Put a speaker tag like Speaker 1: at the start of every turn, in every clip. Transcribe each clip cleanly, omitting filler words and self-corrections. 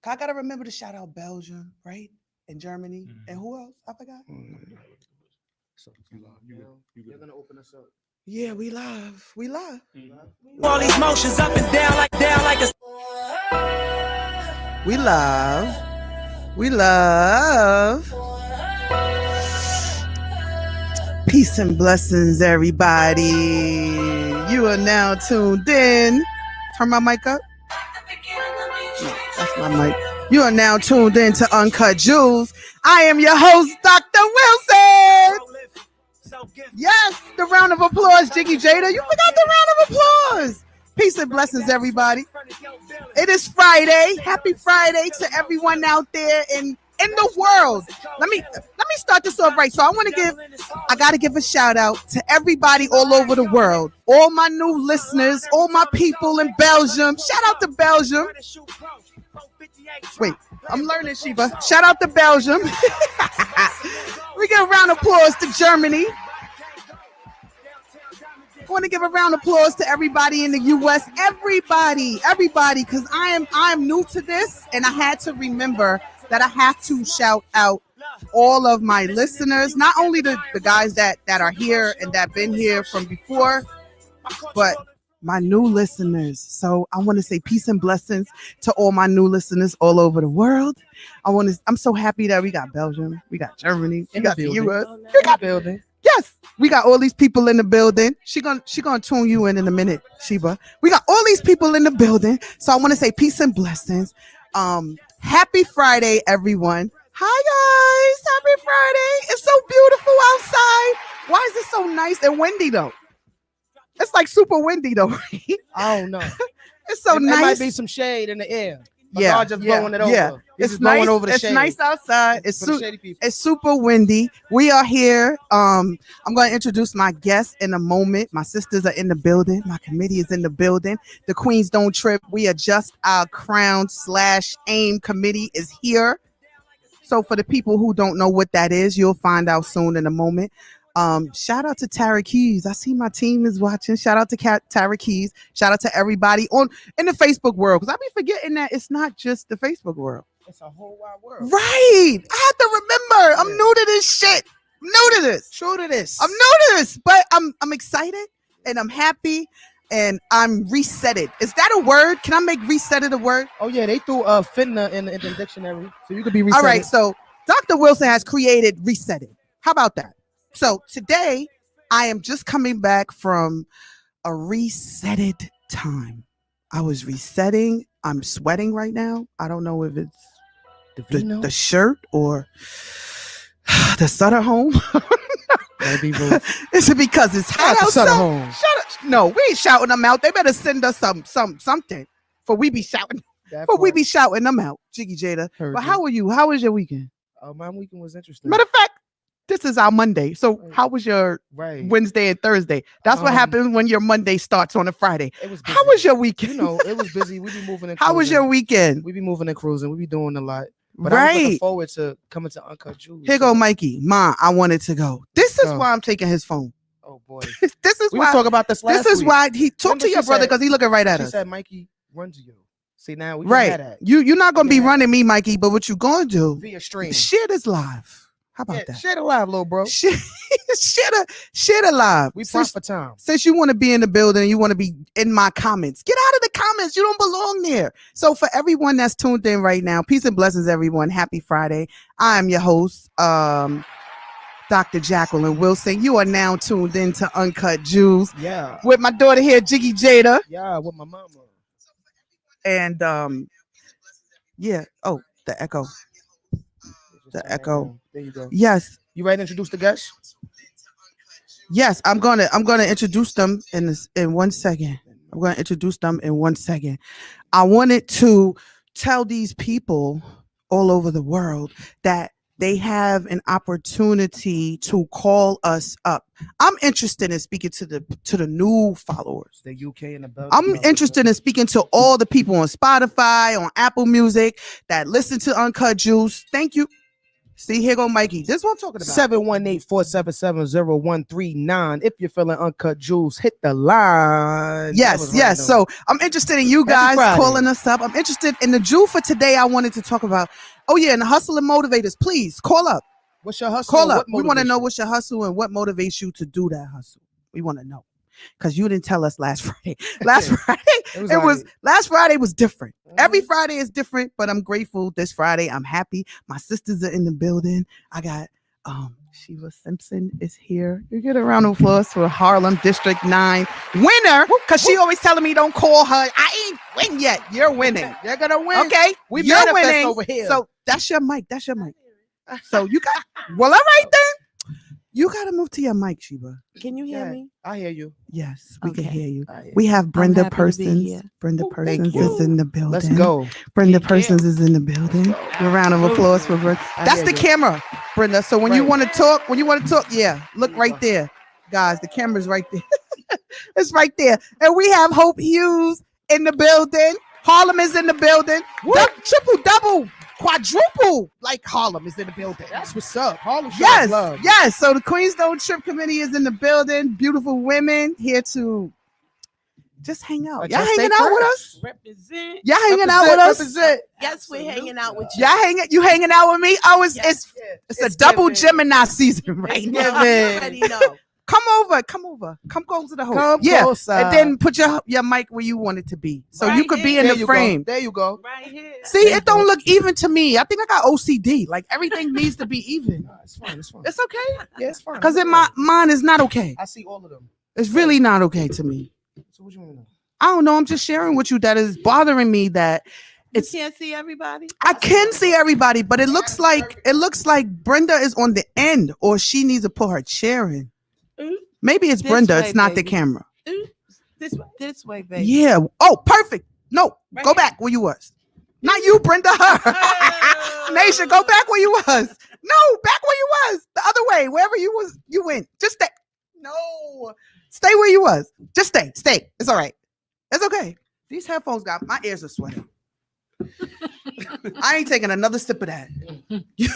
Speaker 1: I gotta remember to shout out Belgium, right? And Germany. And who else? I forgot.
Speaker 2: So you're gonna open us up.
Speaker 1: Yeah, we live. We live.
Speaker 3: All these motions up and down like a.
Speaker 1: We love. We love. Peace and blessings, everybody. You are now tuned in. Turn my mic up. No, that's my mic. You are now tuned in to Uncut Jewels. I am your host, Dr. Wilson. Yes, the round of applause, Jiggy Jada. You forgot the round of applause. Peace and blessings, everybody. It is Friday. Happy Friday to everyone out there in the world. Let me start this off right. So I gotta give a shout out to everybody all over the world. All my new listeners, all my people in Belgium. Shout out to Belgium. Wait, I'm learning, Sheba. Shout out to Belgium. We give a round of applause to Germany. I want to give a round of applause to everybody in the U.S. Everybody, because I am new to this, and I had to remember that I have to shout out all of my listeners, not only the guys that are here and that been here from before, but my new listeners. So I want to say peace and blessings to all my new listeners all over the world. I'm so happy that we got Belgium, we got Germany, we got the U.S. We got building. Yes, we got all these people in the building. She gonna tune you in a minute, Sheba. We got all these people in the building. So I want to say peace and blessings. Happy Friday, everyone. Hi, guys. Happy Friday. It's so beautiful outside. Why is it so nice and windy, though? It's like super windy, though.
Speaker 2: I don't know.
Speaker 1: It's so nice.
Speaker 2: There might be some shade in the air.
Speaker 1: Yeah,
Speaker 2: just blowing it over.
Speaker 1: Yeah. It's nice. Over the shade. Nice outside. It's super windy. We are here. I'm going to introduce my guests in a moment. My sisters are in the building. My committee is in the building. The Queens Don't Trip. We Adjust Our Crown /AIM committee is here. So for the people who don't know what that is, you'll find out soon in a moment. Shout out to Tara Keys. I see my team is watching. Shout out to Tara Keys. Shout out to everybody in the Facebook world, because I be forgetting that it's not just the Facebook world.
Speaker 2: It's a whole wide world.
Speaker 1: Right. I have to remember. I'm new to this shit. I'm new to this.
Speaker 2: True to this.
Speaker 1: I'm new to this, but I'm excited and I'm happy and I'm resetted. Is that a word? Can I make resetted a word?
Speaker 2: Oh yeah, they threw fitna in the dictionary, so you could be resetted.
Speaker 1: All right. So Dr. Wilson has created resetted. How about that? So today, I am just coming back from a resetted time. I was resetting. I'm sweating right now. I don't know if it's the shirt or the Sutter home. Is it because it's hot outside? Home. Shut up. No, we ain't shouting them out. They better send us something for we be shouting. We be shouting them out, Jiggy Jada. But how are you? How was your weekend?
Speaker 2: My weekend was interesting.
Speaker 1: Matter of fact, this is our Monday. So how was your Wednesday and Thursday? That's what happens when your Monday starts on a Friday. How was your weekend?
Speaker 2: It was busy. We be moving and cruising.
Speaker 1: How was your weekend?
Speaker 2: We be moving and cruising. We be doing a lot. But I'm looking forward to coming to Uncut Jewels.
Speaker 1: Here go Mikey. Ma, I wanted to go. This is why I'm taking his phone.
Speaker 2: Oh boy.
Speaker 1: This is
Speaker 2: we
Speaker 1: why
Speaker 2: were talking about this last
Speaker 1: This is
Speaker 2: week.
Speaker 1: why he talked to your brother, because he looking right at us.
Speaker 2: She said Mikey runs you. See, now we
Speaker 1: right.
Speaker 2: That.
Speaker 1: You're not gonna be running me, Mikey, but what you gonna do
Speaker 2: via stream.
Speaker 1: Share this live. How about that?
Speaker 2: Share it live, little bro.
Speaker 1: Share it live.
Speaker 2: We prompt for time.
Speaker 1: Since you want to be in the building, you want to be in my comments. Get out of the comments. You don't belong there. So for everyone that's tuned in right now, peace and blessings, everyone. Happy Friday. I am your host, Dr. Drjacquelynwilson. You are now tuned in to Uncut Jewels.
Speaker 2: Yeah.
Speaker 1: With my daughter here, Jiggy Jada.
Speaker 2: Yeah, with my mama.
Speaker 1: And yeah. Oh, the echo. The echo.
Speaker 2: There you go.
Speaker 1: Yes.
Speaker 2: You ready to introduce the guests?
Speaker 1: Yes, I'm gonna introduce them in 1 second. I'm gonna introduce them in 1 second. I wanted to tell these people all over the world that they have an opportunity to call us up. I'm interested in speaking to the new followers.
Speaker 2: The UK and the Belgium.
Speaker 1: I'm interested in speaking to all the people on Spotify, on Apple Music that listen to Uncut Juice. Thank you. See, here go Mikey. This is what I'm talking about.
Speaker 2: 718-477-0139. If you're feeling uncut jewels, hit the line.
Speaker 1: Yes. So I'm interested in you guys calling us up. I'm interested in the jewel for today. I wanted to talk about. Oh yeah, and the hustle and motivators. Please call up.
Speaker 2: What's your hustle?
Speaker 1: Call up. We want to know what's your hustle and what motivates you to do that hustle. We want to know. Because you didn't tell us last Friday. Last Friday was different. Every Friday is different, but I'm grateful this Friday. I'm happy. My sisters are in the building. I got Sheba Simpson is here. You get a round of applause for Harlem District 9 winner. Because she always telling me don't call her. I ain't win yet. You're winning.
Speaker 2: You're gonna win.
Speaker 1: Okay.
Speaker 2: You're winning over here.
Speaker 1: So that's your mic. So you got all right then. You gotta move to your mic, Sheba.
Speaker 4: Can you hear me?
Speaker 2: I hear you.
Speaker 1: Yes, we can
Speaker 4: Okay.
Speaker 1: hear you. We have Brenda Persons. Brenda Persons is in the building.
Speaker 2: Let's go.
Speaker 1: Brenda Persons is in the building. A round of applause for Brenda. That's the camera, Brenda. So when you want to talk, yeah, look right there, guys. The camera's right there. It's right there. And we have Hope Hughes in the building. Harlem is in the building. Triple double. Quadruple, like Harlem is in the building.
Speaker 2: That's what's up. Harlem
Speaker 1: yes,
Speaker 2: love.
Speaker 1: Yes. So the Queens Don't Trip Committee is in the building. Beautiful women here to just hang out. Y'all hanging out with us?
Speaker 4: Represent.
Speaker 1: Y'all hanging out with us?
Speaker 4: Yes, we're hanging out with you.
Speaker 1: You hanging out with me? Oh, it's a double Gemini season right now.
Speaker 4: I already know.
Speaker 1: Come over. Come close to the host.
Speaker 2: Come closer.
Speaker 1: And then put your mic where you want it to be. So you could be in the frame.
Speaker 2: There you go.
Speaker 4: Right here.
Speaker 1: See, it don't look even to me. I think I got OCD. Like everything needs to be even.
Speaker 2: It's fine.
Speaker 1: It's okay.
Speaker 2: Yeah, it's fine.
Speaker 1: Because in my mind is not okay.
Speaker 2: I see all of them.
Speaker 1: It's really not okay to me.
Speaker 2: So what you want to know?
Speaker 1: I don't know. I'm just sharing with you that is bothering me that
Speaker 4: You can't see everybody.
Speaker 1: I can see everybody, but it looks like Brenda is on the end or she needs to put her chair in. Maybe it's Brenda. It's not the camera.
Speaker 4: This way, baby.
Speaker 1: Yeah. Oh, perfect. No, go back where you was. Not you, Brenda. Her. Nation, go back where you was. No, back where you was. The other way, wherever you was, you went. Just stay. No, stay where you was. Just stay. Stay. It's all right. It's okay. These headphones got my ears are sweating. I ain't taking another sip of that. You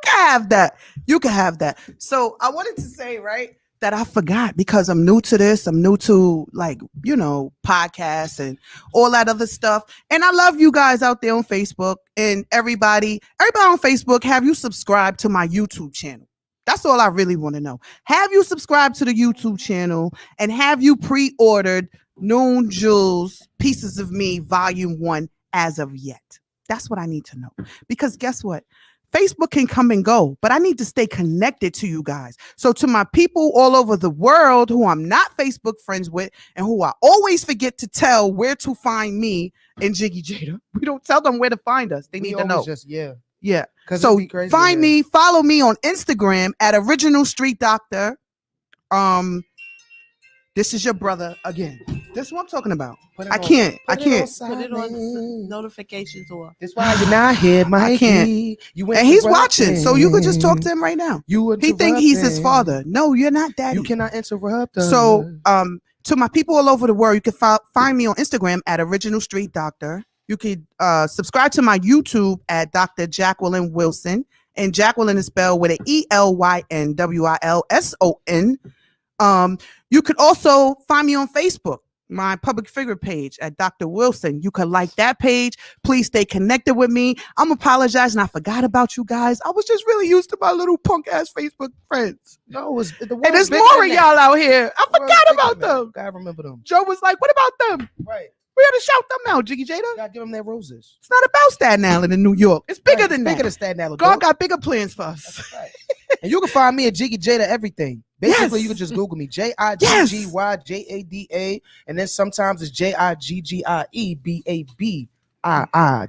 Speaker 1: can have that. You can have that. So I wanted to say, right, that I forgot because I'm new to this. I'm new to podcasts and all that other stuff. And I love you guys out there on Facebook and everybody on Facebook. Have you subscribed to my YouTube channel? That's all I really want to know. Have you subscribed to the YouTube channel and have you pre-ordered Noon Jewels Pieces of Me Volume 1 as of yet? That's what I need to know. Because guess what? Facebook can come and go, but I need to stay connected to you guys. So to my people all over the world who I'm not Facebook friends with and who I always forget to tell where to find me and Jiggy Jada, we don't tell them where to find us. They need to know. Yeah. So find me, follow me on Instagram at Original Street Doctor. This is your brother again. This is what I'm talking about. I can't.
Speaker 4: Put it on notifications or.
Speaker 2: That's why you're not here, Mikey.
Speaker 1: I can't. And he's watching, so you could just talk to him right now. He think he's his father. No, you're not daddy.
Speaker 2: You cannot interrupt us.
Speaker 1: So, to my people all over the world, you can find me on Instagram at Original Street Doctor. You could subscribe to my YouTube at Dr. Drjacquelynwilson, and Jacqueline is spelled with an ELYNWILSON. You could also find me on Facebook, my public figure page at Dr. Wilson. You could like that page. Please stay connected with me. I'm apologizing. I forgot about you guys. I was just really used to my little punk ass Facebook friends.
Speaker 2: No,
Speaker 1: and there's more of y'all out here. I forgot about them.
Speaker 2: I remember them.
Speaker 1: Joe was like, what about them?
Speaker 2: Right.
Speaker 1: We gotta shout them out, Jiggy Jada.
Speaker 2: Gotta give them their roses.
Speaker 1: It's not about Staten Island in New York. It's bigger than that.
Speaker 2: Bigger than Staten Island.
Speaker 1: God got bigger plans for us.
Speaker 2: That's right. And you can find me at Jiggy Jada everything. Basically, you can just Google me, JIGGYJADA, and then sometimes it's JIGGIEBABII,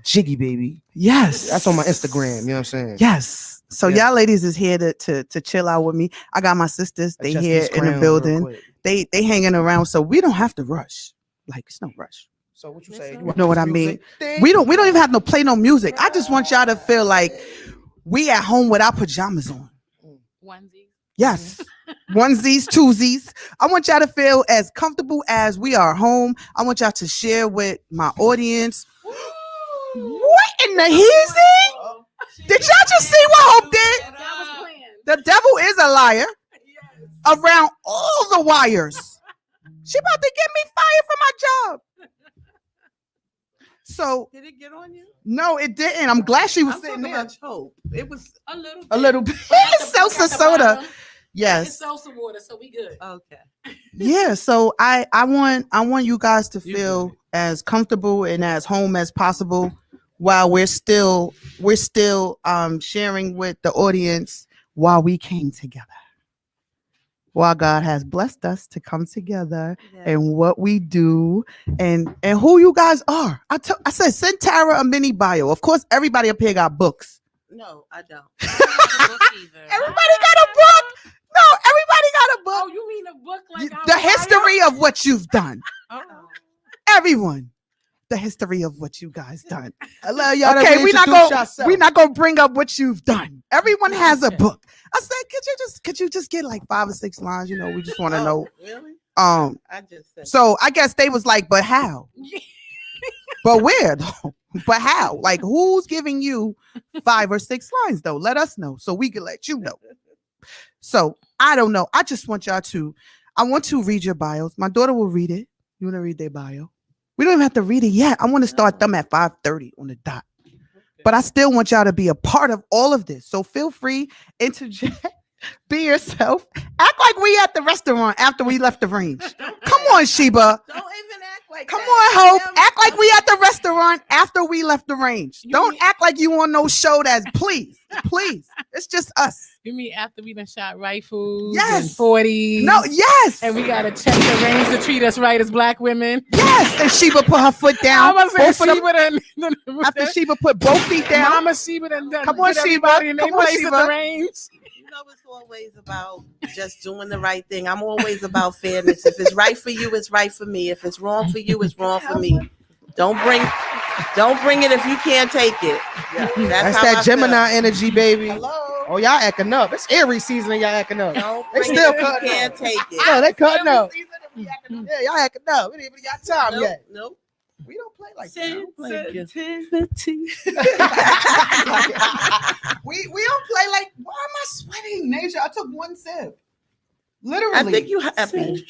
Speaker 2: Jiggy baby.
Speaker 1: Yes,
Speaker 2: that's on my Instagram. You know what I'm saying?
Speaker 1: Yes. So y'all ladies is here to chill out with me. I got my sisters. They here in the building. They hanging around, so we don't have to rush. Like it's no rush.
Speaker 2: So what you say?
Speaker 1: You know what I mean? We don't even have to play no music. I just want y'all to feel like we at home with our pajamas on.
Speaker 4: Onesies.
Speaker 1: Yes. Onesies, twosies. I want y'all to feel as comfortable as we are home. I want y'all to share with my audience. What in the hizzy? Did y'all just see what Hope did? flyer around all the wires. She about to get me fired from my job. So
Speaker 4: Did it get on you?
Speaker 1: no, it didn't. I'm glad she was
Speaker 4: I'm
Speaker 1: sitting
Speaker 4: talking
Speaker 1: there.
Speaker 4: about hope. It was
Speaker 5: A little bit.
Speaker 1: A little bit.
Speaker 5: It's
Speaker 1: Seltzer soda. Yes.
Speaker 5: Salsa water, so we good.
Speaker 4: okay.
Speaker 1: Yeah. So I want you guys to feel as comfortable and as home as possible while we're still sharing with the audience while we came together. While God has blessed us to come together and what we do and who you guys are. I said send Tara a mini bio. Of course, everybody up here got books.
Speaker 4: No, I don't.
Speaker 5: I don't have a book either.
Speaker 1: Everybody got a book. No, everybody got a book.
Speaker 5: Oh, you mean a book like our
Speaker 1: The
Speaker 5: bio?
Speaker 1: history of what you've done.
Speaker 4: Oh.
Speaker 1: Everyone, the history of what you guys done.
Speaker 2: I love y'all.
Speaker 1: Okay, we're not gonna bring up what you've done. Everyone has a book. I said, could you just get like 5 or 6 lines? You know, we just want to know.
Speaker 4: Really?
Speaker 1: I
Speaker 4: just said.
Speaker 1: So I guess they was like, but how? But where though? But how? Like, who's giving you 5 or 6 lines though? Let us know so we can let you know. So I don't know. I just want y'all to. I want to read your bios. My daughter will read it. You want to read their bio? We don't even have to read it yet. I want to start them at 5:30 on the dot. But I still want y'all to be a part of all of this. So feel free, interject, be yourself. Act like we at the restaurant after we left the range. Come on, Sheba.
Speaker 4: Don't even act like
Speaker 1: Come
Speaker 4: that.
Speaker 1: on, Hope. Act like we at the restaurant after we left the range. Don't act like you on no show that's please. It's just us.
Speaker 5: You mean after we done shot rifles?
Speaker 1: Yes.
Speaker 5: And 40s?
Speaker 1: No, yes.
Speaker 5: And we gotta check the range to treat us right as black women.
Speaker 1: Yes. And Sheba put her foot down.
Speaker 5: Mama said
Speaker 1: Both of them-
Speaker 5: Sheba done,
Speaker 1: after Sheba put both feet down.
Speaker 5: Mama Sheba done
Speaker 1: Come on,
Speaker 5: put
Speaker 1: Sheba.
Speaker 5: everybody in their
Speaker 1: Come on,
Speaker 5: place
Speaker 1: Sheba.
Speaker 5: at the range.
Speaker 4: You know, it's always about just doing the right thing. I'm always about fairness. If it's right for you, it's right for me. If it's wrong for you, it's wrong for me. Don't bring it if you can't take it.
Speaker 2: That's
Speaker 4: how
Speaker 2: that
Speaker 4: I
Speaker 2: Gemini energy, baby.
Speaker 4: Hello.
Speaker 2: Oh, y'all acting up. It's Aries season and y'all acting up.
Speaker 4: Don't
Speaker 2: They
Speaker 4: bring
Speaker 2: still
Speaker 4: it if
Speaker 2: cutting
Speaker 4: you can't
Speaker 2: up.
Speaker 4: take it.
Speaker 2: No, they cutting up.
Speaker 1: Yeah,
Speaker 2: Yeah, y'all acting up. We didn't even got time
Speaker 4: Nope,
Speaker 2: yet.
Speaker 4: nope.
Speaker 1: we don't play like that.
Speaker 4: Sensitivity.
Speaker 1: We don't play like. Why am I sweating, Nasia? I took 1 sip. Literally.
Speaker 4: I think you happy.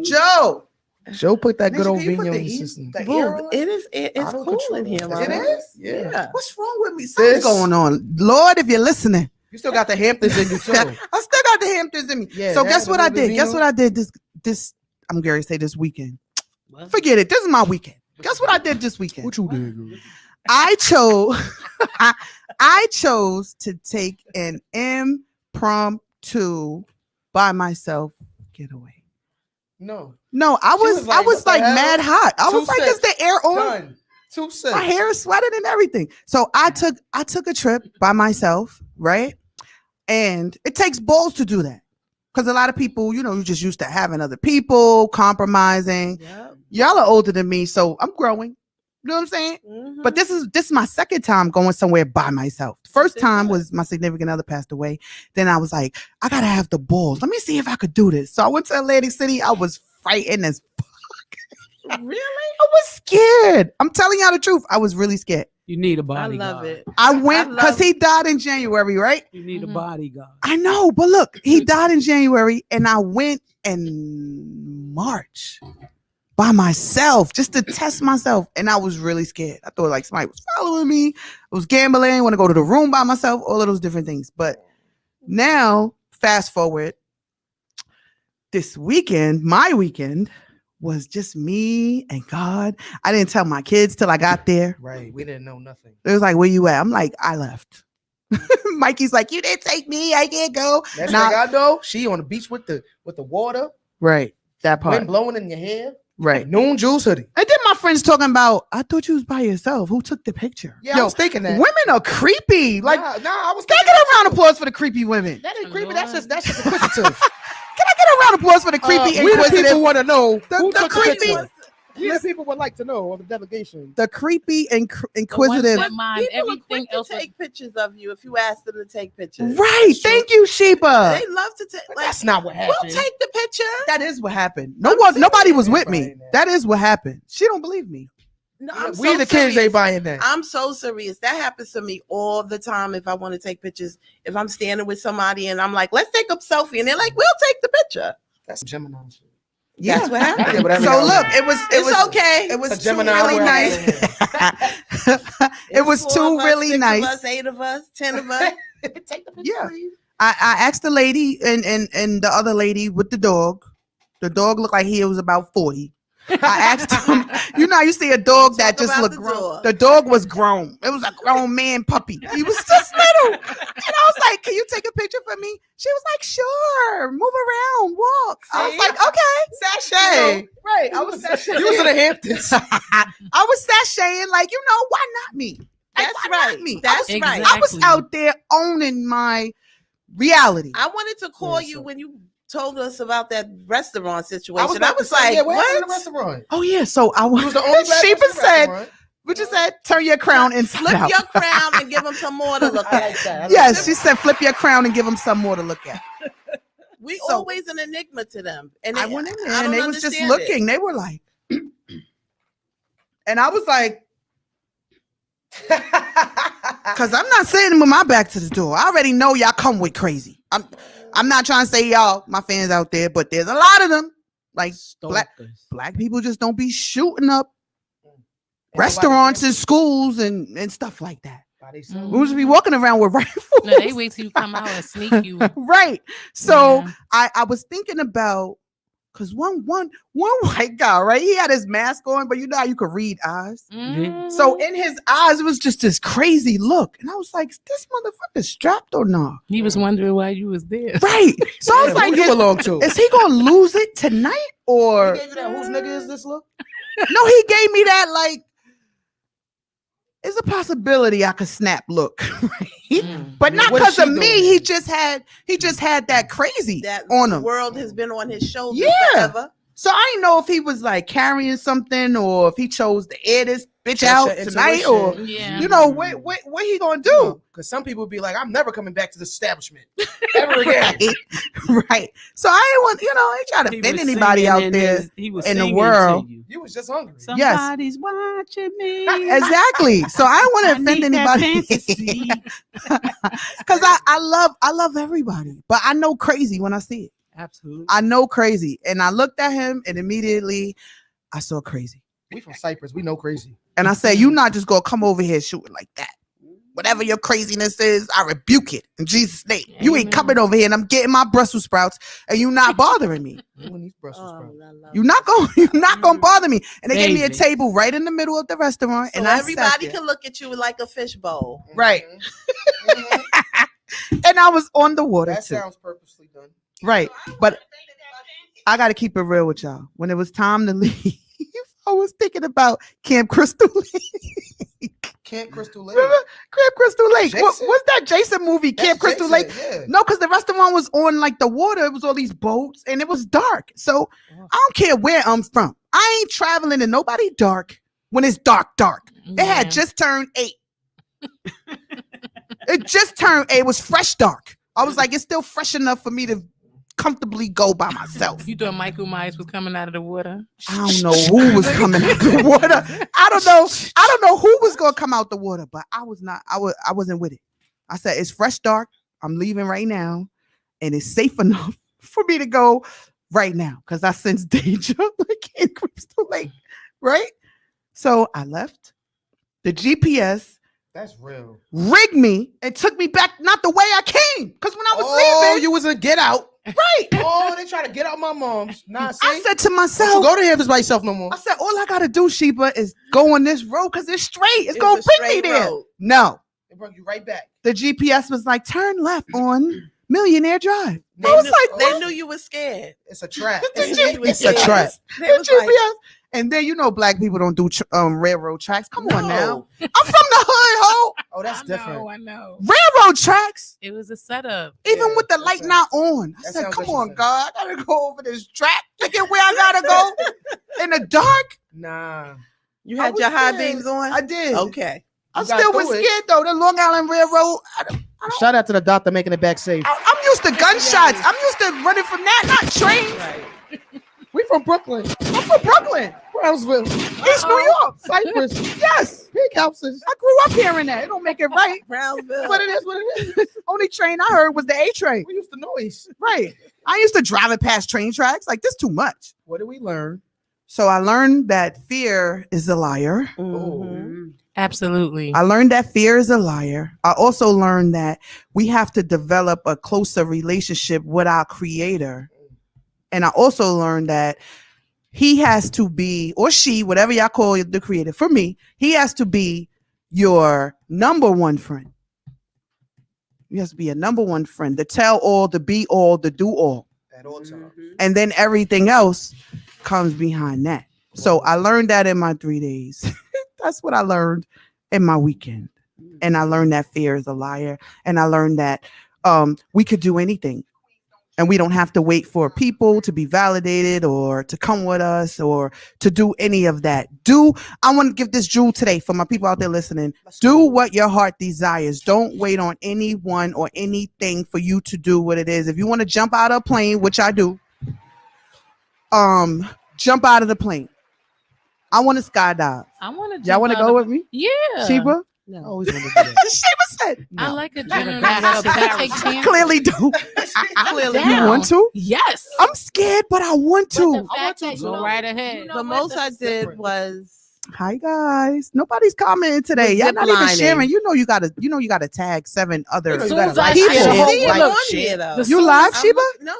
Speaker 1: Joe.
Speaker 2: Joe put that good
Speaker 1: Nasia,
Speaker 2: old
Speaker 1: can you put
Speaker 2: Vino
Speaker 1: the
Speaker 2: in the
Speaker 1: heat-
Speaker 2: system.
Speaker 1: the air
Speaker 4: Boo,
Speaker 1: on?
Speaker 4: it's
Speaker 2: Auto
Speaker 4: cool
Speaker 2: control.
Speaker 4: in here,
Speaker 2: It
Speaker 4: Mama.
Speaker 1: is?
Speaker 4: Yeah.
Speaker 1: What's wrong with me? Something's
Speaker 2: Sis.
Speaker 1: going on. Lord, if you're listening.
Speaker 2: You still got the Hamptons in you too.
Speaker 1: I still got the Hamptons in me.
Speaker 2: Yeah,
Speaker 1: So
Speaker 2: that-
Speaker 1: guess
Speaker 2: the
Speaker 1: what I
Speaker 2: little
Speaker 1: did? Guess
Speaker 2: Vino?
Speaker 1: what I did this I'm going to say this weekend. Forget it. This is my weekend. Guess what I did this weekend?
Speaker 2: What you did, girl?
Speaker 1: I chose to take an impromptu by myself getaway.
Speaker 2: No.
Speaker 1: No, I
Speaker 2: She
Speaker 1: was
Speaker 2: was like, what the hell?
Speaker 1: mad hot. I
Speaker 2: 2
Speaker 1: was like, is
Speaker 2: sips.
Speaker 1: the air on?
Speaker 2: Done. 2 cents.
Speaker 1: My hair is sweating and everything. So I took a trip by myself, right? And it takes balls to do that. Because a lot of people, you know, you're just used to having other people, compromising.
Speaker 4: Yep.
Speaker 1: Y'all are older than me, so I'm growing. You know what I'm saying?
Speaker 4: Mhm.
Speaker 1: But this is my second time going somewhere by myself. The first time was my significant other passed away. Then I was like, I gotta have the balls. Let me see if I could do this. So I went to Atlantic City. I was fighting as fuck.
Speaker 4: Really?
Speaker 1: I was scared. I'm telling y'all the truth. I was really scared.
Speaker 6: You need a
Speaker 4: I
Speaker 6: bodyguard.
Speaker 4: love it.
Speaker 1: I went because
Speaker 4: love-
Speaker 1: he died in January, right?
Speaker 6: You need
Speaker 5: Mhm.
Speaker 6: a bodyguard.
Speaker 1: I know, but look, he died in January, and I went in March by myself just to test myself, and I was really scared. I thought like somebody was following me. I was gambling, want to go to the room by myself, all of those different things. But now, fast forward, this weekend, my weekend was just me and God. I didn't tell my kids till I got there.
Speaker 2: Right. We didn't know nothing.
Speaker 1: It was like, where you at? I'm like, I left. Mikey's like, you didn't take me. I can't go.
Speaker 2: That's
Speaker 1: Nah.
Speaker 2: like I know. She on the beach with the water,
Speaker 1: Right. That part.
Speaker 2: wind blowing in your hair.
Speaker 1: Right.
Speaker 2: Noon Juice hoodie.
Speaker 1: And then my friends talking about, I thought you was by yourself. Who took the picture?
Speaker 2: Yeah, I was thinking that.
Speaker 1: Women are creepy. Like,
Speaker 2: nah, I was
Speaker 1: can I
Speaker 2: thinking
Speaker 1: get a round of applause for the creepy women?
Speaker 2: that ain't creepy. That's just inquisitive.
Speaker 1: Can I get a round of applause for the creepy,
Speaker 2: we the
Speaker 1: inquisitive?
Speaker 2: people want to know who
Speaker 1: the
Speaker 2: took the
Speaker 1: creepy,
Speaker 2: picture. We the people would like to know of the delegation.
Speaker 1: the creepy and
Speaker 5: The ones
Speaker 1: inquisitive.
Speaker 5: that mind
Speaker 4: People are
Speaker 5: everything
Speaker 4: quick to
Speaker 5: else.
Speaker 4: take pictures of you if you ask them to take pictures.
Speaker 1: Right. Thank you, Sheba.
Speaker 4: They love to take. Like,
Speaker 2: That's not what happened.
Speaker 4: we'll take the picture.
Speaker 1: That is what happened. Nobody was with me.
Speaker 2: Right now.
Speaker 1: That is what happened. She don't believe me.
Speaker 4: No, I'm
Speaker 2: We
Speaker 4: so
Speaker 2: the kids
Speaker 4: serious.
Speaker 2: ain't buying that.
Speaker 4: I'm so serious. That happens to me all the time. If I want to take pictures, if I'm standing with somebody and I'm like, let's take a selfie, and they're like, we'll take the picture.
Speaker 2: That's Gemini shit.
Speaker 1: Yeah.
Speaker 4: That's what happened.
Speaker 2: Yeah, whatever
Speaker 1: So
Speaker 2: y'all
Speaker 1: look,
Speaker 2: want.
Speaker 4: It's okay.
Speaker 1: It was
Speaker 2: It's a
Speaker 1: two
Speaker 2: Gemini
Speaker 1: really
Speaker 2: world.
Speaker 1: nice. It
Speaker 4: It's
Speaker 1: was
Speaker 4: 4
Speaker 1: two
Speaker 4: of us,
Speaker 1: really
Speaker 4: 6
Speaker 1: nice.
Speaker 4: of us, 8 of us, 10 of us. Take the picture,
Speaker 1: Yeah.
Speaker 4: please.
Speaker 1: I asked the lady and the other lady with the dog. The dog looked like he was about 40. I asked him, you know, you see a dog that
Speaker 4: Talk
Speaker 1: just
Speaker 4: about
Speaker 1: looked
Speaker 4: the
Speaker 1: grown.
Speaker 4: dog.
Speaker 1: The dog was grown. It was a grown man puppy. He was just little. And I was like, can you take a picture for me? She was like, sure. Move around, walk. I was
Speaker 2: See?
Speaker 1: like, okay.
Speaker 2: Sashay.
Speaker 1: Right. I was sashaying.
Speaker 2: You was in the Hamptons.
Speaker 1: I was sashaying like, you know, why not me? Like,
Speaker 4: That's
Speaker 1: why
Speaker 4: right.
Speaker 1: not me?
Speaker 4: That's
Speaker 1: I was,
Speaker 4: right.
Speaker 1: I was out there owning my reality.
Speaker 4: I wanted to call
Speaker 2: Yeah,
Speaker 4: you
Speaker 2: so-
Speaker 4: when you told us about that restaurant
Speaker 2: I was
Speaker 4: situation.
Speaker 2: about
Speaker 4: I
Speaker 2: to
Speaker 4: was
Speaker 2: say,
Speaker 4: like,
Speaker 2: yeah, what happened in the
Speaker 4: what?
Speaker 2: restaurant?
Speaker 1: Oh yeah, so I
Speaker 2: You was the only black
Speaker 1: Sheba
Speaker 2: person in the
Speaker 1: said,
Speaker 2: restaurant.
Speaker 1: what you said? Turn your crown inside
Speaker 4: Flip
Speaker 1: out.
Speaker 4: your crown and give them some more to look
Speaker 2: I
Speaker 4: at.
Speaker 2: like that. I like
Speaker 1: Yes,
Speaker 2: that.
Speaker 1: she said, flip your crown and give them some more to look at.
Speaker 4: We
Speaker 1: So-
Speaker 4: always an enigma to them. And
Speaker 1: I
Speaker 4: they,
Speaker 1: went in
Speaker 4: I
Speaker 1: there and
Speaker 4: don't
Speaker 1: they was just
Speaker 4: understand
Speaker 1: looking.
Speaker 4: it.
Speaker 1: They were like, and I was like, because I'm not sitting with my back to the door. I already know y'all come with crazy. I'm not trying to say y'all, my fans out there, but there's a lot of them. Like black people just don't be shooting up restaurants and schools and stuff like that.
Speaker 5: Mhm.
Speaker 1: We just be walking around with rifles.
Speaker 5: No, they wait till you come out and sneak you.
Speaker 1: Right. So
Speaker 5: Yeah.
Speaker 1: I was thinking about because one white guy, right? He had his mask on, but you know how you could read eyes.
Speaker 5: Mhm.
Speaker 1: So in his eyes, it was just this crazy look. And I was like, is this motherfucker strapped or not?
Speaker 5: He was wondering why you was there.
Speaker 1: Right. So I was like,
Speaker 2: who you belong to?
Speaker 1: is he gonna lose it tonight? Or
Speaker 2: He gave you that whose nigga is this look?
Speaker 1: no, he gave me that like it's a possibility I could snap look, right?
Speaker 5: Mm.
Speaker 1: But not
Speaker 2: What is
Speaker 1: because of
Speaker 2: she
Speaker 1: me.
Speaker 2: doing?
Speaker 1: He just had that crazy
Speaker 4: That
Speaker 1: on
Speaker 4: the
Speaker 1: him.
Speaker 4: world has been on his shoulders
Speaker 1: Yeah.
Speaker 4: forever.
Speaker 1: So I didn't know if he was like carrying something or if he chose to air this bitch
Speaker 2: Trust
Speaker 1: out
Speaker 2: your
Speaker 1: tonight
Speaker 2: intuition.
Speaker 1: or
Speaker 5: Yeah.
Speaker 1: you know what he gonna do?
Speaker 2: Because some people be like, I'm never coming back to the establishment ever again.
Speaker 1: Right. So I didn't want, I ain't trying to
Speaker 6: He
Speaker 1: offend
Speaker 6: was
Speaker 1: anybody
Speaker 6: singing
Speaker 1: out there.
Speaker 6: he was
Speaker 1: in the
Speaker 6: singing
Speaker 1: world.
Speaker 6: to you.
Speaker 2: You was just hungry.
Speaker 1: Yes.
Speaker 6: Somebody's watching me.
Speaker 1: Exactly. So I don't want to
Speaker 6: I
Speaker 1: offend
Speaker 6: need that
Speaker 1: anybody.
Speaker 6: fantasy.
Speaker 1: Because I love everybody. But I know crazy when I see it.
Speaker 6: Absolutely.
Speaker 1: I know crazy. And I looked at him and immediately I saw crazy.
Speaker 2: We from Cyprus. We know crazy.
Speaker 1: And I said, you're not just gonna come over here shooting like that. Whatever your craziness is, I rebuke it in Jesus' name. You ain't
Speaker 5: Amen.
Speaker 1: coming over here and I'm getting my Brussels sprouts and you not bothering me.
Speaker 2: You and these Brussels sprouts.
Speaker 1: You're not gonna bother me. And they gave me a
Speaker 6: Baby.
Speaker 1: table right in the middle of the restaurant.
Speaker 4: So
Speaker 1: and I
Speaker 4: everybody
Speaker 1: sat there.
Speaker 4: can look at you like a fishbowl.
Speaker 1: Right.
Speaker 2: Mhm.
Speaker 1: And I was on the water
Speaker 2: That
Speaker 1: too.
Speaker 2: sounds purposely done.
Speaker 1: Right. But I gotta keep it real with y'all. When it was time to leave, I was thinking about Camp Crystal Lake.
Speaker 2: Camp Crystal Lake.
Speaker 1: Remember Camp Crystal Lake?
Speaker 2: Jason?
Speaker 1: What's that Jason movie?
Speaker 2: That's
Speaker 1: Camp Crystal
Speaker 2: Jason,
Speaker 1: Lake?
Speaker 2: Yeah.
Speaker 1: No, because the restaurant was on like the water. It was all these boats and it was dark. So I don't care where I'm from. I ain't traveling to nobody dark when it's dark. It had
Speaker 5: Yeah.
Speaker 1: just turned 8. It just turned 8. It was fresh dark. I was like, it's still fresh enough for me to comfortably go by myself.
Speaker 5: You thought Michael Myers was coming out of the water?
Speaker 1: I don't know who was coming out the water. I don't know who was gonna come out the water, but I was not. I wasn't with it. I said it's fresh dark. I'm leaving right now, and it's safe enough for me to go right now because I sense danger like in Crystal Lake, right? So I left. The GPS
Speaker 2: That's real.
Speaker 1: rigged me and took me back not the way I came. Because when I was
Speaker 2: Oh,
Speaker 1: leaving,
Speaker 2: you was a get out.
Speaker 1: right?
Speaker 2: Oh, they try to get out my mom's. Nah, see?
Speaker 1: I said to
Speaker 2: Don't
Speaker 1: myself,
Speaker 2: you go to Hamptons by yourself no more.
Speaker 1: I said, all I gotta do, Sheba, is go on this road because it's straight. It's gonna
Speaker 4: a
Speaker 1: bring me
Speaker 4: straight
Speaker 1: there.
Speaker 4: road.
Speaker 1: No,
Speaker 2: They brought you right back.
Speaker 1: the GPS was like, turn left on Millionaire Drive.
Speaker 2: They
Speaker 1: I was
Speaker 2: knew-
Speaker 1: like,
Speaker 4: They
Speaker 1: what?
Speaker 4: knew you were scared.
Speaker 2: It's a trap.
Speaker 4: They knew you were
Speaker 2: It's a
Speaker 4: scared.
Speaker 2: trap.
Speaker 4: They
Speaker 1: The
Speaker 4: was like,
Speaker 1: GPS. And then black people don't do railroad tracks. Come on now.
Speaker 4: no.
Speaker 1: I'm from the hood, ho.
Speaker 2: Oh, that's
Speaker 5: I
Speaker 2: different.
Speaker 5: know, I know.
Speaker 1: Railroad tracks,
Speaker 5: It was a setup.
Speaker 1: even
Speaker 2: Yeah,
Speaker 1: with the
Speaker 2: that
Speaker 1: light
Speaker 2: sounds-
Speaker 1: not on. I
Speaker 2: that
Speaker 1: said,
Speaker 2: sounds
Speaker 1: come on,
Speaker 2: interesting.
Speaker 1: God. I gotta go over this track to get where I gotta go in the dark.
Speaker 2: Nah.
Speaker 4: You
Speaker 1: I
Speaker 4: had
Speaker 1: was
Speaker 4: your high
Speaker 1: scared.
Speaker 4: beams on?
Speaker 1: I did.
Speaker 4: Okay.
Speaker 1: I
Speaker 2: You got
Speaker 1: still was
Speaker 2: through it.
Speaker 1: scared though. The Long Island Railroad.
Speaker 2: Shout out to the doctor making it back safe.
Speaker 1: I'm used to gunshots. I'm used to running from that, not trains.
Speaker 4: Right.
Speaker 2: We from Brooklyn.
Speaker 1: I'm from Brooklyn.
Speaker 2: Brownsville.
Speaker 1: East New York.
Speaker 2: Cypress.
Speaker 1: Yes.
Speaker 2: Big houses.
Speaker 1: I grew up hearing that. It don't make it right.
Speaker 4: Brownsville.
Speaker 2: What it is.
Speaker 1: Only train I heard was the A train.
Speaker 2: We used to noise.
Speaker 1: Right. I used to drive it past train tracks. Like, this too much.
Speaker 2: What did we learn?
Speaker 1: So I learned that fear is a liar.
Speaker 4: Mhm.
Speaker 5: Absolutely.
Speaker 1: I learned that fear is a liar. I also learned that we have to develop a closer relationship with our creator. And I also learned that he has to be, or she, whatever y'all call the creator, for me, he has to be your number one friend. He has to be a number one friend, the tell all, the be all, the do all.
Speaker 2: At all times.
Speaker 1: And then everything else comes behind that. So I learned that in my 3 days. That's what I learned in my weekend. And I learned that fear is a liar. And I learned that we could do anything. And we don't have to wait for people to be validated or to come with us or to do any of that. I want to give this jewel today for my people out there listening. Do what your heart desires. Don't wait on anyone or anything for you to do what it is. If you want to jump out of a plane, which I do, jump out of the plane. I want to skydive.
Speaker 5: I want to.
Speaker 1: Y'all want to go with me?
Speaker 5: Yeah.
Speaker 1: Sheba?
Speaker 2: I
Speaker 4: No.
Speaker 2: always wanted to do that.
Speaker 1: Sheba said.
Speaker 5: I like a
Speaker 6: Better
Speaker 5: general
Speaker 6: back up,
Speaker 5: direction. I take chances.
Speaker 1: Clearly do.
Speaker 4: Clearly,
Speaker 5: Down.
Speaker 1: You want to?
Speaker 5: Yes.
Speaker 1: I'm scared, but I want
Speaker 5: But the
Speaker 1: to.
Speaker 5: fact that you
Speaker 6: Go
Speaker 5: know-
Speaker 6: right ahead.
Speaker 5: you know
Speaker 4: the
Speaker 5: what?
Speaker 4: most I
Speaker 5: That's
Speaker 4: did
Speaker 2: different.
Speaker 4: was
Speaker 1: Hi guys. Nobody's commenting today.
Speaker 4: With
Speaker 1: Y'all not even
Speaker 4: ziplining.
Speaker 1: sharing. You know you gotta tag 7 other
Speaker 2: You
Speaker 5: As
Speaker 2: know
Speaker 5: soon
Speaker 2: you
Speaker 5: as
Speaker 2: gotta
Speaker 5: I
Speaker 2: like
Speaker 1: people.
Speaker 5: share,
Speaker 2: shit.
Speaker 4: See it
Speaker 2: Like
Speaker 4: on
Speaker 2: shit.
Speaker 4: here, though.
Speaker 5: The
Speaker 1: You live,
Speaker 4: I'm
Speaker 1: Sheba?
Speaker 4: No,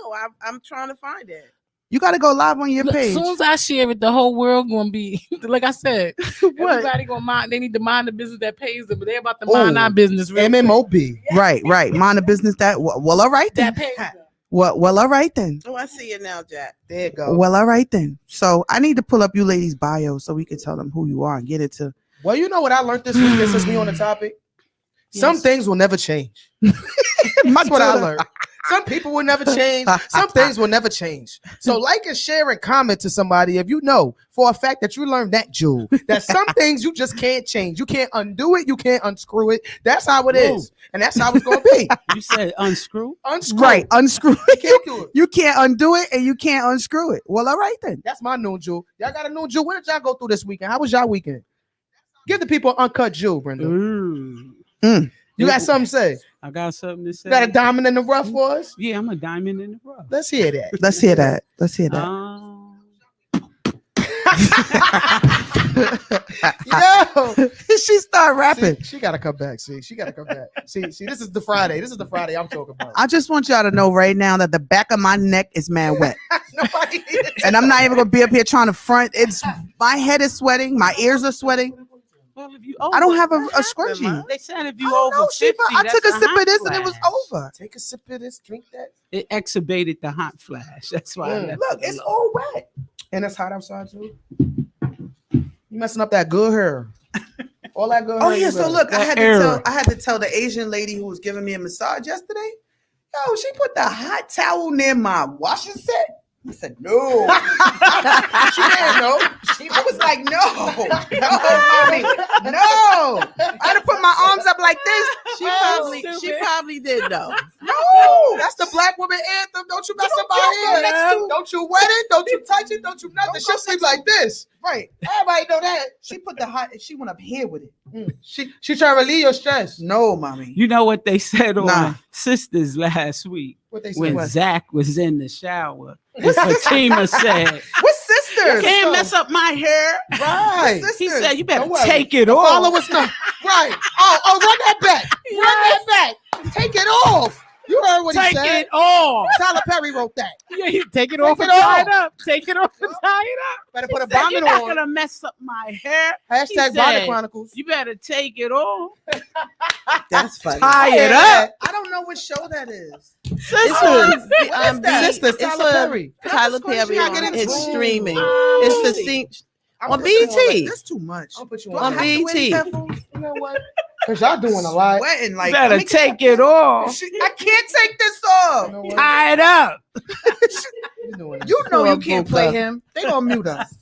Speaker 4: I'm trying to find it.
Speaker 1: You gotta go live on your
Speaker 5: Look, as
Speaker 1: page.
Speaker 5: soon as I share it, the whole world gonna be like I said.
Speaker 1: What?
Speaker 5: Everybody gonna mind. They need to mind the business that pays them, but they're about to mind
Speaker 2: Oh,
Speaker 5: our business. Real quick.
Speaker 2: MMOB.
Speaker 1: Right. Mind the business that well, all right then.
Speaker 5: That pays them.
Speaker 1: Well, all right then.
Speaker 4: Oh, I see it now, Jack.
Speaker 2: There you go.
Speaker 1: Well, all right then. So I need to pull up you ladies' bio so we can tell them who you are and get it to.
Speaker 2: Well, you know what I learned this week since we on the topic? Some
Speaker 5: Yes.
Speaker 2: things will never change. That's what I learned. Some people will never change. Some things will never change. So like and share and comment to somebody if you know for a fact that you learned that, Jewel, that some things you just can't change. You can't undo it. You can't unscrew it. That's how it is. And that's how it's going to be.
Speaker 6: You said unscrew.
Speaker 2: Unscrew.
Speaker 1: Right, unscrew
Speaker 2: You can't do it.
Speaker 1: You can't undo it and you can't unscrew it. Well, all right then.
Speaker 2: That's my new Jewel. Y'all got a new Jewel. What did y'all go through this weekend? How was y'all weekend? Give the people an uncut Jewel, Brenda. You got something to say?
Speaker 6: I got something to say.
Speaker 2: You got a diamond in the rough for us?
Speaker 6: Yeah, I'm a diamond in the rough.
Speaker 2: Let's hear that.
Speaker 1: Let's hear that. Let's hear that.
Speaker 2: Yo,
Speaker 1: She start rapping.
Speaker 2: she gotta come back. See, she gotta come back. See, this is the Friday. This is the Friday I'm talking about.
Speaker 1: I just want y'all to know right now that the back of my neck is mad wet.
Speaker 2: Nobody.
Speaker 1: And I'm not even gonna be up here trying to front. It's my head is sweating, my ears are sweating.
Speaker 6: Well, if you
Speaker 1: I don't have a scrunchie.
Speaker 6: They said if
Speaker 1: I
Speaker 6: you
Speaker 1: don't
Speaker 6: over
Speaker 1: know,
Speaker 6: 50,
Speaker 1: Sheba. I
Speaker 6: that's
Speaker 1: took a sip
Speaker 6: hot
Speaker 1: of this and it was
Speaker 6: flash.
Speaker 1: over.
Speaker 2: Take a sip of this. Drink that.
Speaker 6: It exacerbated the hot flash. That's why. I left
Speaker 2: Look,
Speaker 6: it
Speaker 2: it's
Speaker 6: alone.
Speaker 2: all wet, and it's hot outside too. You messing up that good hair. All that good
Speaker 1: Oh
Speaker 2: hair.
Speaker 1: yeah,
Speaker 2: you
Speaker 1: so
Speaker 2: got.
Speaker 1: look,
Speaker 6: That error.
Speaker 1: I had to tell the Asian lady who was giving me a massage yesterday. Yo, she put the hot towel near my washing set. I said no. She didn't know. I was like, no, mommy, no. I had to put my arms up like this.
Speaker 4: She probably did though.
Speaker 1: No,
Speaker 2: That's the black woman anthem. Don't you mess
Speaker 1: Don't
Speaker 2: up my
Speaker 1: go
Speaker 2: hair.
Speaker 1: next to-
Speaker 2: Don't you wet it. Don't you touch it. Don't you nothing.
Speaker 1: Don't
Speaker 2: She'll
Speaker 1: go
Speaker 2: sleep
Speaker 1: next
Speaker 2: like this.
Speaker 1: right. Everybody know that. She put the hot. She went up here with it.
Speaker 2: She trying to relieve your stress.
Speaker 1: No, mommy.
Speaker 6: You know what they said on
Speaker 1: Nah.
Speaker 6: Sisters last week
Speaker 2: What they say?
Speaker 6: when
Speaker 1: What?
Speaker 6: Zach was in the shower. And Fatima said,
Speaker 1: What sisters?
Speaker 6: "Can't mess up my hair."
Speaker 2: Right.
Speaker 1: Sisters.
Speaker 6: He said, "You better
Speaker 2: Don't worry.
Speaker 6: take it
Speaker 2: Follow
Speaker 6: off."
Speaker 2: us now. Right. Oh, run that back. Run that back. Take it off. You heard what he
Speaker 6: Take
Speaker 2: said.
Speaker 6: it off.
Speaker 2: Tyler Perry wrote that.
Speaker 6: Yeah, you take it off
Speaker 2: it
Speaker 6: and tie it
Speaker 2: off.
Speaker 6: up. Take it off and tie it up.
Speaker 2: Better
Speaker 6: He
Speaker 2: put a
Speaker 6: said, "You're
Speaker 2: bonnet
Speaker 6: not
Speaker 2: on.
Speaker 6: gonna mess up my hair.
Speaker 2: Hashtag
Speaker 6: He
Speaker 2: Bonnet
Speaker 6: said,
Speaker 2: Chronicles.
Speaker 6: You better take it off.
Speaker 4: That's funny.
Speaker 6: Tie it up."
Speaker 1: I don't know what show that is.
Speaker 4: It's on
Speaker 2: Sisters,
Speaker 4: it's
Speaker 2: Tyler
Speaker 4: a
Speaker 2: Perry.
Speaker 4: Tyler
Speaker 1: That's
Speaker 4: Perry
Speaker 1: what she
Speaker 4: on
Speaker 1: gotta get
Speaker 4: it's
Speaker 1: into.
Speaker 4: streaming.
Speaker 6: Oh.
Speaker 4: It's the scene
Speaker 2: I'm
Speaker 4: on
Speaker 2: put you
Speaker 4: BT.
Speaker 1: That's too much.
Speaker 2: I'll put you
Speaker 1: Do I
Speaker 2: on.
Speaker 1: have to wear these
Speaker 4: BT.
Speaker 1: headphones?
Speaker 2: You know what? Because y'all doing a lot.
Speaker 1: Sweating like
Speaker 6: You better
Speaker 1: let me
Speaker 6: take it off.
Speaker 1: I can't take this
Speaker 2: You
Speaker 1: off.
Speaker 2: know what?
Speaker 6: Tie it up.
Speaker 1: You know you can't play
Speaker 2: him. They gonna mute us.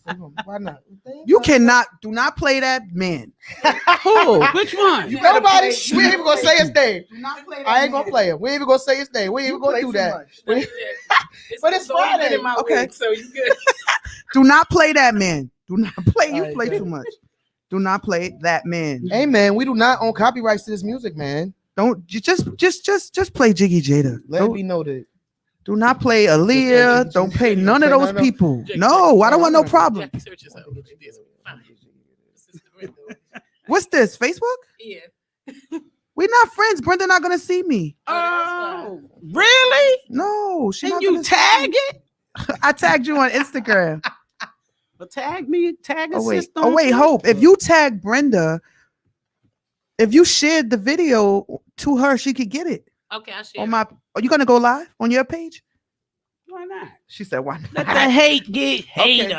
Speaker 2: Why not?
Speaker 1: You cannot. Do not play that man.
Speaker 6: Who? Which one?
Speaker 2: Nobody. We ain't even gonna say his name.
Speaker 1: Do not play that
Speaker 2: I ain't gonna
Speaker 1: man.
Speaker 2: play him. We ain't even gonna say his name. We ain't even gonna do that. But it's Friday.
Speaker 5: In my
Speaker 1: Okay.
Speaker 5: week, so you good.
Speaker 1: Do not play that man. Do not play. You
Speaker 2: All right,
Speaker 1: play
Speaker 2: good.
Speaker 1: too much. Do not play that man.
Speaker 2: Hey man, we do not own copyrights to this music, man.
Speaker 1: Don't you just play Jiggy Jada.
Speaker 2: Let it be noted.
Speaker 1: Do not play Aaliyah. Don't pay none of
Speaker 2: No,
Speaker 1: those
Speaker 2: no.
Speaker 1: people. No, I don't want no problem.
Speaker 5: Jackie, search yourself. This is Brenda.
Speaker 1: What's this? Facebook?
Speaker 5: Yeah.
Speaker 1: We're not friends. Brenda not gonna see me.
Speaker 6: Oh, really?
Speaker 1: No, she
Speaker 6: Can
Speaker 1: not
Speaker 6: you
Speaker 1: gonna see
Speaker 6: tag it?
Speaker 1: me. I tagged you on Instagram.
Speaker 6: Well, tag me. Tag a
Speaker 1: Oh wait,
Speaker 6: sister.
Speaker 1: oh
Speaker 6: on
Speaker 1: wait,
Speaker 6: Facebook.
Speaker 1: Hope. If you tag Brenda, if you shared the video to her, she could get it.
Speaker 5: Okay, I share.
Speaker 1: On my, are you gonna go live on your page?
Speaker 6: Why not?
Speaker 1: She said, "Why
Speaker 6: Let
Speaker 1: not?"
Speaker 6: the hate get hater.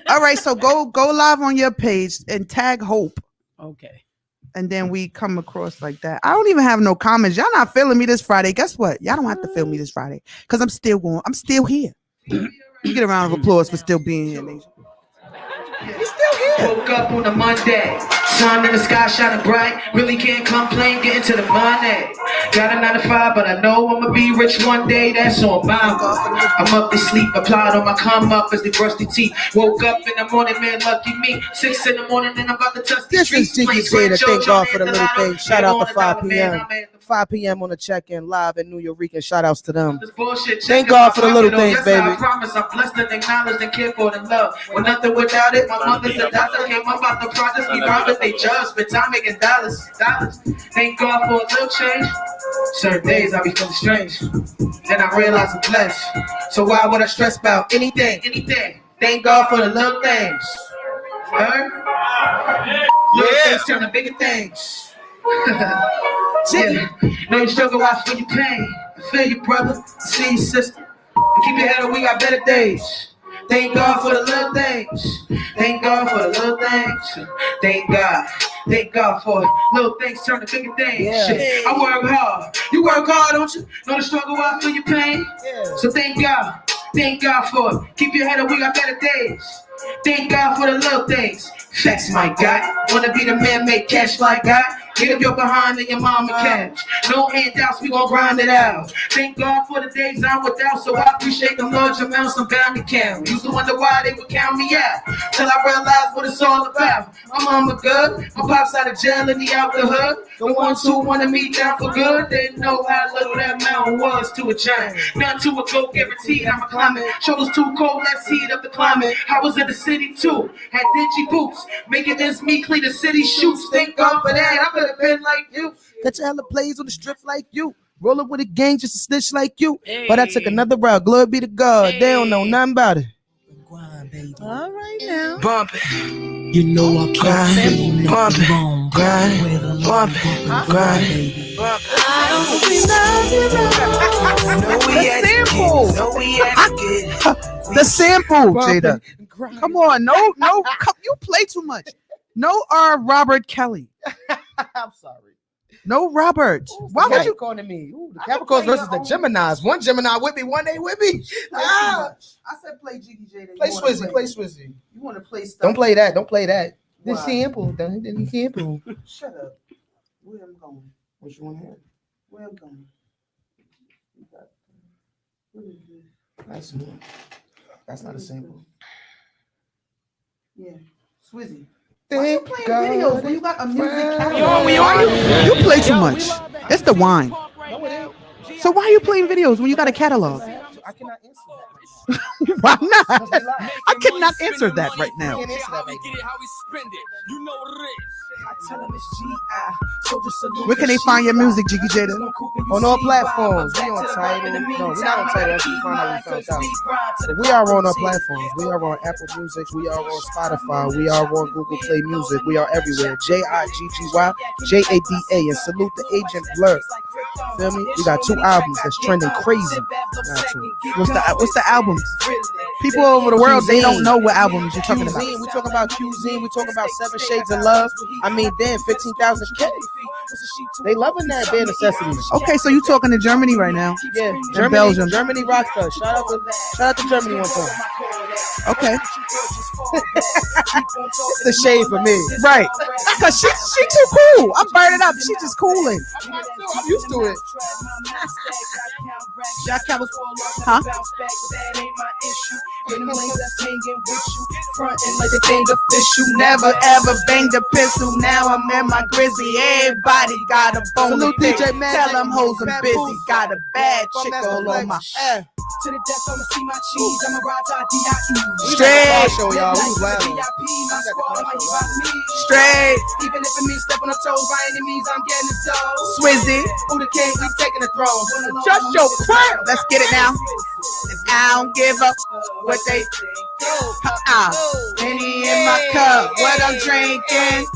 Speaker 1: All right, so go live on your page and tag Hope,
Speaker 6: Okay.
Speaker 1: and then we come across like that. I don't even have no comments. Y'all not feeling me this Friday. Guess what? Y'all don't have to feel me this Friday because I'm still going. I'm still here. You get a round of applause for still being here, Nation.
Speaker 3: Woke up on a Monday, sun in the sky shining bright. Really can't complain, getting to the money. Got a 9 to 5, but I know I'ma be rich one day. That's on my I'm up to sleep, applied on my come up as they brush their teeth. Woke up in the morning, man, lucky me. 6 in the morning, and I'm about to touch the
Speaker 2: This is
Speaker 3: streets.
Speaker 2: Jiggy Jada. Thank God for the little things. Shout out to 5 p.m. 5 p.m. on the check-in live in New York. Shout outs to them. Thank God for the little things, baby.
Speaker 3: I promise I'm blessed and acknowledged and cared for and love. When nothing without it, my mother's a doctor. Came up out the projects, we robbed it, they judged, but time making dollars. Thank God for a little change. Certain days I be feeling strange. Then I realize I'm blessed. So why would I stress about anything? Thank God for the little things. Heard? Little things turn to bigger things. Yeah. Know you struggle, I feel your pain. I feel you, brother. See you, sister. And keep your head up, we got better days. Thank God for the little things. Thank God for the little things. Thank God. Thank God for it. Little things turn to bigger things.
Speaker 2: Yeah.
Speaker 3: Shit. I work hard. You work hard, don't you? Know the struggle, I feel your pain.
Speaker 2: Yeah.
Speaker 3: So thank God. Thank God for it. Keep your head up, we got better days. Thank God for the little things. Facts, my guy. Wanna be the man, make cash fly guy. Get up your behind and your mama cash. No handouts, we gon' grind it out. Thank God for the days I'm without, so I appreciate the large amounts I'm bound to count. Used to wonder why they would count me out, till I realized what it's all about. My mama good, my pops out of jail and he out the hood. The ones who wanted me down for good, they know how little that mountain was to a giant. None to a go, guaranteed I'm a climate. Shoulders too cold, let's heat up the climate. I was in the city too, had dingy boots, making ends me clean the city shoots. Thank God for that, I could have been like you.
Speaker 2: Catch a hella plays on the strip like you. Roll up with a gang just a snitch like you. But I took another route. Glory be to God. They don't know nothing about it.
Speaker 4: All right now.
Speaker 3: Bump it. You know I grind. Bump it. Grind. Bump it. Grind. Bump it.
Speaker 1: The sample, Jada. Come on, no, you play too much. No, Robert Kelly.
Speaker 2: I'm sorry.
Speaker 1: No, Robert. Why would you?
Speaker 2: Capricorn to me? Ooh, the Capricorns versus the Geminis. One Gemini with me, one day with me.
Speaker 1: I said play Jiggy Jada.
Speaker 2: Play Swizzy, play Swizzy.
Speaker 1: You want to play stuff?
Speaker 2: Don't play that. Don't play that. The
Speaker 1: Why?
Speaker 2: sample. The sample.
Speaker 1: Shut up. Where I'm going?
Speaker 2: What you want to hear?
Speaker 1: Where I'm going? What is this?
Speaker 2: That's not a sample.
Speaker 1: Yeah, Swizzy. Why you playing videos when you got a music catalog? You play too much. It's the wine. So why are you playing videos when you got a catalog?
Speaker 2: I cannot answer that.
Speaker 1: Why not? I cannot answer that right now.
Speaker 2: I can't answer that right
Speaker 1: Where can they find your music, Jiggy Jada?
Speaker 2: On all platforms. We on Tidal. No, we're not on Tidal. That's we found out we found out. But we are on our platforms. We are on Apple Music. We are on Spotify. We are on Google Play Music. We are everywhere. JIGGY JADA. And salute the agent Blur. Feel me? We got 2 albums that's trending crazy.
Speaker 1: What's the albums? People over the world, they don't know what albums you're talking about.
Speaker 2: We talking about Cuisine. We talking about 7 Shades of Love. I mean, damn, 15,000 K. They loving that bare necessities.
Speaker 1: Okay, so you talking to Germany right now?
Speaker 2: Yeah,
Speaker 1: And Belgium.
Speaker 2: Germany rocks us. Shout out to Germany one time.
Speaker 1: Okay.
Speaker 2: It's the shade for me.
Speaker 1: Right. Cause she too cool. I'm burning up. She just cooling.
Speaker 2: I'm used to it.
Speaker 1: Huh? Never ever banged a pistol. Now I'm in my grizzly. Everybody got a bone.
Speaker 2: Salute
Speaker 1: to pick.
Speaker 2: DJ Magic.
Speaker 1: Tell them hoes I'm busy. Got a bad chick all on my.
Speaker 3: To the death, I'ma see my cheese. I'm a Raja D.I.E.
Speaker 1: Straight.
Speaker 2: Show y'all. We was wild.
Speaker 1: Straight.
Speaker 3: Even if it means stepping on toes, by any means, I'm getting the dough.
Speaker 1: Swizzy.
Speaker 3: Who the king? We taking the throne.
Speaker 1: Just your prayer. Let's get it now. I don't give up what they Henny in my cup, what I'm drinking.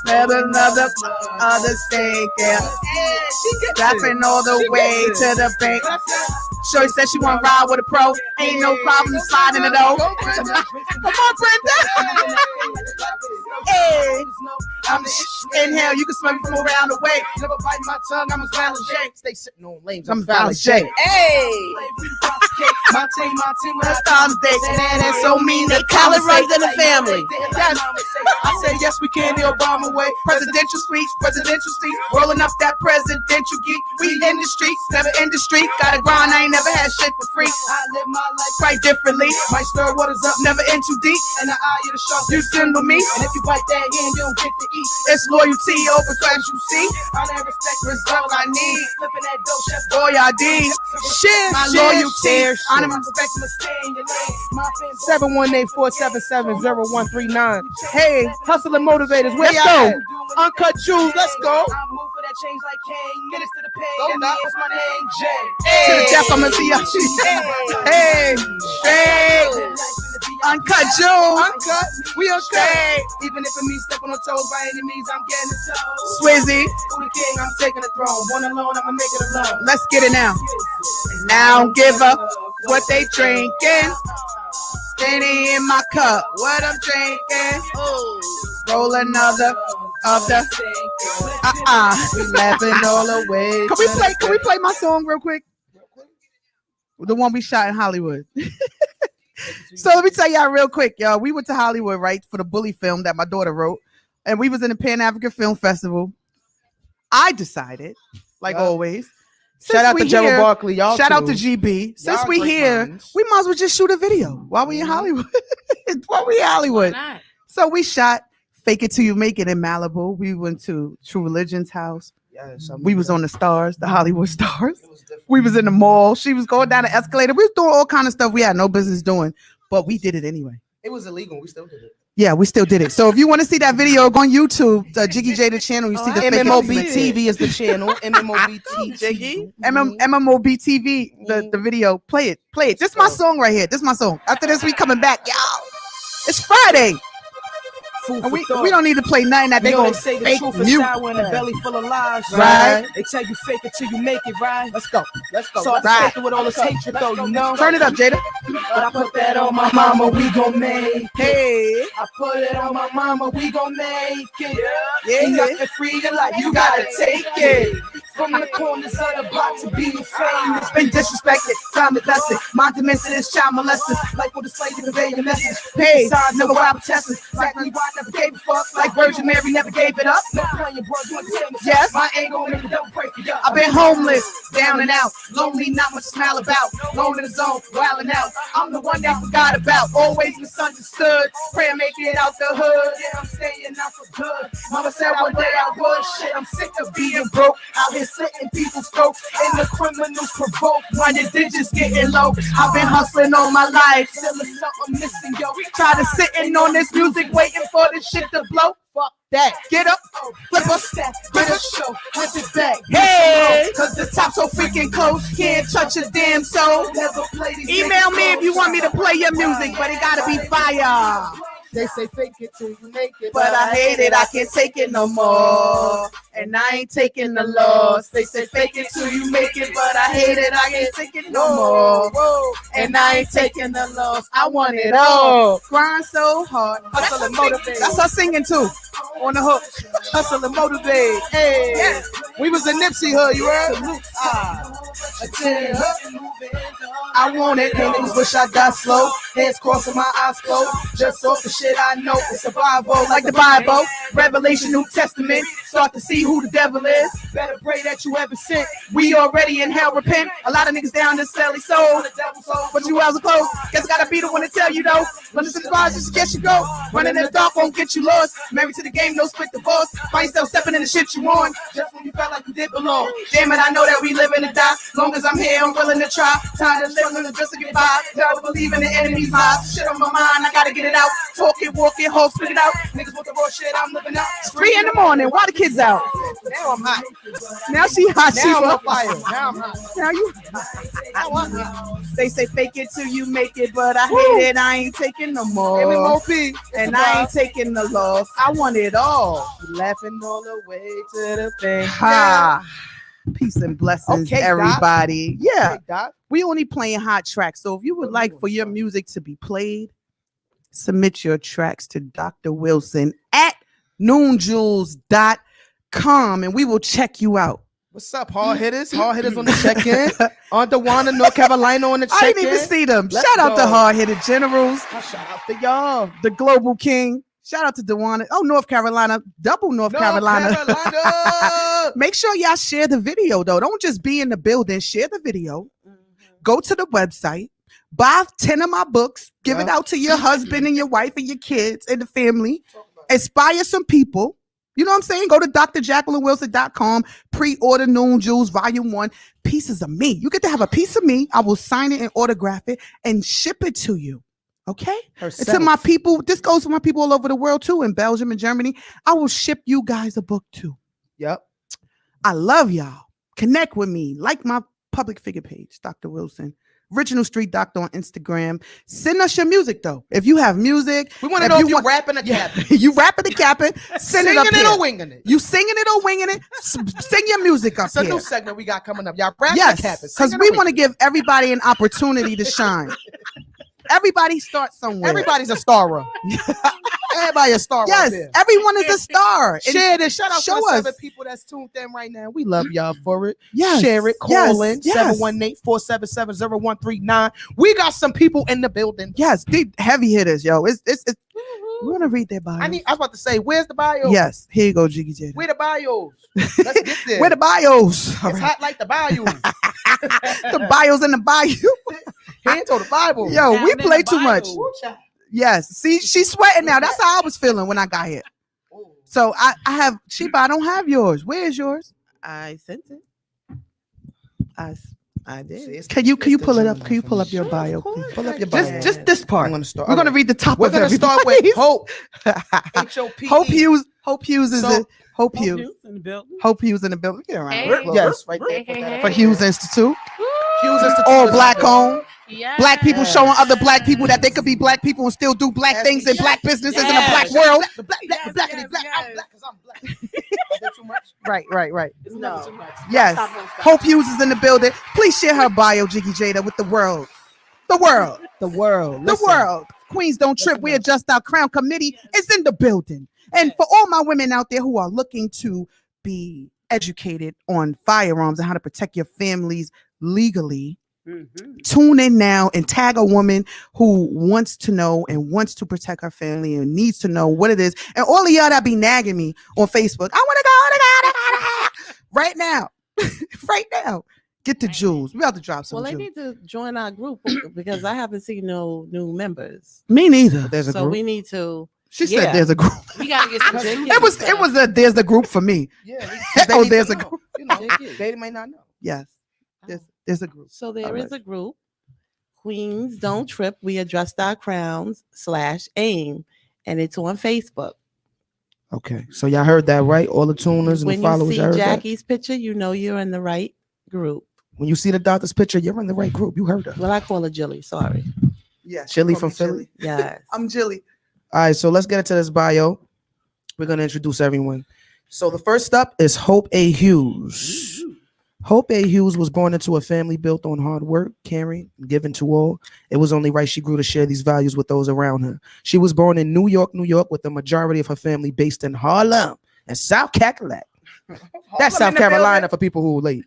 Speaker 1: Never another other steak. Laughing all the way to the bank. Shorty said she want to ride with a pro. Ain't no problem sliding it though. Come on, Brenda. Hey. I'm inhale, you can smell me from around the way.
Speaker 3: Never bite my tongue, I'm as violent J.
Speaker 2: Stay sitting on lanes.
Speaker 1: I'm Valley J.
Speaker 4: Hey.
Speaker 3: My team,
Speaker 1: First time they
Speaker 3: that's
Speaker 1: so mean they
Speaker 4: Call it
Speaker 1: conversate.
Speaker 4: runs in the family.
Speaker 1: Yes.
Speaker 3: I say yes, we can the Obama way.
Speaker 1: Presidential speech, presidential seat, rolling up that presidential geek. We in the streets, never in the street. Got a grind, I ain't never had shit for free.
Speaker 3: I live my life
Speaker 1: Right differently,
Speaker 3: might stir waters up,
Speaker 1: never in too deep.
Speaker 3: and the eye of the shark.
Speaker 1: You stand with me,
Speaker 3: And if you bite that hand, you don't get to eat.
Speaker 1: it's loyalty over class. You see,
Speaker 3: I never respect
Speaker 1: result I need.
Speaker 3: flipping that dope, chef.
Speaker 1: Boy, I did. Shit, my loyalty.
Speaker 3: I'm respecting the stay in your lane. My fans
Speaker 2: 718-477-0139.
Speaker 1: Hey,
Speaker 2: Hustle and motivators. Where
Speaker 1: let's
Speaker 2: y'all
Speaker 1: go.
Speaker 2: at? Uncut Jewels. Let's go.
Speaker 3: I move for that change like Kane. Get us to the pain.
Speaker 2: Go
Speaker 3: And
Speaker 2: now.
Speaker 3: it's my name, Jay.
Speaker 1: To the death, I'ma see ya. Hey, straight. Uncut Jewels.
Speaker 2: Uncut. We uncut.
Speaker 1: Straight.
Speaker 3: Even if it means stepping on toes by any means, I'm getting the toes.
Speaker 1: Swizzy.
Speaker 3: Who the king? I'm taking the throne. One alone, I'ma make it alone.
Speaker 1: Let's get it now. Now give up what they drinking. Henny in my cup, what I'm drinking. Roll another of the.
Speaker 2: We laughing all the way.
Speaker 1: Can we play my song real quick? The one we shot in Hollywood. So let me tell y'all real quick, y'all. We went to Hollywood, right, for the Bully film that my daughter wrote, and we was in the Pan African Film Festival. I decided, like always,
Speaker 2: Shout out to
Speaker 1: since we
Speaker 2: Gerald
Speaker 1: here-
Speaker 2: Barkley. Y'all
Speaker 1: Shout out
Speaker 2: too.
Speaker 1: to GB. Since
Speaker 2: Y'all
Speaker 1: we
Speaker 2: great
Speaker 1: here,
Speaker 2: minds.
Speaker 1: we might as well just shoot a video while we in Hollywood. While we in Hollywood.
Speaker 5: Not.
Speaker 1: So we shot Fake It Till You Make It in Malibu. We went to True Religion's house.
Speaker 2: Yes,
Speaker 1: We was on the stars, the Hollywood stars. We was in the mall. She was going down the escalator. We was doing all kind of stuff we had no business doing, but we did it anyway.
Speaker 2: It was illegal. We still did it.
Speaker 1: Yeah, we still did it. So if you want to see that video, go on YouTube, Jiggy J the channel. You see the Fake It Till You Make It.
Speaker 2: MMOB TV is the channel. MMOB
Speaker 4: Jiggy.
Speaker 1: MMOB TV, the video. Play it. This is my song right here. This is my song. After this, we coming back, y'all. It's Friday. And we don't need to play nothing that they
Speaker 3: They
Speaker 1: gonna
Speaker 3: say the
Speaker 1: fake
Speaker 3: truth is
Speaker 1: mute.
Speaker 3: sour and the belly full of lies.
Speaker 1: Right.
Speaker 3: They tell you fake it till you make it, right?
Speaker 2: Let's go. Let's go.
Speaker 3: So I
Speaker 1: Right.
Speaker 3: fake it with all this hatred, though, you know.
Speaker 1: Turn it up, Jada.
Speaker 3: But I put that on my mama, we gon' make it.
Speaker 1: Hey.
Speaker 3: I put it on my mama, we gon' make it.
Speaker 1: Yeah.
Speaker 3: And you can free your life, you gotta take it. From the corners of the block to be famous. Been disrespected, time invested. My dementia is child molesters. Life on display to convey your message.
Speaker 1: Hey.
Speaker 3: Signs, no wild testers. Exactly why I never gave a fuck. Like Virgin Mary never gave it up. No playing, bro, you understand the
Speaker 1: Yes.
Speaker 3: My ain't gon' make it, don't pray for you.
Speaker 1: I've been homeless, down and out, lonely, not much smile about, alone in the zone, wilding out. I'm the one they forgot about, always misunderstood. Pray I make it out the hood.
Speaker 3: Yeah, I'm staying out for good. Mama said one day I was shit. I'm sick of being broke. Out here slitting people's throats. And the criminals provoke. When your digits getting low.
Speaker 1: I've been hustling all my life,
Speaker 3: Still is something missing, yo.
Speaker 1: try to sitting on this music, waiting for this shit to blow. Fuck that. Get up, flip a
Speaker 3: Step, get a show, flip it back.
Speaker 1: hey, cause the top so freaking close, can't touch a damn soul.
Speaker 3: Never play these
Speaker 1: Email
Speaker 3: niggas
Speaker 1: me if you want me to play your music, but it gotta be fire.
Speaker 2: They say fake it till you make it,
Speaker 1: But I hate it, I can't take it no more. And I ain't taking the loss. They say fake it till you make it, but I hate it, I can't take it no more.
Speaker 2: Whoa.
Speaker 1: And I ain't taking the loss. I want it all. Grind so hard, hustle and motivate. That's us singing too. On the hook, hustle and motivate. Hey,
Speaker 2: Yeah. We was a Nipsey hood, you heard?
Speaker 1: I want it.
Speaker 2: Hey, niggas wish I got slow. Hands crossing my eyes closed. Just off the shit I know. It's survival
Speaker 1: Like the Bible, Revelation, New Testament. Start to see who the devil is.
Speaker 2: Better pray that you ever sent.
Speaker 1: We already in hell, repent. A lot of niggas down this silly soul. But you else are close. Guess I gotta be the one to tell you though. When it's in the bars, just guess you go. Running in the dark won't get you lost. Married to the game, no split divorce. Find yourself stepping in the shit you want. Just when you felt like you did belong. Damn it, I know that we live in the die. Long as I'm here, I'm willing to try. Tired of living just to get by. Never believe in the enemy's lies. Shit on my mind, I gotta get it out. Talk it, walk it, hold, spit it out. Niggas want the raw shit, I'm living out. It's 3 in the morning. Why the kids out?
Speaker 2: Now I'm hot.
Speaker 1: Now she hot.
Speaker 2: Now
Speaker 1: Sheba.
Speaker 2: I'm on fire. Now I'm hot.
Speaker 1: Now you.
Speaker 2: Now I'm hot.
Speaker 1: They say fake it till you make it, but I hate it. I ain't taking no
Speaker 2: Give me
Speaker 1: more.
Speaker 2: more P.
Speaker 1: And I ain't taking the loss. I want it all.
Speaker 2: Laughing all the way to the bank.
Speaker 1: Ha. Peace and blessings,
Speaker 2: Okay, Doc.
Speaker 1: everybody. Yeah,
Speaker 2: Hey, Doc.
Speaker 1: we only playing hot tracks. So if you would like for your music to be played, submit your tracks to Dr. Wilson at noonjules.com and we will check you out.
Speaker 2: What's up, hard hitters? Hard hitters on the check-in. On Dewana, North Carolina on the
Speaker 1: I didn't
Speaker 2: check-in.
Speaker 1: even see them.
Speaker 2: Let's
Speaker 1: Shout out to
Speaker 2: go.
Speaker 1: hard-hitted generals,
Speaker 2: Shout out to y'all.
Speaker 1: the Global King. Shout out to Dewana. Oh, North Carolina, double North Carolina.
Speaker 2: Carolina.
Speaker 1: Make sure y'all share the video, though. Don't just be in the building. Share the video. Go to the website. Buy 10 of my books. Give it
Speaker 2: Yeah.
Speaker 1: out to your husband and your wife and your kids and the family. Inspire some people. You know what I'm saying? Go to drjacquelynwilson.com. Pre-order Noon Jewels Volume 1. Pieces of me. You get to have a piece of me. I will sign it and autograph it and ship it to you. Okay? And to my people, this goes for my people all over the world too, in Belgium and Germany. I will ship you guys a book too.
Speaker 2: Yep.
Speaker 1: I love y'all. Connect with me. Like my public figure page, Dr. Wilson. Original Street Doctor on Instagram. Send us your music though. If you have music,
Speaker 2: We want to know if you rapping or capping.
Speaker 1: you rapping and capping, send
Speaker 2: Singing
Speaker 1: it up
Speaker 2: it
Speaker 1: here.
Speaker 2: or winging it.
Speaker 1: You singing it or winging it, sing your music up
Speaker 2: It's a
Speaker 1: here.
Speaker 2: new segment we got coming up. Y'all rapping or
Speaker 1: Yes,
Speaker 2: capping.
Speaker 1: because
Speaker 2: Singing
Speaker 1: we
Speaker 2: or
Speaker 1: want to
Speaker 2: winging
Speaker 1: give everybody an opportunity to shine. Everybody start
Speaker 2: it.
Speaker 1: somewhere.
Speaker 2: Everybody's a star. Everybody a star.
Speaker 1: Yes,
Speaker 2: Right there.
Speaker 1: everyone is a star. And
Speaker 2: Share this. Shout out to
Speaker 1: show
Speaker 2: the 7
Speaker 1: us.
Speaker 2: people that's tuned in right now. We love y'all for it.
Speaker 1: Yes,
Speaker 2: Share it.
Speaker 1: yes,
Speaker 2: Call in.
Speaker 1: yes.
Speaker 2: 718-477-0139. We got some people in the building.
Speaker 1: Yes, they heavy hitters, yo. It's we're gonna read their bios.
Speaker 2: I was about to say, where's the bio?
Speaker 1: Yes, here you go, Jiggy Jada.
Speaker 2: Where the bios? Let's get there.
Speaker 1: Where the bios? All
Speaker 2: It's
Speaker 1: right.
Speaker 2: hot like the bayou.
Speaker 1: The bios in the bayou.
Speaker 2: Hands on the Bible.
Speaker 1: Yo,
Speaker 5: Down
Speaker 1: we
Speaker 5: in
Speaker 1: play
Speaker 5: the
Speaker 1: too much.
Speaker 5: bio.
Speaker 1: Yes. See, she's sweating now. That's how I was feeling when I got here. So I have Sheba, I don't have yours. Where is yours?
Speaker 4: I sent it. I did.
Speaker 1: Can you pull it up? Can you pull up your bio, please?
Speaker 2: Pull up your bio.
Speaker 1: Just this part.
Speaker 2: I'm gonna start.
Speaker 1: We're gonna read the top
Speaker 2: We're
Speaker 1: of
Speaker 2: gonna start with
Speaker 1: everybody's.
Speaker 2: Hope. H-O-P-E.
Speaker 1: Hope Hughes. Hope Hughes is
Speaker 2: So-
Speaker 1: it. Hope Hughes.
Speaker 5: In the building.
Speaker 1: Hope Hughes in the building. Get around.
Speaker 5: Hey.
Speaker 1: Real close.
Speaker 2: Yes, right there.
Speaker 5: Hey, hey, hey.
Speaker 1: For Hughes Institute.
Speaker 2: Hughes Institute
Speaker 1: All
Speaker 2: is
Speaker 1: black
Speaker 2: out there.
Speaker 1: owned.
Speaker 5: Yes.
Speaker 1: Black people showing other black people that they could be black people and still do black
Speaker 2: Yes,
Speaker 1: things in
Speaker 2: yes,
Speaker 1: black businesses in a
Speaker 5: yes.
Speaker 1: black world.
Speaker 2: The black,
Speaker 5: Yes,
Speaker 2: the black,
Speaker 5: yes,
Speaker 2: the black. I'm
Speaker 5: yes.
Speaker 2: black because I'm black. Is that too much?
Speaker 1: Right.
Speaker 5: It's
Speaker 4: No.
Speaker 5: never too much.
Speaker 1: Yes.
Speaker 5: Stop, stop.
Speaker 1: Hope Hughes is in the building. Please share her bio, Jiggy Jada, with the world. The world.
Speaker 2: The world.
Speaker 1: The world. Queens don't trip. We adjust our crown committee is in the building. And for all my women out there who are looking to be educated on firearms and how to protect your families legally, tune in now and tag a woman who wants to know and wants to protect her family and needs to know what it is. And all of y'all that be nagging me on Facebook, I want to go right now. Right now. Get the jewels. We have to drop some
Speaker 4: Well, they
Speaker 1: jewels.
Speaker 4: need to join our group because I haven't seen no new members.
Speaker 1: Me neither.
Speaker 2: There's a
Speaker 4: So
Speaker 2: group.
Speaker 4: we need to.
Speaker 1: She
Speaker 4: Yeah.
Speaker 1: said there's a group.
Speaker 5: We gotta get some JK
Speaker 1: It was
Speaker 5: stuff.
Speaker 1: a there's a group for me.
Speaker 2: Yeah.
Speaker 1: Oh, there's a group.
Speaker 2: You know, they may not know.
Speaker 1: Yes. There's a group.
Speaker 4: So there
Speaker 1: All
Speaker 4: is
Speaker 1: right.
Speaker 4: a group. Queens Don't Trip. We Adjust Our Crowns /AIM, and it's on Facebook.
Speaker 2: Okay. So y'all heard that, right? All the tuners and
Speaker 4: When
Speaker 2: the followers.
Speaker 4: you see
Speaker 2: y'all heard that?
Speaker 4: Jackie's picture, you know you're in the right group.
Speaker 2: When you see the doctor's picture, you're in the right group. You heard her.
Speaker 4: Well, I call her Jilly. Sorry.
Speaker 1: Yes.
Speaker 2: Chili
Speaker 1: call
Speaker 2: from
Speaker 1: me
Speaker 2: Philly.
Speaker 4: Yes.
Speaker 1: I'm Jilly.
Speaker 2: All right, so let's get into this bio. We're gonna introduce everyone. So the first up is Hope A. Hughes. Hope A. Hughes was born into a family built on hard work, caring, and giving to all. It was only right she grew to share these values with those around her. She was born in New York, with the majority of her family based in Harlem and South Carolina. That's South Carolina for people who are late.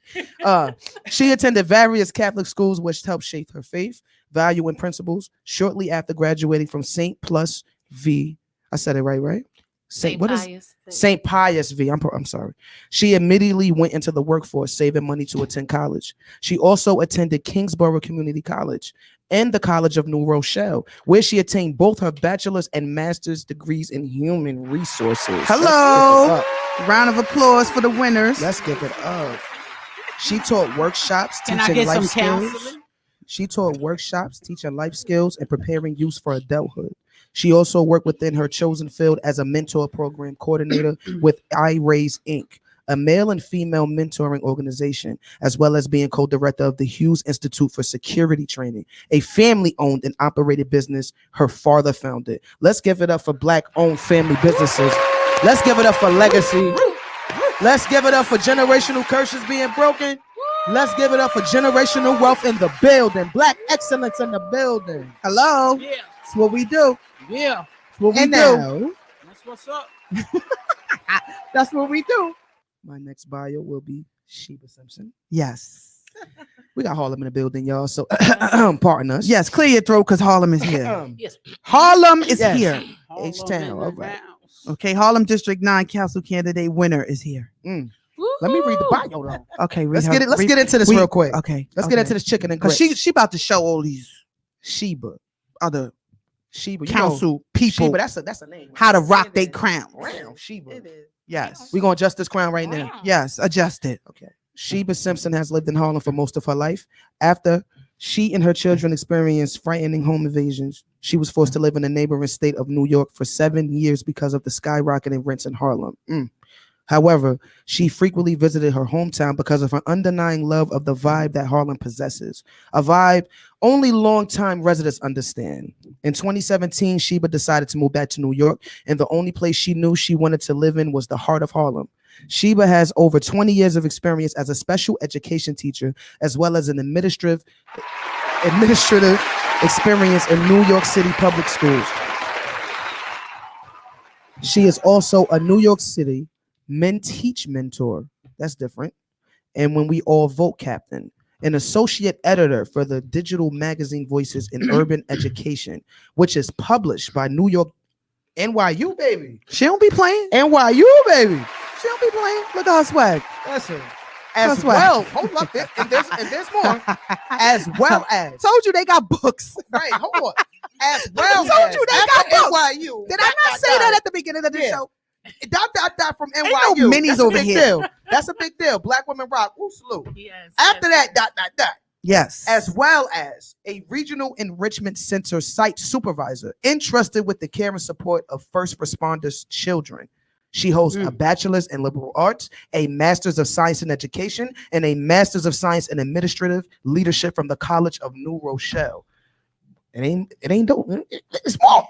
Speaker 2: She attended various Catholic schools, which helped shape her faith, value, and principles. Shortly after graduating from St. Plus V, I said it right? St. Pius V. I'm sorry. She immediately went into the workforce, saving money to attend college. She also attended Kingsborough Community College and the College of New Rochelle, where she attained both her bachelor's and master's degrees in human resources.
Speaker 1: Hello. Round of applause for the winners.
Speaker 2: Let's give it up. She taught workshops
Speaker 6: Can I
Speaker 2: teaching
Speaker 6: get
Speaker 2: life
Speaker 6: some
Speaker 2: skills.
Speaker 6: counseling?
Speaker 2: She taught workshops teaching life skills and preparing youth for adulthood. She also worked within her chosen field as a mentor program coordinator with I Raise Inc., a male and female mentoring organization, as well as being co-director of the Hughes Institute for Security Training, a family-owned and operated business her father founded. Let's give it up for Black-owned family businesses. Let's give it up for legacy. Let's give it up for generational curses being broken. Let's give it up for generational wealth in the building. Black excellence in the building.
Speaker 1: Hello.
Speaker 5: Yeah.
Speaker 1: That's what we do.
Speaker 5: Yeah.
Speaker 1: That's what we
Speaker 2: And
Speaker 1: do.
Speaker 2: now,
Speaker 5: That's what's up.
Speaker 1: That's what we do.
Speaker 2: my next bio will be Sheba Simpson.
Speaker 1: Yes.
Speaker 2: We got Harlem in the building, y'all. So pardon us.
Speaker 1: Yes, clear your throat because Harlem is here.
Speaker 5: Yes.
Speaker 1: Harlem is
Speaker 2: Yes.
Speaker 1: here.
Speaker 2: H-Town,
Speaker 5: in the
Speaker 2: all right.
Speaker 5: house.
Speaker 1: Okay, Harlem District 9 Council candidate winner is here.
Speaker 2: Let me read the bio though.
Speaker 1: Okay,
Speaker 2: Let's get into this real quick.
Speaker 1: Okay,
Speaker 2: Let's get into this chicken and
Speaker 1: because
Speaker 2: grits.
Speaker 1: she about to show all these
Speaker 2: Sheba.
Speaker 1: other
Speaker 2: Sheba.
Speaker 1: council people
Speaker 2: Sheba, that's a name.
Speaker 1: how to rock their crowns.
Speaker 2: Crown, Sheba.
Speaker 4: It is.
Speaker 1: Yes,
Speaker 2: We're gonna adjust this crown right now.
Speaker 1: yes, adjust it.
Speaker 2: Okay. Sheba Simpson has lived in Harlem for most of her life. After she and her children experienced frightening home invasions, she was forced to live in the neighboring state of New York for 7 years because of the skyrocketing rents in Harlem. However, she frequently visited her hometown because of her undenying love of the vibe that Harlem possesses, a vibe only longtime residents understand. In 2017, Sheba decided to move back to New York, and the only place she knew she wanted to live in was the heart of Harlem. Sheba has over 20 years of experience as a special education teacher, as well as an administrative experience in New York City public schools. She is also a New York City Men-Teach mentor. That's different. And When We All Vote captain, an associate editor for the digital magazine Voices in Urban Education, which is published by New York NYU, baby.
Speaker 1: She don't be playing.
Speaker 2: NYU, baby.
Speaker 1: She don't be playing. Look at her swag.
Speaker 2: Listen. As
Speaker 1: That's right.
Speaker 2: well, hold up, and there's more. As well as,
Speaker 1: Told you they got books.
Speaker 2: right, hold on. As well
Speaker 1: told
Speaker 2: as,
Speaker 1: you they
Speaker 2: after
Speaker 1: got books.
Speaker 2: NYU.
Speaker 1: Did I not say that at the beginning of the
Speaker 2: Yeah.
Speaker 1: show?
Speaker 2: Dot from NYU.
Speaker 1: Ain't no minis
Speaker 2: That's a
Speaker 1: over
Speaker 2: big
Speaker 1: here.
Speaker 2: Deal. That's a big deal. Black women rock. Ooh, salute.
Speaker 5: Yes.
Speaker 2: After that, dot.
Speaker 1: Yes.
Speaker 2: As well as a regional enrichment center site supervisor entrusted with the care and support of first responders' children. She holds a bachelor's in liberal arts, a master's of science in education, and a master's of science in administrative leadership from the College of New Rochelle. It ain't dope. It's small.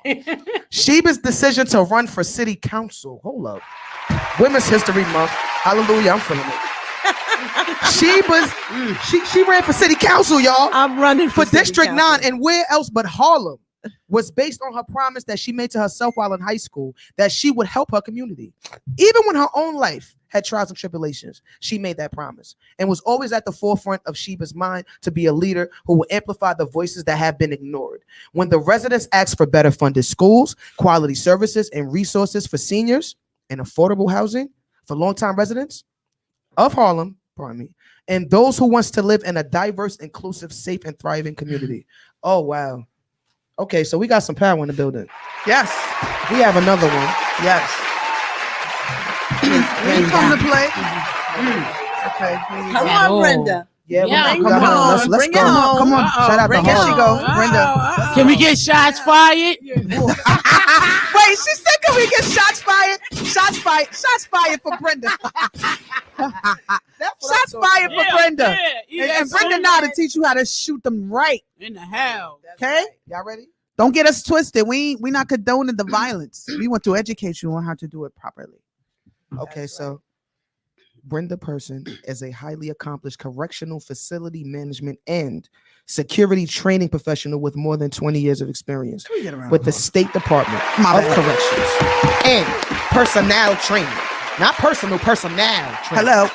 Speaker 2: Sheba's decision to run for city council. Hold up. Women's History Month. Hallelujah. I'm feeling it. She ran for city council, y'all.
Speaker 4: I'm running
Speaker 2: For
Speaker 4: city
Speaker 2: District 9,
Speaker 4: council.
Speaker 2: and where else but Harlem, was based on her promise that she made to herself while in high school that she would help her community. Even when her own life had trials and tribulations, she made that promise and was always at the forefront of Sheba's mind to be a leader who will amplify the voices that have been ignored. When the residents asked for better funded schools, quality services, and resources for seniors and affordable housing for longtime residents of Harlem, and those who wants to live in a diverse, inclusive, safe, and thriving community. Oh, wow. Okay, so we got some power in the building.
Speaker 1: Yes.
Speaker 2: We have another one.
Speaker 1: Yes. When you come to play. Okay.
Speaker 4: Come on, Brenda.
Speaker 2: Yeah,
Speaker 5: Yeah,
Speaker 2: come
Speaker 4: come
Speaker 2: on.
Speaker 4: on,
Speaker 2: Let's
Speaker 4: bring it
Speaker 2: go.
Speaker 4: home.
Speaker 1: Come on.
Speaker 2: Shout out to
Speaker 1: Here she
Speaker 2: Harlem.
Speaker 1: go. Brenda.
Speaker 6: Can we get shots fired?
Speaker 1: Wait, she said, can we get shots fired? Shots fired. Shots fired for Brenda. Shots fired for Brenda. And Brenda know how to teach you how to shoot them right.
Speaker 5: In the house.
Speaker 1: Okay?
Speaker 2: Y'all ready?
Speaker 1: Don't get us twisted. We not condoning the violence. We want to educate you on how to do it properly.
Speaker 2: Okay, so Brenda Person is a highly accomplished correctional facility management and security training professional with more than 20 years of experience with the State Department of Corrections and personnel training. Not personnel training.
Speaker 1: Hello.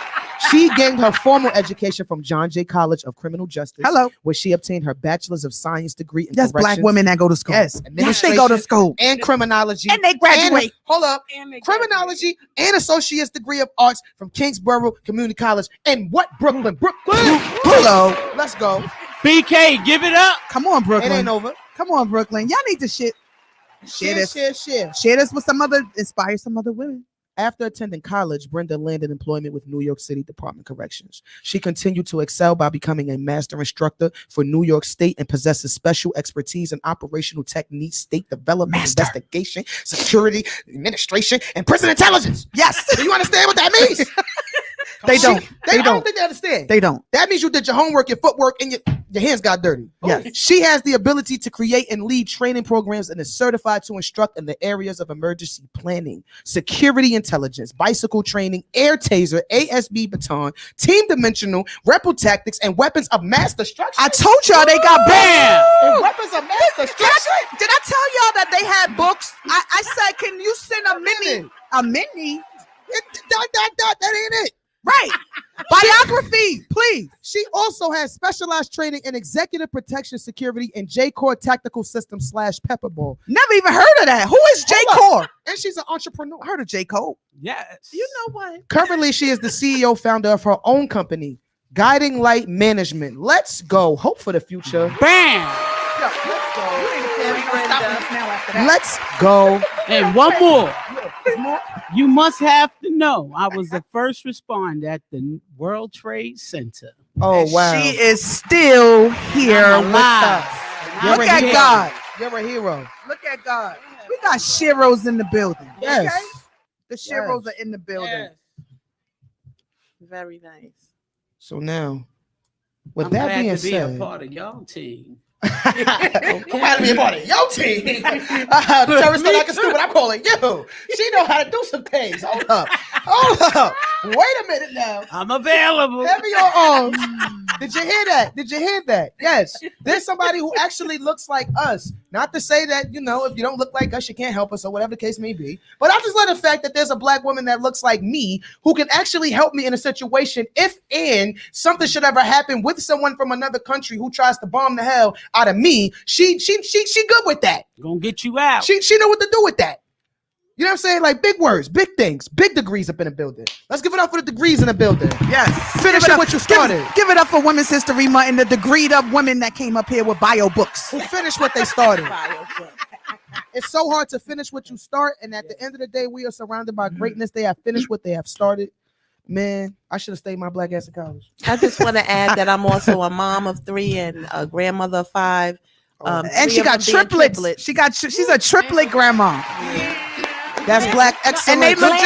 Speaker 2: She gained her formal education from John Jay College of Criminal Justice.
Speaker 1: Hello.
Speaker 2: Where she obtained her Bachelor's of Science degree in
Speaker 1: Yes,
Speaker 2: corrections.
Speaker 1: black women that go to school.
Speaker 2: Yes,
Speaker 1: Yes, they go to school.
Speaker 2: and criminology.
Speaker 1: And they graduate.
Speaker 2: Hold up. Criminology and associate's degree of arts from Kingsborough Community College. And what? Brooklyn.
Speaker 1: Hello.
Speaker 2: Let's go.
Speaker 6: BK, give it up.
Speaker 1: Come on, Brooklyn.
Speaker 2: It ain't over.
Speaker 1: Come on, Brooklyn. Y'all need to share this with some other, inspire some other women.
Speaker 2: After attending college, Brenda landed employment with New York City Department of Corrections. She continued to excel by becoming a master instructor for New York State and possesses special expertise in operational techniques, state development, investigation, security, administration, and prison intelligence.
Speaker 1: Yes.
Speaker 2: Do you understand what that means?
Speaker 1: They don't.
Speaker 2: I don't think they understand.
Speaker 1: They don't.
Speaker 2: That means you did your homework, your footwork, and your hands got dirty.
Speaker 1: Yes.
Speaker 2: She has the ability to create and lead training programs and is certified to instruct in the areas of emergency planning, security intelligence, bicycle training, air taser, ASB baton, team dimensional, rebel tactics, and weapons of mass destruction.
Speaker 1: I told y'all they got
Speaker 2: And weapons of mass destruction.
Speaker 1: Did I tell y'all that they had books? I said, can you send a mini? A mini?
Speaker 2: That ain't it.
Speaker 1: Right. Biography, please.
Speaker 2: She also has specialized training in executive protection security and J-Core tactical system / Pepperball.
Speaker 1: Never even heard of that. Who is J. Core?
Speaker 2: And she's an entrepreneur.
Speaker 1: I heard of J. Cole.
Speaker 6: Yes.
Speaker 4: You know what?
Speaker 2: Currently, she is the CEO founder of her own company, Guiding Light Management. Let's go. Hope for the future.
Speaker 6: Bam.
Speaker 2: Let's go.
Speaker 6: And one more. You must have to know, I was the first responder at the World Trade Center.
Speaker 2: Oh, wow.
Speaker 1: She is still here
Speaker 6: I'm
Speaker 1: with
Speaker 6: alive.
Speaker 1: us.
Speaker 2: You're
Speaker 1: Look
Speaker 2: a
Speaker 1: at
Speaker 2: hero.
Speaker 1: God.
Speaker 2: You're a hero.
Speaker 1: Look at God. We got Shiros in the building.
Speaker 2: Yes.
Speaker 1: Okay? The Shiros are in the building.
Speaker 4: Very nice.
Speaker 2: So now, with
Speaker 6: I'm
Speaker 2: that
Speaker 6: glad
Speaker 2: being
Speaker 6: to be
Speaker 2: said,
Speaker 6: a part of y'all team.
Speaker 2: I'm glad to be a part of your team. Terrence thought I could stupid. I'm calling you. She know how to do some things. Hold up. Wait a minute now.
Speaker 6: I'm available.
Speaker 2: Heavy your arms. Did you hear that? Did you hear that? Yes. There's somebody who actually looks like us. Not to say that, you know, if you don't look like us, you can't help us or whatever the case may be. But I just love the fact that there's a black woman that looks like me who can actually help me in a situation if and something should ever happen with someone from another country who tries to bomb the hell out of me. She good with that.
Speaker 6: Gonna get you out.
Speaker 2: She know what to do with that. You know what I'm saying? Like big words, big things, big degrees up in the building. Let's give it up for the degrees in the building.
Speaker 1: Yes.
Speaker 2: Finish
Speaker 1: Give it
Speaker 2: it
Speaker 1: up.
Speaker 2: what you started.
Speaker 1: Give it up for Women's History Month and the degreed up women that came up here with bio books.
Speaker 2: Who finished what they started. It's so hard to finish what you start, and at the end of the day, we are surrounded by greatness. They have finished what they have started. Man, I should have stayed my black ass in college.
Speaker 4: I just want to add that I'm also a mom of 3 and a grandmother of 5.
Speaker 1: And she got triplets. She's a triplet grandma.
Speaker 2: That's black excellence.
Speaker 1: And they look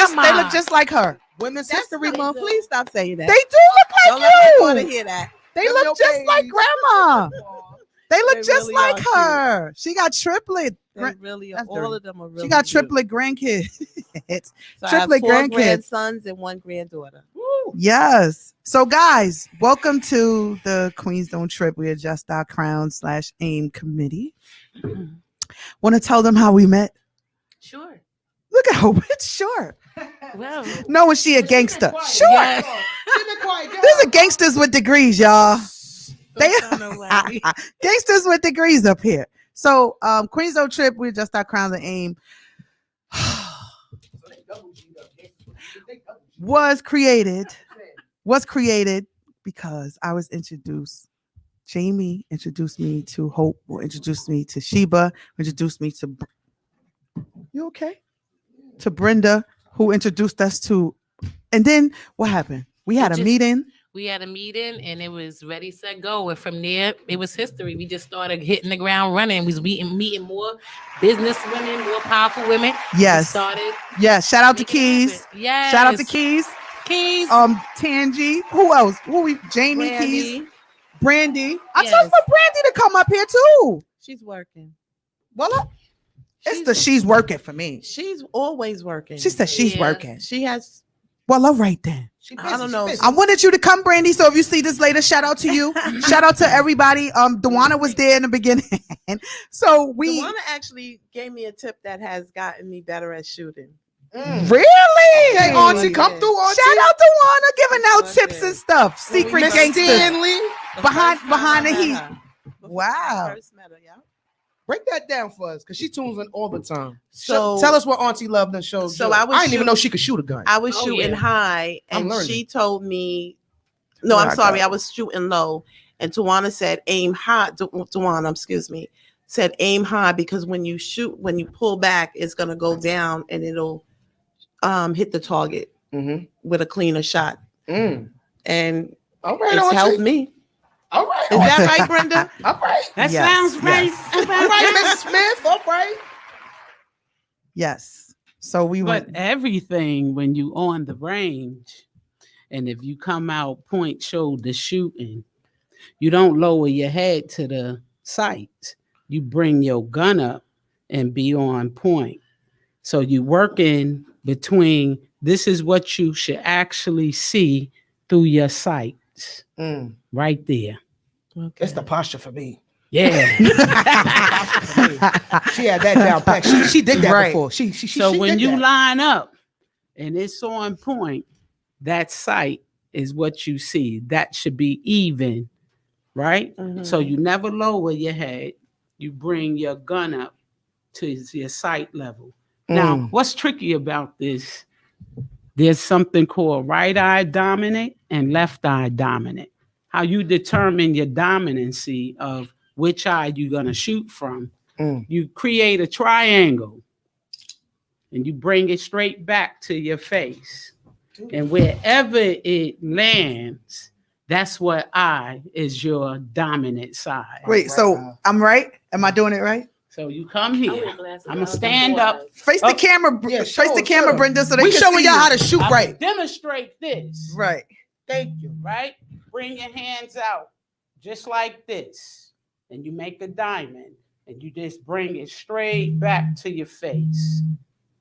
Speaker 1: just like her.
Speaker 2: Women's History Month.
Speaker 4: Please stop saying that.
Speaker 1: They do look
Speaker 4: Don't let me want
Speaker 1: like
Speaker 4: to
Speaker 1: you.
Speaker 4: hear that.
Speaker 1: They
Speaker 2: Give
Speaker 1: look
Speaker 2: your
Speaker 1: just
Speaker 2: page.
Speaker 1: like grandma. They look
Speaker 4: They
Speaker 1: just
Speaker 4: really
Speaker 1: like
Speaker 4: are
Speaker 1: her. She got triplet.
Speaker 4: They really are.
Speaker 1: That's
Speaker 4: All
Speaker 1: dirty.
Speaker 4: of them are really
Speaker 1: She got
Speaker 4: cute.
Speaker 1: triplet grandkids.
Speaker 4: So I have
Speaker 1: triplet
Speaker 4: 4
Speaker 1: grandkids.
Speaker 4: grandsons and 1 granddaughter.
Speaker 1: Yes. So guys, welcome to the Queens Don't Trip. We adjust our crown /aim committee. Want to tell them how we met?
Speaker 7: Sure.
Speaker 1: Look at her. It's short.
Speaker 7: Well,
Speaker 1: Knowing she a gangster. Sure.
Speaker 6: Yes.
Speaker 1: There's a gangsters with degrees, y'all. They
Speaker 4: Don't know why.
Speaker 1: gangsters with degrees up here. So Queens Don't Trip, we adjust our crowns and aim. was created because I was introduced. Jamie introduced me to Hope, or introduced me to Sheba, introduced me to you okay? To Brenda, who introduced us to, and then what happened? We had a meeting.
Speaker 7: we had a meeting and it was ready, set, go. And from there, it was history. We just started hitting the ground running. We was meeting more business women, more powerful women.
Speaker 1: Yes.
Speaker 7: We started.
Speaker 1: Yes. Shout out to
Speaker 7: making it
Speaker 1: Keys.
Speaker 7: happen. Yes.
Speaker 1: Shout out to Keys.
Speaker 7: Keys.
Speaker 1: Tangi. Who else? Jamie,
Speaker 4: Brandy.
Speaker 1: Keys, Brandy. I
Speaker 7: Yes.
Speaker 1: told for Brandy to come up here too.
Speaker 4: She's working.
Speaker 1: Well, it's the she's working for me.
Speaker 4: She's always working.
Speaker 1: She said she's
Speaker 7: Yeah.
Speaker 1: working.
Speaker 4: She has.
Speaker 1: Well, all right then.
Speaker 4: I don't know.
Speaker 1: I wanted you to come, Brandy. So if you see this later, shout out to you. Shout out to everybody. Dewana was there in the beginning. So
Speaker 4: Dewana actually gave me a tip that has gotten me better at shooting.
Speaker 1: Really?
Speaker 2: Hey, Auntie, come through, Auntie.
Speaker 1: Shout out to Dewana giving out
Speaker 4: Okay.
Speaker 1: tips and stuff. Secret
Speaker 2: Miss
Speaker 1: gangsters.
Speaker 2: Stanley.
Speaker 1: Behind the heat.
Speaker 4: Before
Speaker 1: Wow.
Speaker 4: I first met her, yeah.
Speaker 2: Break that down for us, because she tunes in all the time.
Speaker 4: So-
Speaker 2: Tell us what Auntie loved and showed.
Speaker 4: So
Speaker 2: you.
Speaker 4: I was
Speaker 2: didn't even
Speaker 4: shoot-
Speaker 2: know she could shoot a gun.
Speaker 4: I was
Speaker 7: Oh,
Speaker 4: shooting
Speaker 7: yeah.
Speaker 4: high,
Speaker 2: I'm
Speaker 4: and
Speaker 2: learning.
Speaker 4: she told me, "No,
Speaker 1: Where
Speaker 4: I'm
Speaker 1: I
Speaker 4: sorry,
Speaker 1: go?
Speaker 4: I was shooting low." And Tawana said, "Aim high." Tawana, excuse me, said, "Aim high because when you shoot, when you pull back, it's gonna go down and it'll hit the target
Speaker 2: Mm-hmm.
Speaker 4: with a cleaner shot." And
Speaker 2: All right,
Speaker 4: it's
Speaker 2: Auntie.
Speaker 4: helped me.
Speaker 2: All right.
Speaker 4: Is that right, Brenda?
Speaker 2: All right.
Speaker 6: That
Speaker 1: Yes,
Speaker 6: sounds right.
Speaker 2: All right, Miss Smith. All right.
Speaker 1: Yes. So we
Speaker 6: But
Speaker 1: went.
Speaker 6: everything when you on the range, and if you come out point shoulder shooting, you don't lower your head to the sights. You bring your gun up and be on point. So you working between. This is what you should actually see through your sights, right there.
Speaker 2: It's the posture for me.
Speaker 6: Yeah.
Speaker 2: She had that down pat. She did that
Speaker 1: Right.
Speaker 2: before.
Speaker 6: So
Speaker 2: she
Speaker 6: when
Speaker 2: did
Speaker 6: you
Speaker 2: that.
Speaker 6: line up and it's on point, that sight is what you see. That should be even, right?
Speaker 4: Mhm.
Speaker 6: So you never lower your head. You bring your gun up to your sight level. Now, what's tricky about this? There's something called right eye dominant and left eye dominant. How you determine your dominancy of which eye you're going to shoot from. You create a triangle and you bring it straight back to your face. And wherever it lands, that's what eye is your dominant side.
Speaker 1: Wait, so I'm right? Am I doing it right?
Speaker 6: So you come
Speaker 7: I
Speaker 6: here.
Speaker 7: wear glasses.
Speaker 6: I'm
Speaker 7: I
Speaker 6: going
Speaker 7: don't
Speaker 6: to stand
Speaker 7: do
Speaker 6: up.
Speaker 7: eyes.
Speaker 1: Face the camera.
Speaker 2: Yeah,
Speaker 1: Face
Speaker 2: show
Speaker 1: the
Speaker 2: us,
Speaker 1: camera,
Speaker 2: show.
Speaker 1: Brenda, so they
Speaker 2: We
Speaker 1: can
Speaker 2: showing
Speaker 1: see
Speaker 2: y'all
Speaker 1: you.
Speaker 2: how to shoot
Speaker 6: I'm
Speaker 2: right.
Speaker 6: demonstrate this.
Speaker 1: Right.
Speaker 2: Thank you.
Speaker 6: Right? Bring your hands out just like this. And you make a diamond. And you just bring it straight back to your face.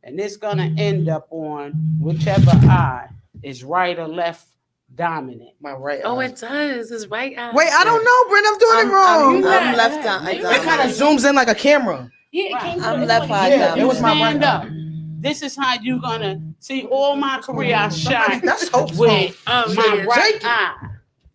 Speaker 6: And it's going to end up on whichever eye is right or left dominant.
Speaker 2: My right.
Speaker 7: Oh,
Speaker 2: eye.
Speaker 7: it does. It's right eye.
Speaker 1: Wait, I don't know, Brenda. I'm doing it wrong.
Speaker 4: I'm left eye
Speaker 2: It kind of
Speaker 4: dominant.
Speaker 2: zooms in like a camera.
Speaker 7: Yeah, it came
Speaker 4: I'm
Speaker 7: from
Speaker 4: left eye
Speaker 2: Yeah,
Speaker 4: dominant.
Speaker 2: it was my
Speaker 6: Stand
Speaker 2: right
Speaker 6: up. This is how you gonna see all my career. I shot
Speaker 2: That's hopeful.
Speaker 6: with
Speaker 7: Oh,
Speaker 6: my
Speaker 7: yeah.
Speaker 6: right eye.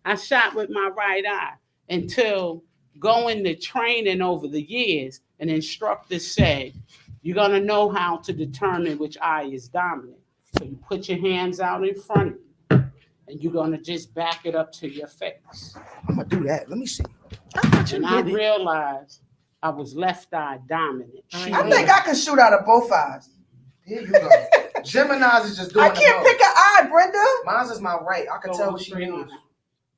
Speaker 6: I shot with my right eye until going to training over the years. An instructor said, you're gonna know how to determine which eye is dominant. So you put your hands out in front of you and you're gonna just back it up to your face.
Speaker 2: I'm gonna do that. Let me see.
Speaker 6: And I realized I was left eye dominant.
Speaker 1: I think I can shoot out of both eyes.
Speaker 2: Here you go. Gemini's is just doing
Speaker 1: I can't pick an eye, Brenda.
Speaker 2: Mine's is my right. I can tell what she needs.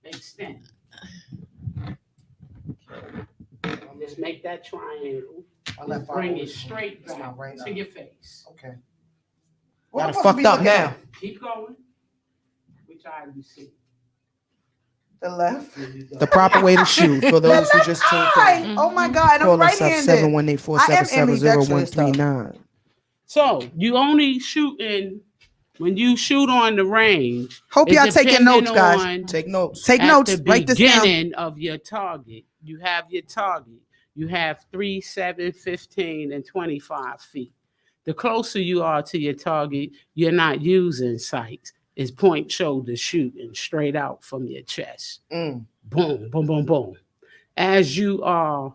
Speaker 6: Extend. Just make that triangle.
Speaker 2: My left eye
Speaker 6: Bring it
Speaker 2: always-
Speaker 6: straight
Speaker 2: It's my
Speaker 6: back
Speaker 2: right
Speaker 6: to
Speaker 2: eye.
Speaker 6: your face.
Speaker 2: Okay.
Speaker 1: What
Speaker 2: Got
Speaker 1: am
Speaker 2: it
Speaker 1: I supposed to
Speaker 2: fucked
Speaker 1: be
Speaker 2: up
Speaker 1: looking
Speaker 2: now.
Speaker 1: at?
Speaker 6: Keep going. Which eye do you see?
Speaker 1: The left.
Speaker 6: There you go.
Speaker 2: The proper way to shoot for those who just tuned in.
Speaker 1: Hi. Oh my God, and I'm
Speaker 2: Call us up
Speaker 1: right-handed.
Speaker 2: 718-477-0139.
Speaker 6: So you only shooting when you shoot on the range.
Speaker 1: Hope
Speaker 6: it
Speaker 1: y'all taking notes,
Speaker 6: depending
Speaker 1: guys.
Speaker 6: on
Speaker 2: Take notes.
Speaker 1: Take
Speaker 6: at
Speaker 1: notes.
Speaker 6: the
Speaker 1: Write this down.
Speaker 6: beginning of your target. You have your target. You have 3, 7, 15, and 25 feet. The closer you are to your target, you're not using sights. It's point shoulder shooting straight out from your chest. Boom, boom, boom, boom. As you are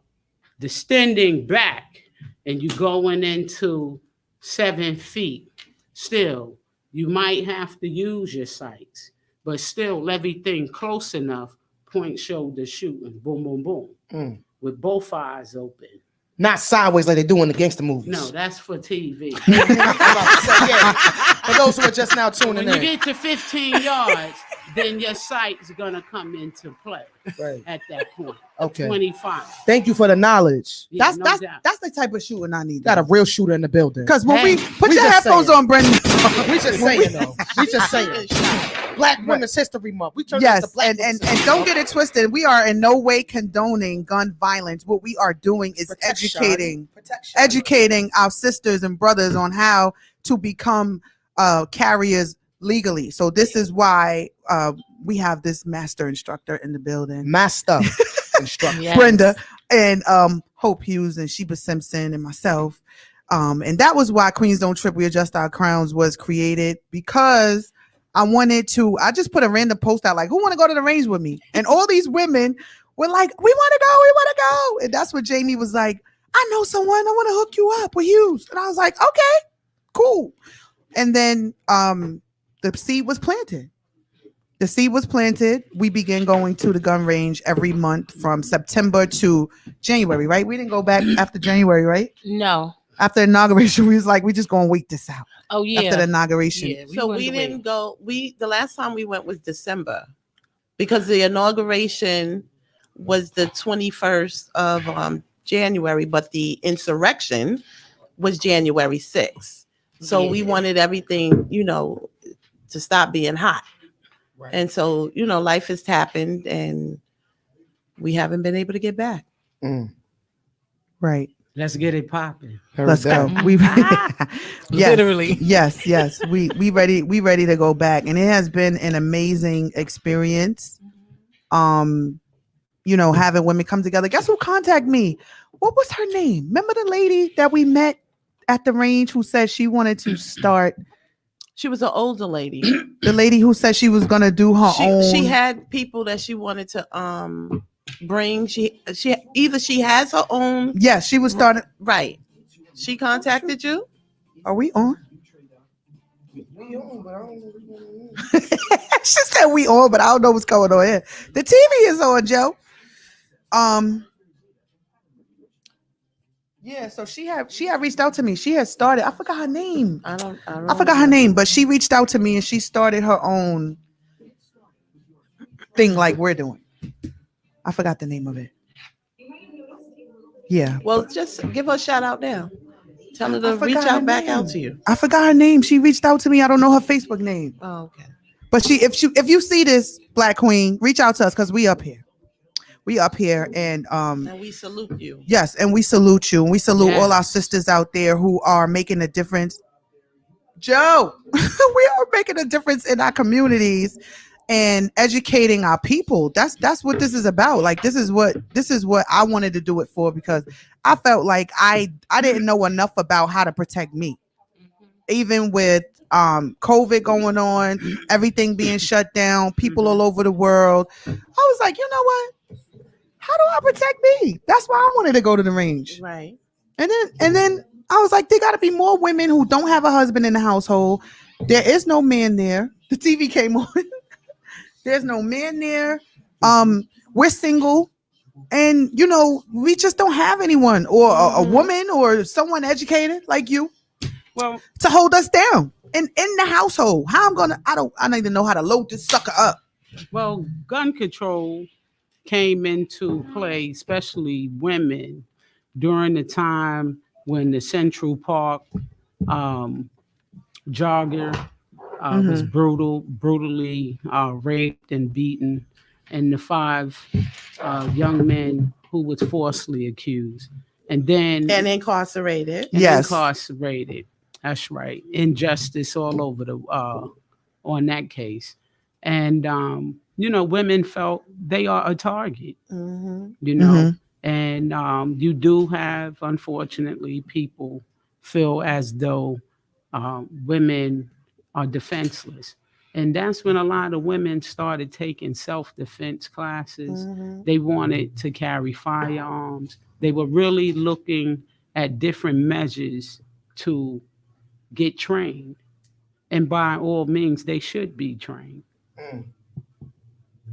Speaker 6: descending back and you going into 7 feet, still, you might have to use your sights, but still everything close enough, point shoulder shooting, boom, boom, boom, with both eyes open.
Speaker 2: Not sideways like they do in the gangster movies.
Speaker 6: No, that's for TV.
Speaker 2: I'm about to say, yeah. For those who are just now tuning
Speaker 6: When you
Speaker 2: in.
Speaker 6: get to 15 yards, then your sight's gonna come into play
Speaker 2: Right.
Speaker 6: at that point.
Speaker 2: Okay.
Speaker 6: 25.
Speaker 2: Thank you for the knowledge.
Speaker 6: Yeah,
Speaker 1: That's
Speaker 6: no
Speaker 1: that's
Speaker 6: doubt.
Speaker 1: that's the type of shooting I need.
Speaker 2: Got a real shooter in the building.
Speaker 1: Because when
Speaker 6: Hey,
Speaker 1: we put
Speaker 2: we
Speaker 1: your
Speaker 2: just
Speaker 1: headphones
Speaker 2: saying.
Speaker 1: on, Brenda.
Speaker 2: We just saying though. We just saying. Black Women's History Month. We turn it
Speaker 1: Yes,
Speaker 2: into Black
Speaker 1: and
Speaker 2: Women's
Speaker 1: and
Speaker 2: History
Speaker 1: don't
Speaker 2: Month.
Speaker 1: get it twisted. We are in no way condoning gun violence. What we are doing is
Speaker 2: Protection.
Speaker 1: educating our sisters and brothers on how to become carriers legally. So this is why we have this master instructor in the building,
Speaker 2: Master instructor.
Speaker 7: Yes.
Speaker 1: Brenda and Hope Hughes and Sheba Simpson and myself. And that was why Queens Don't Trip, We Adjust Our Crowns was created, because I just put a random post out like, who want to go to the range with me? And all these women were like, we want to go. And that's what Jamie was like, I know someone, I want to hook you up with Hughes. And I was like, okay, cool. And then the seed was planted. We began going to the gun range every month from September to January, right? We didn't go back after January, right?
Speaker 7: No.
Speaker 1: After inauguration, we was like, we just gonna wait this out.
Speaker 7: Oh yeah.
Speaker 1: After the inauguration.
Speaker 7: Yeah,
Speaker 4: So we didn't go. The last time we went was December, because the inauguration was the 21st of January, but the insurrection was January 6th. So we wanted everything, to stop being hot.
Speaker 2: Right.
Speaker 4: And so, life has happened and we haven't been able to get back.
Speaker 1: Right.
Speaker 6: Let's get it popping.
Speaker 1: Let's go. We yes,
Speaker 7: Literally.
Speaker 1: Yes. We ready to go back. And it has been an amazing experience. Having women come together. Guess who contacted me? What was her name? Remember the lady that we met at the range who said she wanted to start?
Speaker 4: She was an older lady.
Speaker 1: The lady who said she was gonna do her own.
Speaker 4: She had people that she wanted to bring. She either she has her own.
Speaker 1: Yes, she was starting.
Speaker 4: Right. She contacted you?
Speaker 1: Are we on?
Speaker 2: We on, but I don't know what's going on.
Speaker 1: She said we on, but I don't know what's going on here. The TV is on, Joe. Yeah, so she had reached out to me. She had started. I forgot her name.
Speaker 4: I
Speaker 1: I forgot her name, but she reached out to me and she started her own thing like we're doing. I forgot the name of it. Yeah.
Speaker 4: Well, just give her a shout out now. Tell her to reach out back out to you.
Speaker 1: I forgot her name. She reached out to me. I don't know her Facebook name.
Speaker 4: Oh, okay.
Speaker 1: But if you see this, Black Queen, reach out to us because we up here. We up here and
Speaker 4: we salute you.
Speaker 1: Yes, and we salute you. And we salute all our sisters out there who are making a difference. Joe, we are making a difference in our communities and educating our people. That's what this is about. Like this is what I wanted to do it for, because I felt like I didn't know enough about how to protect me. Even with COVID going on, everything being shut down, people all over the world. I was like, you know what? How do I protect me? That's why I wanted to go to the range.
Speaker 4: Right.
Speaker 1: And then I was like, there got to be more women who don't have a husband in the household. There is no man there. The TV came on. There's no man there. We're single. And, we just don't have anyone or a woman or someone educated like you to hold us down in the household. I don't even know how to load this sucker up.
Speaker 6: Well, gun control came into play, especially women, during the time when the Central Park jogger was brutally raped and beaten, and the 5 young men who was falsely accused, and
Speaker 4: incarcerated.
Speaker 6: Incarcerated. That's right. Injustice all over on that case, and women felt they are a target. And you do have, unfortunately, people feel as though women are defenseless. And that's when a lot of women started taking self-defense classes. They wanted to carry firearms. They were really looking at different measures to get trained. And by all means, they should be trained.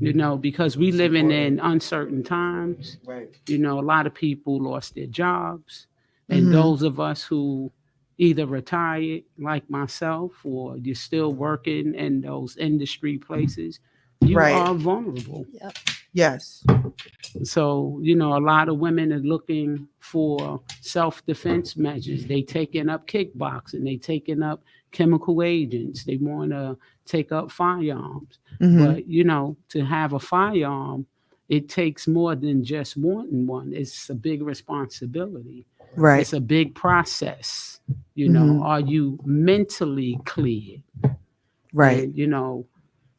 Speaker 6: Because we living in uncertain times.
Speaker 2: Right.
Speaker 6: A lot of people lost their jobs. And those of us who either retired, like myself, or you're still working in those industry places, you are vulnerable.
Speaker 4: Yep.
Speaker 1: Yes.
Speaker 6: So, a lot of women are looking for self-defense measures. They taking up kickboxing, they taking up chemical agents, they want to take up firearms.
Speaker 1: Mhm.
Speaker 6: But, to have a firearm, it takes more than just wanting one. It's a big responsibility.
Speaker 1: Right.
Speaker 6: It's a big process.
Speaker 1: Mhm.
Speaker 6: Are you mentally clear?
Speaker 1: Right.
Speaker 6: And,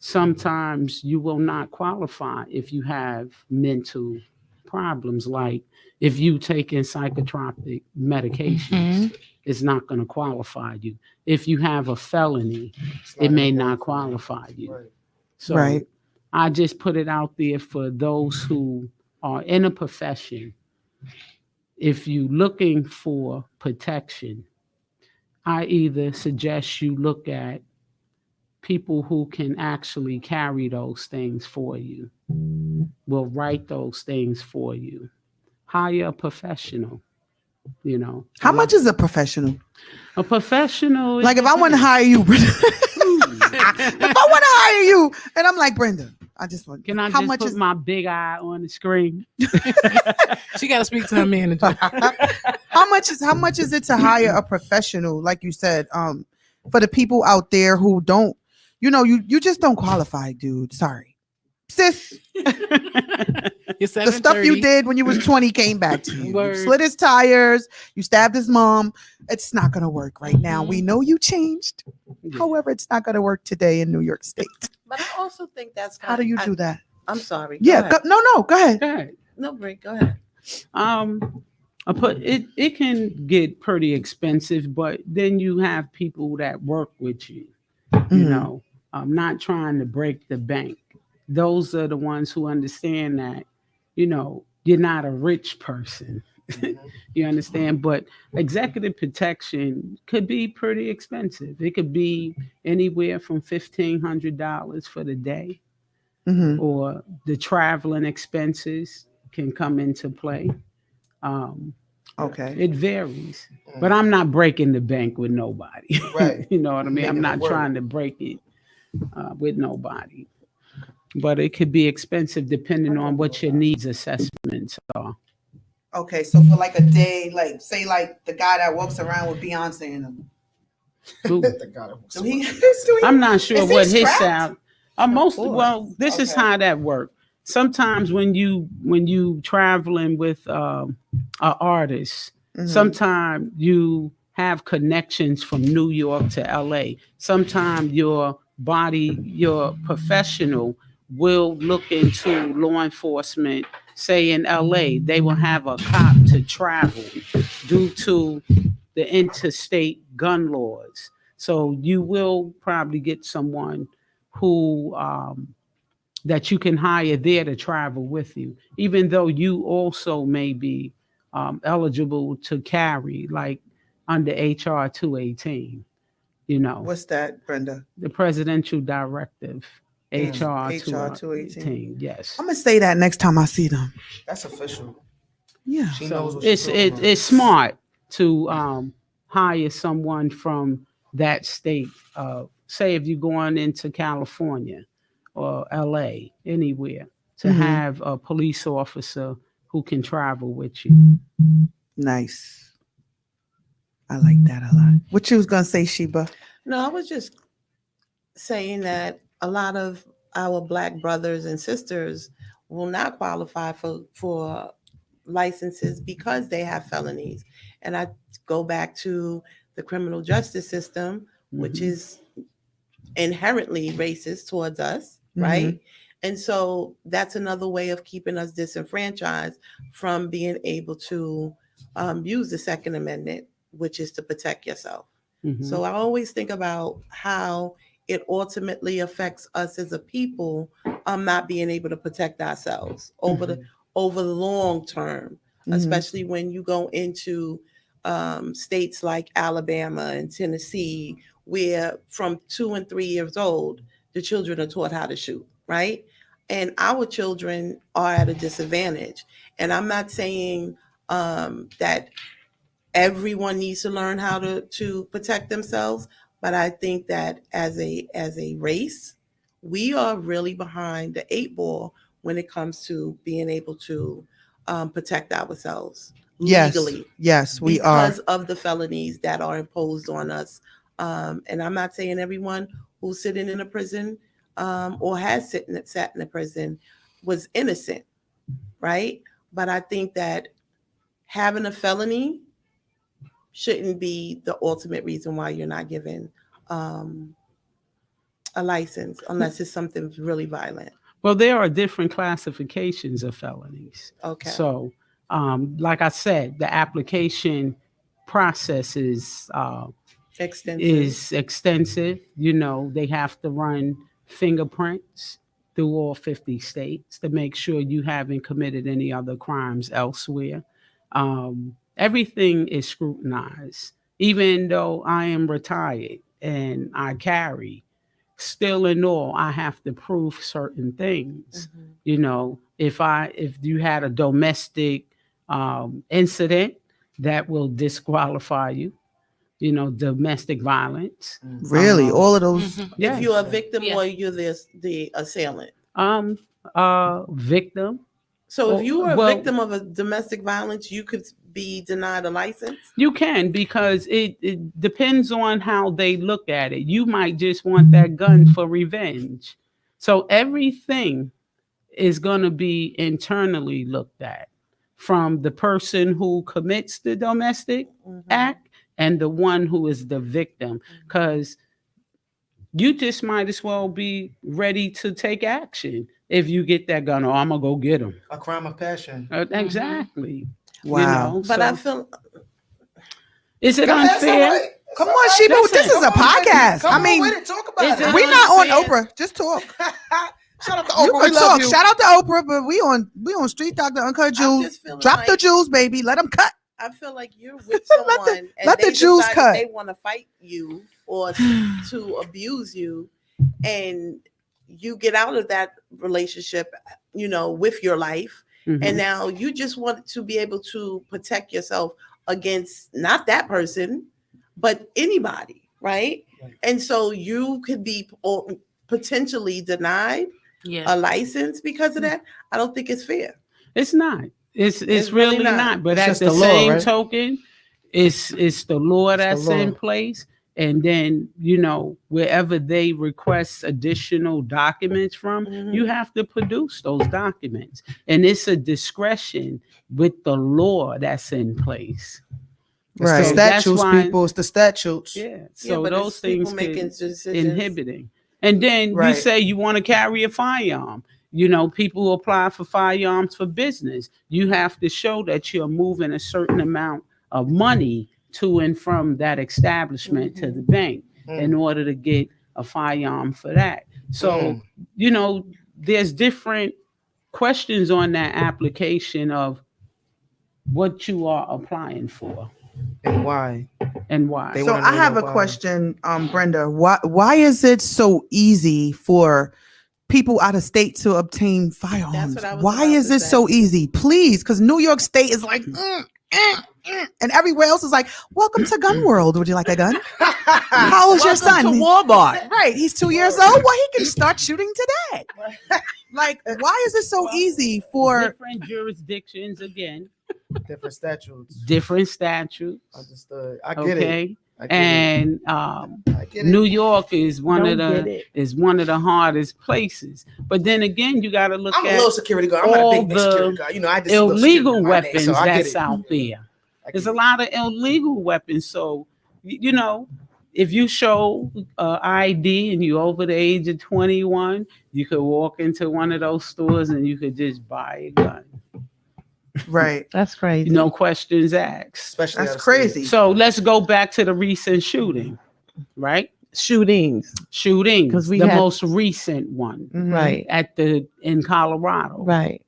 Speaker 6: sometimes you will not qualify if you have mental problems. Like if you taking psychotropic medications, it's not going to qualify you. If you have a felony, it may not qualify you.
Speaker 2: Right.
Speaker 6: So
Speaker 1: Right.
Speaker 6: I just put it out there for those who are in a profession. If you're looking for protection, I either suggest you look at people who can actually carry those things for you, will write those things for you. Hire a professional,
Speaker 1: How much is a professional?
Speaker 6: A professional.
Speaker 1: Like if I want to hire you, Brenda, if I want to hire you, and I'm like, Brenda, I just want.
Speaker 6: Can I
Speaker 1: how
Speaker 6: just
Speaker 1: much
Speaker 6: put
Speaker 1: is
Speaker 6: my big eye on the screen?
Speaker 5: She got to speak to her manager.
Speaker 1: how much is it to hire a professional? Like you said, for the people out there who don't, you just don't qualify, dude. Sorry, sis.
Speaker 5: You're
Speaker 1: The stuff you
Speaker 5: 7:30.
Speaker 1: did when you was 20 came back to you. You
Speaker 5: Word.
Speaker 1: slit his tires. You stabbed his mom. It's not gonna work right now. We know you changed. However, it's not gonna work today in New York State.
Speaker 4: But I also think that's
Speaker 1: How do you do that?
Speaker 4: I'm sorry.
Speaker 1: Yeah.
Speaker 4: Go ahead.
Speaker 1: No. Go ahead.
Speaker 6: Go ahead.
Speaker 4: No, Brent, go ahead.
Speaker 6: It can get pretty expensive, but then you have people that work with you.
Speaker 1: Mhm.
Speaker 6: Not trying to break the bank. Those are the ones who understand that, you're not a rich person. You understand? But executive protection could be pretty expensive. It could be anywhere from $1,500 for the day,
Speaker 1: Mhm.
Speaker 6: or the traveling expenses can come into play.
Speaker 1: Okay.
Speaker 6: It varies. But I'm not breaking the bank with nobody.
Speaker 2: Right.
Speaker 6: You know what I mean? I'm
Speaker 2: Making it
Speaker 6: not
Speaker 2: work.
Speaker 6: trying to break it with nobody. But it could be expensive depending on what your needs assessments are.
Speaker 1: Okay. So for like a day, like say like the guy that walks around with Beyonce in him.
Speaker 6: Ooh.
Speaker 2: The guy that was
Speaker 1: Do he?
Speaker 6: I'm not sure
Speaker 1: Is he
Speaker 6: what his
Speaker 1: strapped?
Speaker 6: sound. Well, this is
Speaker 1: Okay.
Speaker 6: how that works. Sometimes when you traveling with an artist,
Speaker 1: Mhm.
Speaker 6: sometimes you have connections from New York to LA. Sometimes your professional will look into law enforcement, say in LA. They will have a cop to travel due to the interstate gun laws. So you will probably get someone who that you can hire there to travel with you, even though you also may be eligible to carry, like under HR 218,
Speaker 1: What's that, Brenda?
Speaker 6: the presidential directive,
Speaker 2: Mm.
Speaker 6: HR
Speaker 1: HR
Speaker 6: 218. Yes.
Speaker 1: I'm gonna say that next time I see them.
Speaker 2: That's official.
Speaker 1: Yeah.
Speaker 2: She
Speaker 6: So
Speaker 2: knows what she's talking about.
Speaker 6: it's smart to hire someone from that state. Say if you're going into California or LA, anywhere, to
Speaker 1: Mhm.
Speaker 6: have a police officer who can travel with you.
Speaker 1: Nice. I like that a lot. What you was gonna say, Sheba?
Speaker 4: No, I was just saying that a lot of our Black brothers and sisters will not qualify for licenses because they have felonies. And I go back to the criminal justice system, which
Speaker 6: Mhm.
Speaker 4: is inherently racist towards us,
Speaker 1: Mhm.
Speaker 4: right? And so that's another way of keeping us disenfranchised from being able to use the Second Amendment, which is to protect yourself.
Speaker 6: Mhm.
Speaker 4: So I always think about how it ultimately affects us as a people not being able to protect ourselves over the long term,
Speaker 1: Mhm.
Speaker 4: especially when you go into states like Alabama and Tennessee, where from 2 and 3 years old, the children are taught how to shoot, right? And our children are at a disadvantage. And I'm not saying that everyone needs to learn how to protect themselves, but I think that as a race, we are really behind the 8 ball when it comes to being able to protect ourselves
Speaker 1: Yes.
Speaker 4: legally.
Speaker 1: Yes, we are.
Speaker 4: Because of the felonies that are imposed on us. And I'm not saying everyone who's sitting in a prison or has sat in a prison was innocent, right? But I think that having a felony shouldn't be the ultimate reason why you're not given a license unless it's something really violent.
Speaker 6: Well, there are different classifications of felonies.
Speaker 4: Okay.
Speaker 6: So, like I said, the application process is extensive. You know, they have to run fingerprints through all 50 states to make sure you haven't committed any other crimes elsewhere. Everything is scrutinized. Even though I am retired and I carry, still in all, I have to prove certain things.
Speaker 4: Mm-hmm.
Speaker 6: You know, if you had a domestic incident, that will disqualify you. You know, domestic violence.
Speaker 1: Really, all of those.
Speaker 6: Yes.
Speaker 4: If you're a victim
Speaker 7: Yeah.
Speaker 4: or you're the assailant.
Speaker 6: Victim.
Speaker 4: So if you were a
Speaker 6: Well,
Speaker 4: victim of a domestic violence, you could be denied a license?
Speaker 6: You can, because it depends on how they look at it. You might just want that gun for revenge. So everything is going to be internally looked at, from the person who commits the domestic act and the one who is the victim. Because you just might as well be ready to take action if you get that gun. Oh, I'm going to go get him.
Speaker 2: A crime of passion.
Speaker 6: Exactly.
Speaker 1: Wow.
Speaker 6: You know,
Speaker 4: But
Speaker 6: so
Speaker 4: I feel
Speaker 6: is it
Speaker 2: That's
Speaker 6: unfair?
Speaker 2: all right.
Speaker 1: Come on, Sheba.
Speaker 6: Listen,
Speaker 1: This is a podcast.
Speaker 2: Come
Speaker 1: I
Speaker 2: on
Speaker 1: mean,
Speaker 2: with it. Talk about
Speaker 6: is
Speaker 2: it.
Speaker 6: it
Speaker 1: we're not on
Speaker 6: unfair?
Speaker 1: Oprah. Just talk.
Speaker 2: Shout out to
Speaker 1: You
Speaker 2: Oprah.
Speaker 1: can
Speaker 2: We love
Speaker 1: talk.
Speaker 2: you.
Speaker 1: Shout out to Oprah, but we on Street Doctor Uncut
Speaker 4: I'm
Speaker 1: Jewels.
Speaker 4: just feeling
Speaker 1: Drop the
Speaker 4: like-
Speaker 1: jewels, baby. Let them cut.
Speaker 4: I feel like you're with someone and
Speaker 1: let the
Speaker 4: they
Speaker 1: Jews
Speaker 4: decide
Speaker 1: cut.
Speaker 4: they want to fight you or to abuse you, and you get out of that relationship, you know, with your life,
Speaker 6: Mhm.
Speaker 4: and now you just want to be able to protect yourself against not that person, but anybody, right?
Speaker 2: Right.
Speaker 4: And so you could be potentially denied
Speaker 7: Yeah.
Speaker 4: a license because of that. I don't think it's fair.
Speaker 6: It's not. It's
Speaker 4: It's
Speaker 6: really
Speaker 4: really
Speaker 6: not.
Speaker 4: not.
Speaker 6: But
Speaker 2: It's
Speaker 6: at
Speaker 2: just
Speaker 6: the
Speaker 2: the law,
Speaker 6: same
Speaker 2: right?
Speaker 6: token, it's the law that's
Speaker 2: law.
Speaker 6: in place. And then, you know, wherever they request additional documents from,
Speaker 4: Mhm.
Speaker 6: you have to produce those documents. And it's a discretion with the law that's in place.
Speaker 2: It's
Speaker 1: Right.
Speaker 2: the
Speaker 6: So that's
Speaker 2: statutes,
Speaker 6: why-
Speaker 2: people. It's the statutes.
Speaker 6: Yeah. So
Speaker 4: but
Speaker 6: those
Speaker 4: it's people
Speaker 6: things
Speaker 4: making
Speaker 6: could
Speaker 4: decisions.
Speaker 6: inhibiting. And then you
Speaker 1: Right.
Speaker 6: say you want to carry a firearm. You know, people who apply for firearms for business. You have to show that you're moving a certain amount of money to and from that establishment to the bank in order to get a firearm for that. So, you know, there's different questions on that application of what you are applying for
Speaker 2: And why?
Speaker 6: and why.
Speaker 2: They
Speaker 1: So
Speaker 2: wanna
Speaker 1: I
Speaker 2: know
Speaker 1: have a
Speaker 2: why.
Speaker 1: question, Brenda. Why is it so easy for people out of state to obtain firearms?
Speaker 4: what I was
Speaker 1: Why
Speaker 4: about
Speaker 1: is
Speaker 4: to
Speaker 1: it
Speaker 4: say.
Speaker 1: so easy? Please, because New York State is like, and everywhere else is like, welcome to Gun World. Would you like a gun? How old's your son?
Speaker 4: Welcome to Walmart.
Speaker 1: Right, he's 2 years old. Well, he can start shooting today. Like, why is it so easy for?
Speaker 6: different jurisdictions again,
Speaker 2: Different statutes.
Speaker 6: different statutes.
Speaker 2: Understood. I get it.
Speaker 6: Okay.
Speaker 2: I get it.
Speaker 6: And
Speaker 2: I get it.
Speaker 6: New York is one of
Speaker 4: Don't
Speaker 6: the
Speaker 4: get
Speaker 6: hardest places. But then again, you got to look
Speaker 2: I'm a
Speaker 6: at
Speaker 2: little security guard. I'm not a
Speaker 6: all
Speaker 2: big
Speaker 6: the
Speaker 2: security guard. You know, I just a little security
Speaker 6: illegal
Speaker 2: in my name,
Speaker 6: weapons
Speaker 2: so I get
Speaker 6: that's
Speaker 2: it.
Speaker 6: out there.
Speaker 2: I get
Speaker 6: There's a
Speaker 2: it.
Speaker 6: lot of illegal weapons. So, you know, if you show ID and you're over the age of 21, you could walk into one of those stores and you could just buy a gun.
Speaker 1: Right,
Speaker 4: That's crazy.
Speaker 6: No questions asked.
Speaker 2: Especially
Speaker 1: that's
Speaker 2: out of state.
Speaker 1: crazy.
Speaker 6: So let's go back to the recent shooting, right?
Speaker 4: Shootings.
Speaker 6: Shooting,
Speaker 4: 'Cause we
Speaker 6: the
Speaker 4: had-
Speaker 6: most recent one
Speaker 1: Mhm.
Speaker 4: Right.
Speaker 6: in Colorado.
Speaker 4: Right.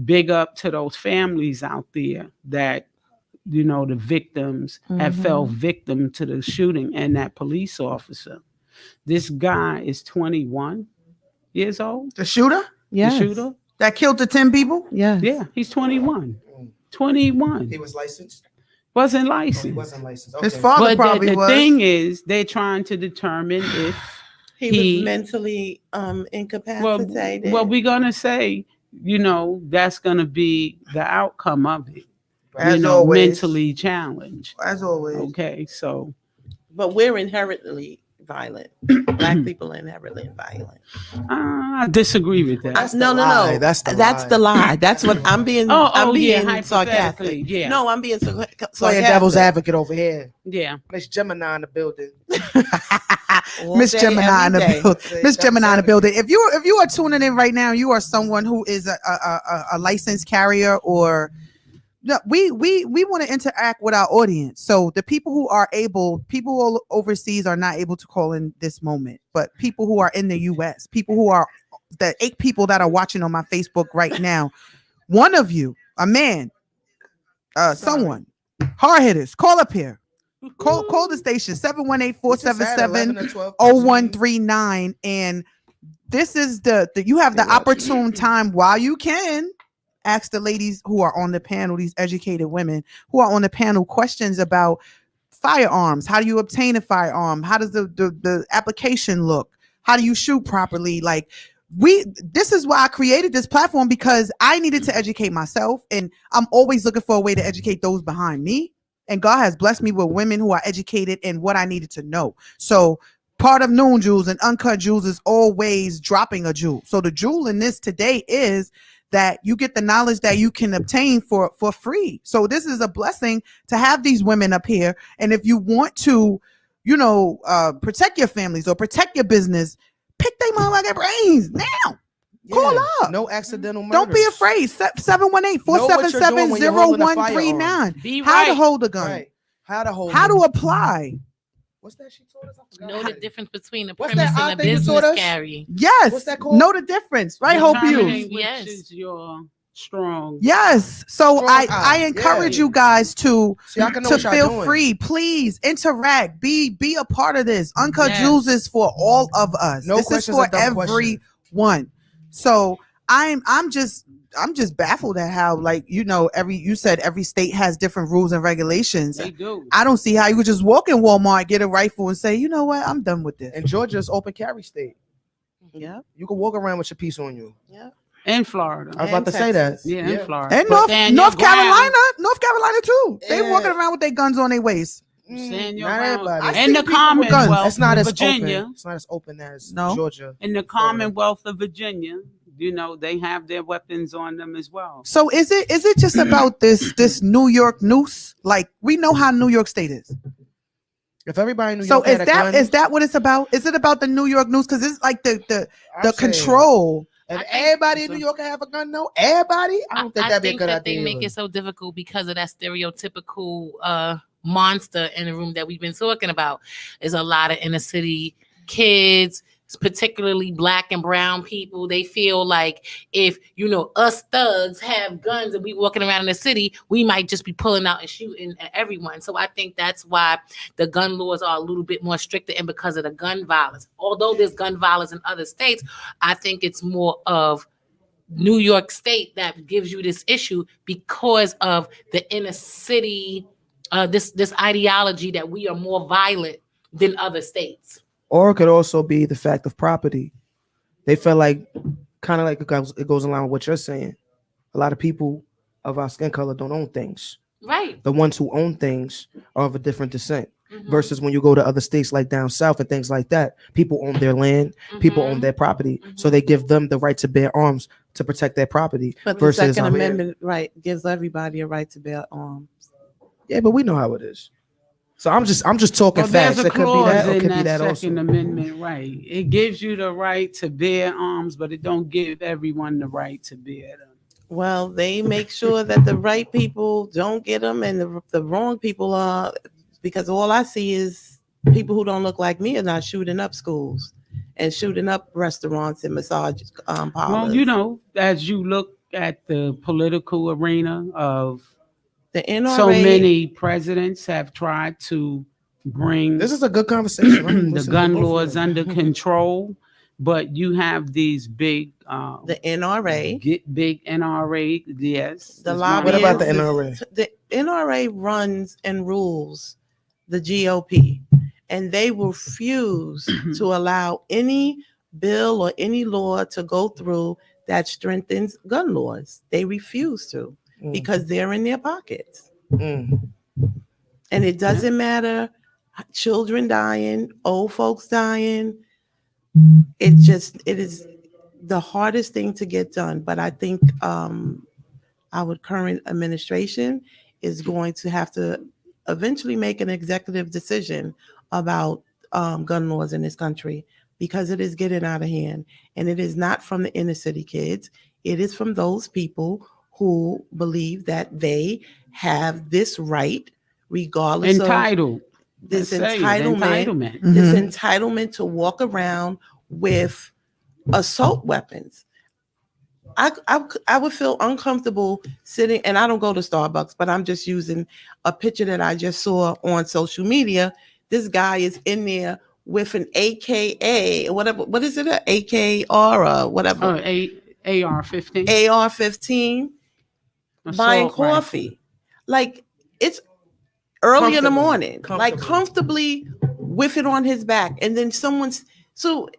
Speaker 6: Big up to those families out there that, you know, the victims have
Speaker 4: Mhm.
Speaker 6: fell victim to the shooting and that police officer. This guy is 21 years old.
Speaker 1: The shooter
Speaker 4: Yes.
Speaker 6: The shooter?
Speaker 1: that killed the 10 people.
Speaker 4: Yes.
Speaker 6: Yeah, he's 21.
Speaker 2: Mm.
Speaker 6: 21.
Speaker 2: He was licensed.
Speaker 6: Wasn't
Speaker 2: Oh, he
Speaker 6: licensed.
Speaker 2: wasn't licensed.
Speaker 1: His
Speaker 2: Okay.
Speaker 1: father
Speaker 6: But
Speaker 1: probably
Speaker 6: the
Speaker 1: was.
Speaker 6: thing is, they're trying to determine if
Speaker 4: He was mentally incapacitated.
Speaker 6: Well, we're gonna say, that's gonna be the outcome of it.
Speaker 2: As always.
Speaker 6: Mentally challenged.
Speaker 2: As always.
Speaker 6: Okay, so.
Speaker 4: But we're inherently violent. Black people are inherently violent.
Speaker 6: I disagree with that.
Speaker 4: No.
Speaker 2: That's
Speaker 4: the lie. That's what I'm being. I'm being sarcastic.
Speaker 6: Yeah.
Speaker 4: No, I'm being sarcastic.
Speaker 2: Playing devil's advocate over here.
Speaker 6: Yeah.
Speaker 2: Miss Gemini in the building.
Speaker 1: Miss Gemini in the building. Miss Gemini in the building. If you are tuning in right now, you are someone who is a licensed carrier or. No, we want to interact with our audience. So the people who are able, people overseas are not able to call in this moment, but people who are in the US, people who are the 8 people that are watching on my Facebook right now, one of you, a man, someone, hard hitters, call up here. Call the station 718-477-0139. And this is you have the opportune time while you can. Ask the ladies who are on the panel, these educated women who are on the panel, questions about firearms. How do you obtain a firearm? How does the application look? How do you shoot properly? Like this is why I created this platform, because I needed to educate myself, and I'm always looking for a way to educate those behind me. And God has blessed me with women who are educated in what I needed to know. So part of Noon Jewels and Uncut Jewels is always dropping a jewel. So the jewel in this today is that you get the knowledge that you can obtain for free. So this is a blessing to have these women up here. And if you want to, protect your families or protect your business, pick their motherfucking brains now. Call up.
Speaker 2: No accidental murders.
Speaker 1: Don't be afraid. 718-477-0139. How to hold a gun.
Speaker 2: Right. How to
Speaker 1: apply.
Speaker 2: What's that she told us?
Speaker 7: Know the difference between a
Speaker 2: What's
Speaker 7: premise
Speaker 2: that
Speaker 7: and a
Speaker 2: thing you taught
Speaker 7: business
Speaker 2: us?
Speaker 7: carry.
Speaker 1: Yes.
Speaker 2: What's that called?
Speaker 1: Know the difference, right? Hope you.
Speaker 7: Yes.
Speaker 6: Which is your strong.
Speaker 1: Yes. So
Speaker 2: Strong
Speaker 1: I encourage you guys to
Speaker 2: feel
Speaker 1: feel free. Please interact. Be a part of this. Uncut Jewels is for all of us.
Speaker 2: No
Speaker 1: this is for everyone. So I'm just baffled at how, like, you said every state has different rules and regulations.
Speaker 6: They do.
Speaker 1: I don't see how you could just walk in Walmart, get a rifle, and say, you know what, I'm done with this.
Speaker 2: And Georgia's open carry state.
Speaker 4: Yeah.
Speaker 2: You can walk around with your piece on you.
Speaker 4: Yeah.
Speaker 6: In Florida.
Speaker 2: I was about to say that.
Speaker 6: Yeah, in Florida.
Speaker 1: And North Carolina too. They walking around with their guns on their waist.
Speaker 2: Not everybody.
Speaker 6: In the Commonwealth
Speaker 2: it's not
Speaker 6: of
Speaker 2: as
Speaker 6: Virginia.
Speaker 2: Open. It's not as open as
Speaker 1: No.
Speaker 2: Georgia.
Speaker 6: In the Commonwealth of Virginia, they have their weapons on them as well.
Speaker 1: So is it just about this New York noose? Like, we know how New York State is.
Speaker 2: If everybody in New
Speaker 1: So
Speaker 2: York had a gun,
Speaker 1: is that what it's about? Is it about the New York news? Because it's like the control.
Speaker 2: If everybody in New York have a gun, no, everybody. I don't think that'd be a good idea.
Speaker 7: They make it so difficult because of that stereotypical monster in the room that we've been talking about. Is a lot of inner city kids, particularly Black and brown people. They feel like if us thugs have guns and we walking around in the city, we might just be pulling out and shooting at everyone. So I think that's why the gun laws are a little bit more stricter, and because of the gun violence. Although there's gun violence in other states, I think it's more of New York State that gives you this issue because of the inner city, this ideology that we are more violent than other states.
Speaker 2: Or it could also be the fact of property. They feel like, kind of like it goes along with what you're saying. A lot of people of our skin color don't own things.
Speaker 7: Right.
Speaker 2: The ones who own things are of a different descent. Versus when you go to other states like down south and things like that, people own their land, people own their property. So they give them the right to bear arms to protect their property.
Speaker 4: But the Second Amendment right gives everybody a right to bear arms.
Speaker 2: Yeah, but we know how it is. So I'm just talking facts.
Speaker 6: There's a
Speaker 2: it could be
Speaker 6: clause
Speaker 2: that, or
Speaker 6: in
Speaker 2: could be
Speaker 6: that
Speaker 2: that
Speaker 6: Second
Speaker 2: also.
Speaker 6: Amendment right. It gives you the right to bear arms, but it don't give everyone the right to bear them.
Speaker 4: Well, they make sure that the right people don't get them, and the wrong people are, because all I see is people who don't look like me are not shooting up schools and shooting up restaurants and massage parlors.
Speaker 6: Well, as you look at the political arena of
Speaker 4: the NRA,
Speaker 6: so many presidents have tried to bring
Speaker 2: This is a good conversation.
Speaker 6: the gun laws under control, but you have these big
Speaker 4: the NRA,
Speaker 6: big NRA, yes.
Speaker 4: The lobby.
Speaker 2: What about the NRA?
Speaker 4: The NRA runs and rules the GOP, and they refuse to allow any bill or any law to go through that strengthens gun laws. They refuse to because they're in their pockets. And it doesn't matter, children dying, old folks dying. It is the hardest thing to get done. But I think our current administration is going to have to eventually make an executive decision about gun laws in this country, because it is getting out of hand. And it is not from the inner city kids. It is from those people who believe that they have this right, regardless
Speaker 6: Entitled.
Speaker 4: of this
Speaker 6: Let's say it,
Speaker 4: entitlement,
Speaker 6: entitlement.
Speaker 4: this entitlement to walk around with assault weapons. I would feel uncomfortable sitting, and I don't go to Starbucks, but I'm just using a picture that I just saw on social media. This guy is in there with an AKA, whatever. What is it? An AKR or whatever?
Speaker 6: AR-15.
Speaker 4: AR-15. Buying coffee. Like, it's early in the morning. Like, comfortably with it on his back. And then so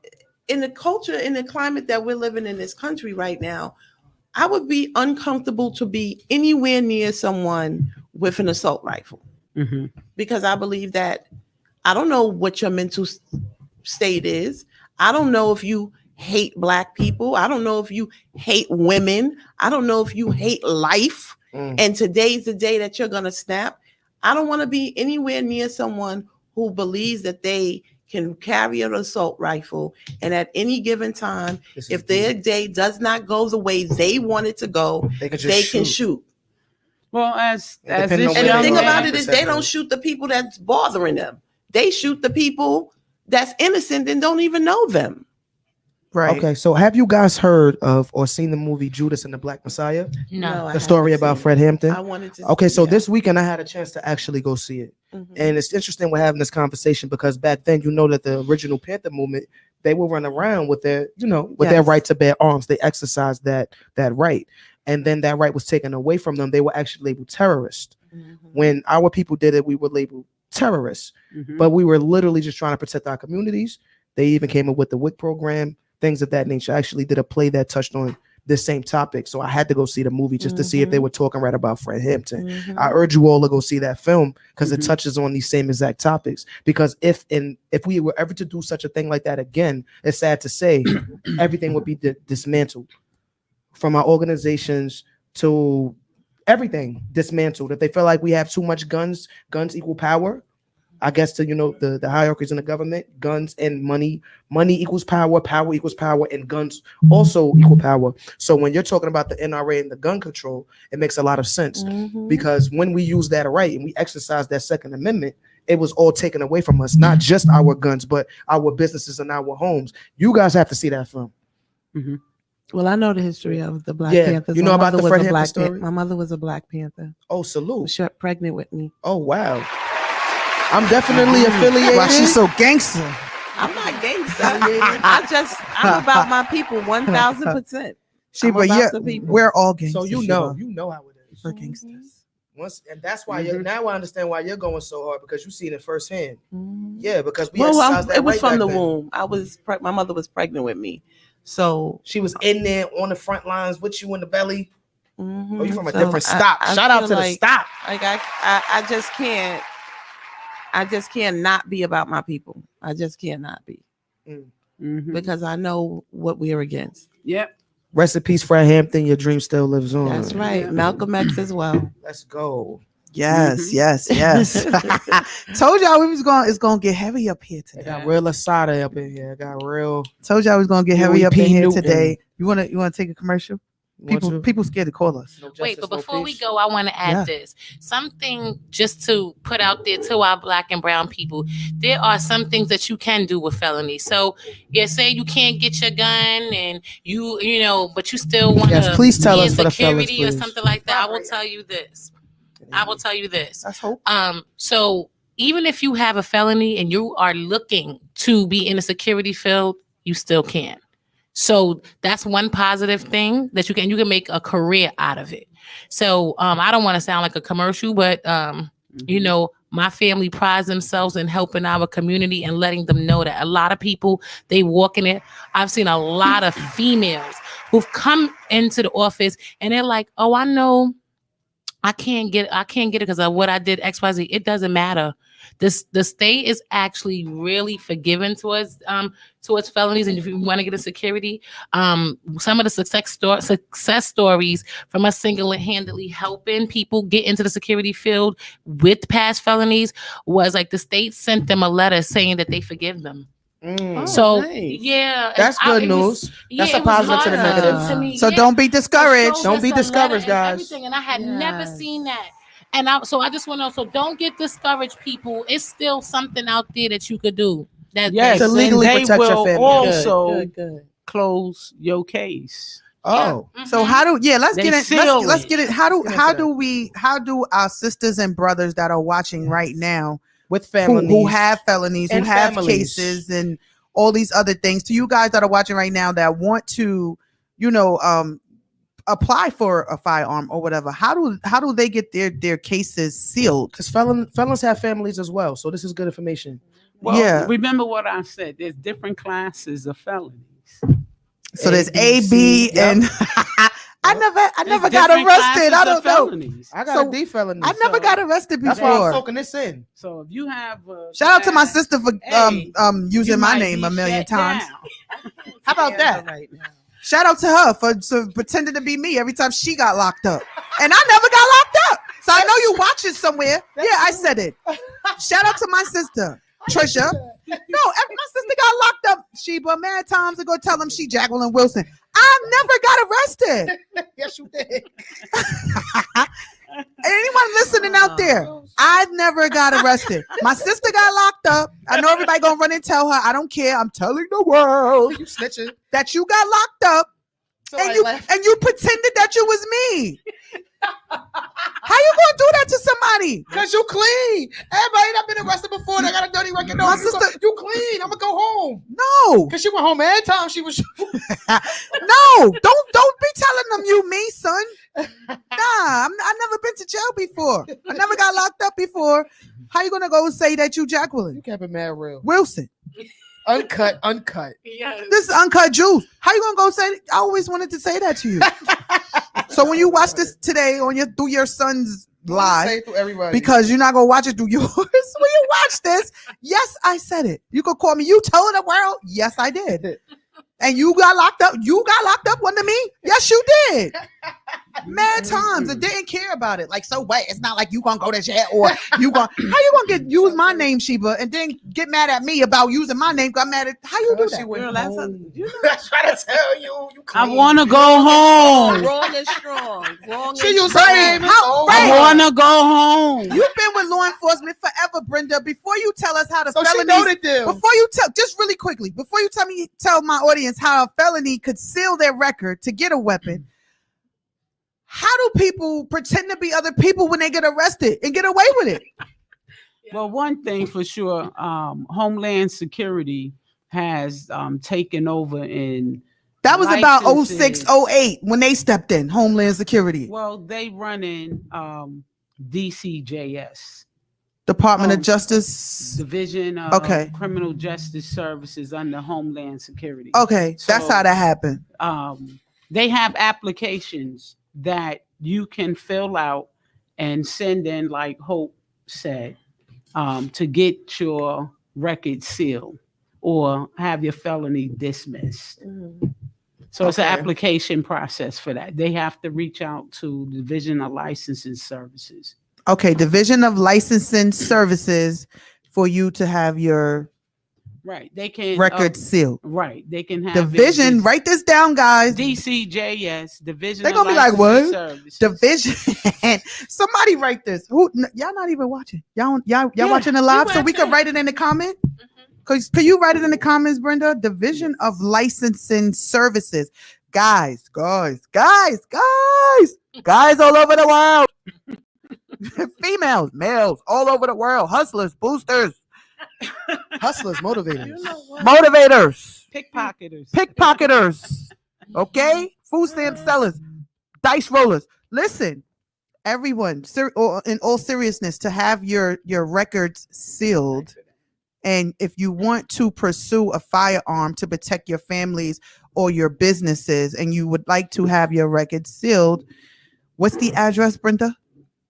Speaker 4: in the culture, in the climate that we're living in this country right now, I would be uncomfortable to be anywhere near someone with an assault rifle. Because I believe that, I don't know what your mental state is. I don't know if you hate Black people. I don't know if you hate women. I don't know if you hate life. And today's the day that you're going to snap. I don't want to be anywhere near someone who believes that they can carry an assault rifle, and at any given time, if their day does not go the way they want it to go, they can shoot.
Speaker 6: Well, as this
Speaker 4: and the thing about it is, they don't shoot the people that's bothering them. They shoot the people that's innocent and don't even know them.
Speaker 1: Right.
Speaker 2: Okay, so have you guys heard of or seen the movie Judas and the Black Messiah?
Speaker 7: No.
Speaker 2: The story about Fred Hampton?
Speaker 4: I wanted to.
Speaker 2: Okay, so this weekend I had a chance to actually go see it. And it's interesting we're having this conversation because back then, you know, that the original Panther movement, they would run around with their, you know, with their right to bear arms. They exercised that right. And then that right was taken away from them. They were actually labeled terrorists. When our people did it, we were labeled terrorists. But we were literally just trying to protect our communities. They even came up with the WIC program, things of that nature. I actually did a play that touched on this same topic. So I had to go see the movie just to see if they were talking right about Fred Hampton. I urge you all to go see that film because it touches on these same exact topics. Because if we were ever to do such a thing like that again, it's sad to say, everything would be dismantled. From our organizations to everything dismantled. If they feel like we have too much guns equal power, I guess to, you know, the hierarchies in the government, guns and money equals power equals power, and guns also equal power. So when you're talking about the NRA and the gun control, it makes a lot of sense because when we use that right and we exercise that Second Amendment, it was all taken away from us, not just our guns, but our businesses and our homes. You guys have to see that film.
Speaker 4: Well, I know the history of the Black Panthers.
Speaker 2: You know about the Fred Hampton story?
Speaker 4: My mother was a Black Panther.
Speaker 2: Oh, salute.
Speaker 4: She was pregnant with me.
Speaker 2: Oh, wow. I'm definitely affiliated.
Speaker 1: Why she's so gangster?
Speaker 4: I'm not gangster. I'm about my people 1,000%.
Speaker 1: Sheba, we're all gangsters.
Speaker 2: So you know how it is.
Speaker 1: We're gangsters.
Speaker 2: And that's why now I understand why you're going so hard, because you seen it firsthand. Yeah, because it was
Speaker 4: from the womb. My mother was pregnant with me, so
Speaker 2: she was in there on the front lines with you in the belly. Oh, you from a different stop. Shout out to the stop.
Speaker 4: Like I just can't. I just cannot be about my people. I just cannot be because I know what we are against.
Speaker 6: Yep.
Speaker 2: Rest in peace, Fred Hampton. Your dream still lives on.
Speaker 4: That's right. Yeah. Malcolm X as well.
Speaker 2: Let's go.
Speaker 1: Yes. Told y'all it's gonna get heavy up here today.
Speaker 2: It got real asada up in here. It got real.
Speaker 1: Told y'all it was gonna get heavy up in here today. You wanna take a commercial? People scared to call us.
Speaker 7: Wait, but before we go, I want to add this. Something just to put out there to our Black and brown people. There are some things that you can do with felonies. So, say you can't get your gun and you know, but you still want to
Speaker 2: please tell us for the
Speaker 7: security
Speaker 2: fellas,
Speaker 7: or something like that. I will tell you this.
Speaker 1: Let's hope.
Speaker 7: So even if you have a felony and you are looking to be in a security field, you still can. So that's one positive thing that you can make a career out of it. So I don't want to sound like a commercial, but You know, my family prides themselves in helping our community and letting them know that a lot of people, they walk in it. I've seen a lot of females who've come into the office and they're like, oh, I know I can't get it because of what I did XYZ. It doesn't matter. The state is actually really forgiving towards felonies, and if you want to get a security, some of the success stories from us single-handedly helping people get into the security field with past felonies was like the state sent them a letter saying that they forgive them. So
Speaker 4: nice.
Speaker 7: Yeah,
Speaker 2: That's good news. That's a positive to the negative.
Speaker 7: To me.
Speaker 1: So
Speaker 7: Yeah.
Speaker 1: don't be discouraged.
Speaker 7: So
Speaker 2: Don't be
Speaker 7: just a
Speaker 2: discouraged,
Speaker 7: letter and
Speaker 2: guys.
Speaker 7: everything, and I had never
Speaker 4: Yes.
Speaker 7: seen that. And I just want to know. So don't get discouraged, people. It's still something out there that you could do.
Speaker 6: Yes,
Speaker 2: To
Speaker 6: and
Speaker 2: legally
Speaker 6: they
Speaker 2: protect your
Speaker 6: will
Speaker 2: family.
Speaker 6: also
Speaker 4: Good.
Speaker 6: close your case.
Speaker 2: Oh,
Speaker 1: So how do let's
Speaker 6: They
Speaker 1: get it.
Speaker 6: seal
Speaker 1: Let's
Speaker 6: it.
Speaker 1: get it. How do our sisters and brothers that are watching right now
Speaker 2: with
Speaker 1: who
Speaker 2: families.
Speaker 1: have felonies, who
Speaker 2: and
Speaker 1: have
Speaker 2: families.
Speaker 1: cases and all these other things, to you guys that are watching right now that want to, apply for a firearm or whatever, how do they get their cases sealed?
Speaker 2: Because felons have families as well. So this is good information.
Speaker 6: Well,
Speaker 1: Yeah.
Speaker 6: remember what I said. There's different classes of felonies.
Speaker 1: So there's A,
Speaker 2: C,
Speaker 1: B,
Speaker 2: yep.
Speaker 1: and I never
Speaker 6: There's
Speaker 1: got
Speaker 6: different
Speaker 1: arrested.
Speaker 6: classes
Speaker 1: I
Speaker 6: of
Speaker 1: don't know.
Speaker 6: felonies.
Speaker 2: I got
Speaker 1: So,
Speaker 2: a D felony.
Speaker 1: I never
Speaker 6: So,
Speaker 1: got arrested
Speaker 2: That's why I'm
Speaker 1: before.
Speaker 2: soaking this in.
Speaker 6: So if you have
Speaker 1: Shout out to my sister for
Speaker 6: Hey,
Speaker 1: using
Speaker 6: you
Speaker 1: my
Speaker 6: might
Speaker 1: name
Speaker 6: be
Speaker 1: a million
Speaker 6: shut
Speaker 1: times.
Speaker 6: down.
Speaker 1: How about that?
Speaker 4: Right now.
Speaker 1: Shout out to her for pretending to be me every time she got locked up. And I never got locked up. So I know you watching somewhere. Yeah, I said it. Shout out to my sister, Trisha. No, my sister got locked up, Sheba, mad times ago. Tell them she Drjacquelynwilson. I never got arrested.
Speaker 2: Yes, you did.
Speaker 1: Anyone listening out there, I never got arrested. My sister got locked up. I know everybody gonna run and tell her. I don't care. I'm telling the world
Speaker 2: You snitching.
Speaker 1: that you got locked up
Speaker 2: So
Speaker 1: and
Speaker 2: I
Speaker 1: you pretended that you was me. How you gonna do that to somebody?
Speaker 2: Because you clean. Everybody that been arrested before, they got a dirty record. No,
Speaker 1: My
Speaker 2: you,
Speaker 1: sister-
Speaker 2: you clean. I'm going to go home.
Speaker 1: No,
Speaker 2: Because she went home every time she was.
Speaker 1: no, don't be telling them you me, son. Nah, I never been to jail before. I never got locked up before. How you gonna go and say that you Drjacquelyn
Speaker 2: You kept it mad real.
Speaker 1: Wilson?
Speaker 2: Uncut.
Speaker 7: Yes.
Speaker 1: This is uncut juice. How you gonna go say? I always wanted to say that to you. So when you watch this today through your son's
Speaker 2: Say
Speaker 1: live,
Speaker 2: it to everybody.
Speaker 1: because you're not gonna watch it through yours. When you watch this, yes, I said it. You could call me. You told the world. Yes, I did. And you got locked up. You got locked up under me. Yes, you did. Mad times and didn't care about it. Like, so what? It's not like you gonna go to jail or you gonna. How you gonna use my name, Sheba, and then get mad at me about using my name? Got mad at how you do
Speaker 2: She
Speaker 1: that?
Speaker 2: went
Speaker 4: Girl, that's
Speaker 2: home.
Speaker 4: you know,
Speaker 2: I try to tell you. You
Speaker 6: I
Speaker 2: clean.
Speaker 6: want to go home.
Speaker 4: wrong and strong. Wrong
Speaker 2: She
Speaker 4: and
Speaker 2: used
Speaker 4: strong.
Speaker 2: her name.
Speaker 1: How-
Speaker 6: I
Speaker 1: Right.
Speaker 6: want to go home.
Speaker 1: You've been with law enforcement forever, Brenda. Before you tell us how the
Speaker 2: So she
Speaker 1: felonies,
Speaker 2: know the deal.
Speaker 1: before you just really quickly, before you tell my audience how a felony could seal their record to get a weapon. How do people pretend to be other people when they get arrested and get away with it?
Speaker 6: Well, one thing for sure, Homeland Security has taken over in.
Speaker 1: That was about
Speaker 6: Licenses.
Speaker 1: 06, 08 when they stepped in, Homeland Security,
Speaker 6: Well, they run in DCJS,
Speaker 1: Department of Justice.
Speaker 6: Division of
Speaker 1: Okay.
Speaker 6: Criminal Justice Services under Homeland Security.
Speaker 1: Okay, that's
Speaker 6: So-
Speaker 1: how that happened.
Speaker 6: They have applications that you can fill out and send in, like Hope said, to get your record sealed or have your felony dismissed. So it's an
Speaker 2: Okay.
Speaker 6: application process for that. They have to reach out to the Division of Licensing Services.
Speaker 1: Okay, Division of Licensing Services for you to have your
Speaker 6: Right. They can
Speaker 1: record sealed.
Speaker 6: right. They can have it
Speaker 1: Division,
Speaker 6: dis-
Speaker 1: write this down, guys.
Speaker 6: DCJS, Division
Speaker 1: They
Speaker 6: of
Speaker 1: gonna be like,
Speaker 6: Licensing
Speaker 1: what?
Speaker 6: Services.
Speaker 1: Division. Somebody write this. Y'all not even watching. Y'all
Speaker 6: Yeah,
Speaker 1: watching the
Speaker 6: we
Speaker 1: live, so we can
Speaker 6: watching.
Speaker 1: write it in the comment. Can you write it in the comments, Brenda? Division of Licensing Services. Guys all over the world. Females, males, all over the world. Hustlers, boosters,
Speaker 2: Hustlers, motivators.
Speaker 4: You know what?
Speaker 1: motivators,
Speaker 6: Pickpocketers.
Speaker 1: okay? Food stamp sellers, dice rollers. Listen, everyone, in all seriousness, to have your records sealed. And if you want to pursue a firearm to protect your families or your businesses, and you would like to have your records sealed, what's the address, Brenda?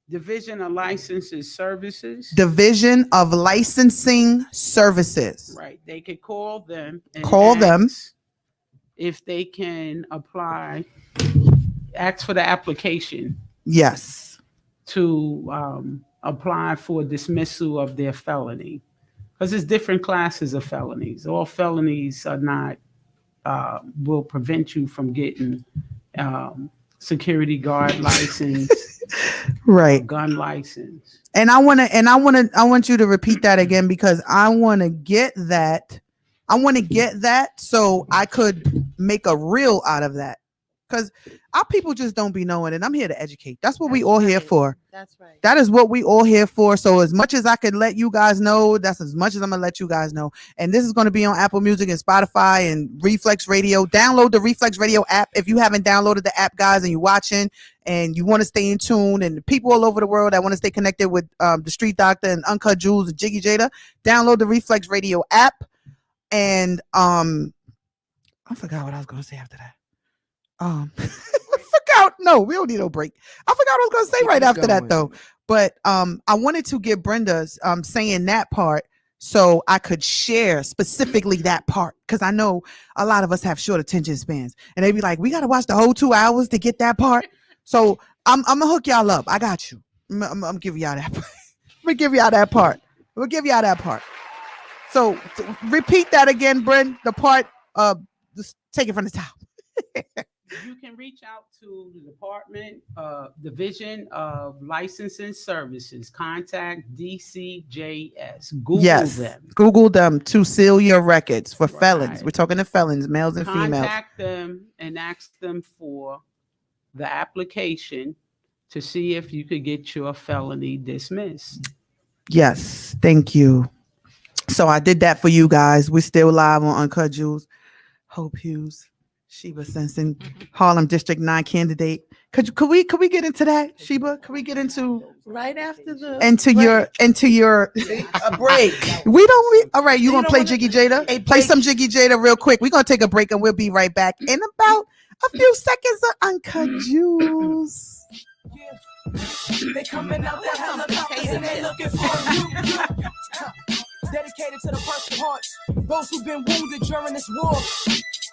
Speaker 6: Division of Licensing Services.
Speaker 1: Division of Licensing Services.
Speaker 6: Right. They could call them and
Speaker 1: Call them.
Speaker 6: if they can apply, ask for the application
Speaker 1: Yes.
Speaker 6: to apply for dismissal of their felony. Because there's different classes of felonies. All felonies are not, will prevent you from getting security guard license,
Speaker 1: Right.
Speaker 6: gun license.
Speaker 1: And I want you to repeat that again, because I want to get that. I want to get that so I could make a reel out of that. Because our people just don't be knowing, and I'm here to educate. That's what we all here for.
Speaker 4: That's right.
Speaker 1: That is what we all here for. So as much as I could let you guys know, that's as much as I'm gonna let you guys know. And this is going to be on Apple Music and Spotify and Reflex Radio. Download the Reflex Radio app if you haven't downloaded the app, guys, and you're watching and you want to stay in tune. And the people all over the world that want to stay connected with the Street Doctor and Uncut Jules and Jiggy Jada, download the Reflex Radio app. And I forgot what I was gonna say after that. I forgot. No, we don't need no break. I forgot what I was gonna say right after that though. But I wanted to give Brenda's saying that part so I could share specifically that part, because I know a lot of us have short attention spans, and they be like, we gotta watch the whole 2 hours to get that part. So I'm gonna hook y'all up. I got you. I'm gonna give y'all that. I'm gonna give y'all that part. We'll give y'all that part. So repeat that again, Brent. The part. Just take it from the top.
Speaker 6: You can reach out to the Division of Licensing Services. Contact DCJS. Google them.
Speaker 1: Google them to seal your records for
Speaker 6: Right.
Speaker 1: felons. We're talking to felons, males and females.
Speaker 6: Contact them and ask them for the application to see if you could get your felony dismissed.
Speaker 1: Yes, thank you. So I did that for you guys. We're still live on Uncut Jules. Hope Hughes, Sheba Simpson, Harlem District 9 candidate. Could we get into that, Sheba? Could we get into
Speaker 4: Right after the
Speaker 1: your
Speaker 2: A break.
Speaker 1: All right, you gonna play Jiggy Jada? Play some Jiggy Jada real quick. We're gonna take a break and we'll be right back in about a few seconds of Uncut Jules.
Speaker 3: They coming out the helicopters and they looking for you. Dedicated to the personal hearts, those who've been wounded during this war.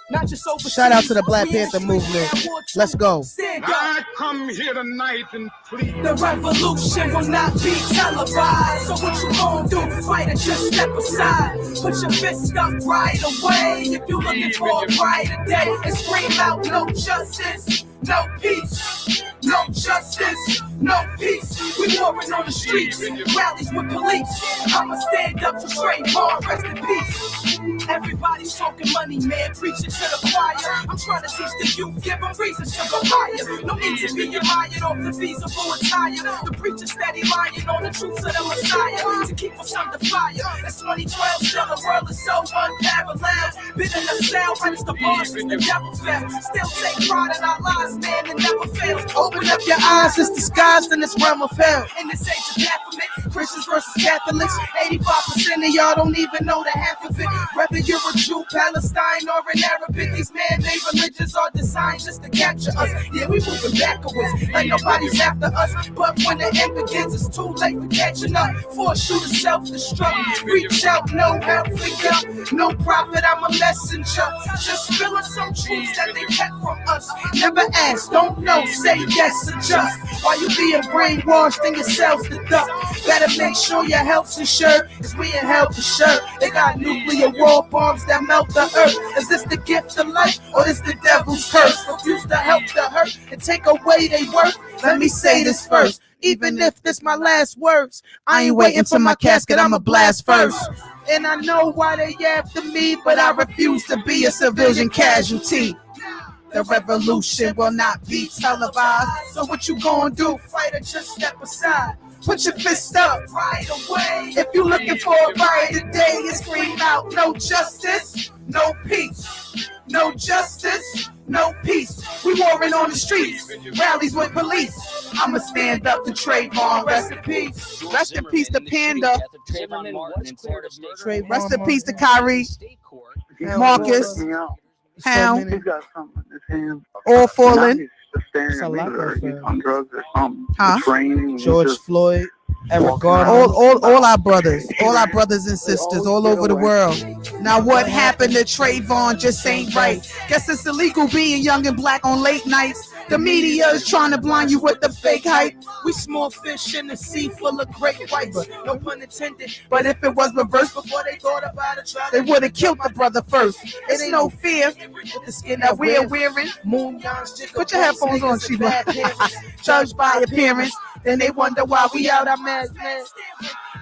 Speaker 3: Not just overseas.
Speaker 1: Shout out to the Black Panther movement. Let's go.
Speaker 8: I come here tonight and plead.
Speaker 3: The revolution will not be televised. So what you gonna do? Fight or just step aside? Put your fist up right away. If you looking for a brighter day, and scream out no justice, no peace. No justice, no peace. We warring on the streets, rallies with police. I'ma stand up for straight bar, rest in peace. Everybody's talking money, man, preaching to the choir. I'm trying to teach the youth, give them reasons to go higher. No need to be lying off the feasible attire. The preacher steady lying on the truths of the Messiah to keep us under fire. It's 2012, still the world is so unparalleled. Been in the cell, right as the bars since the devil fell. Still take pride in our lives, man, and never fails.
Speaker 2: Open up your eyes, it's disguised in this realm of hell.
Speaker 3: In this age of Catholic, Christians versus Catholics, 85% of y'all don't even know the half of it. Whether you're a Jew, Palestine, or an Arabic, these man-made religions are designed just to capture us. Yeah, we moving backwards, like nobody's after us. But when the end begins, it's too late for catching up. Force you to self-destruct. Reach out, no help for you. No prophet, I'm a messenger. Just spilling some truths that they kept from us. Never ask, don't know, say yes or just. While you being brainwashed and yourselves to duck. Better make sure your health's insured, cause we in hell for sure. They got nuclear war bombs that melt the earth. Is this the gift of life or is the devil's curse? Refuse to help the hurt and take away they worth. Let me say this first. Even if this my last words, I ain't waiting for my casket, I'ma blast first. And I know why they after me, but I refuse to be a civilian casualty. The revolution will not be televised. So what you gonna do? Fight or just step aside? Put your fist up right away. If you looking for a brighter day, and scream out no justice, no peace. No justice,
Speaker 1: no peace. We warring on the streets, rallies with police. I'ma stand up to Trayvon, rest in peace. Rest in peace to Panda. Rest in peace to Kyrie, Marcus, Hound,
Speaker 9: He's got something in his hand.
Speaker 1: all falling.
Speaker 2: It's a lot of
Speaker 9: He's on drugs or something.
Speaker 1: Huh?
Speaker 9: Training.
Speaker 2: George Floyd, Eric Garner.
Speaker 1: All our brothers and sisters all over the world. Now what happened to Trayvon just ain't right. Guess it's illegal being young and black on late nights. The media is trying to blind you with the fake hype.
Speaker 3: We small fish in a sea full of great whites. No pun intended.
Speaker 1: But if it was reversed before they thought about it, they would have killed the brother first. It's no fear
Speaker 3: With the skin
Speaker 1: that we're wearing. Put your headphones on, Sheba. Judged by appearance, then they wonder why we out our mad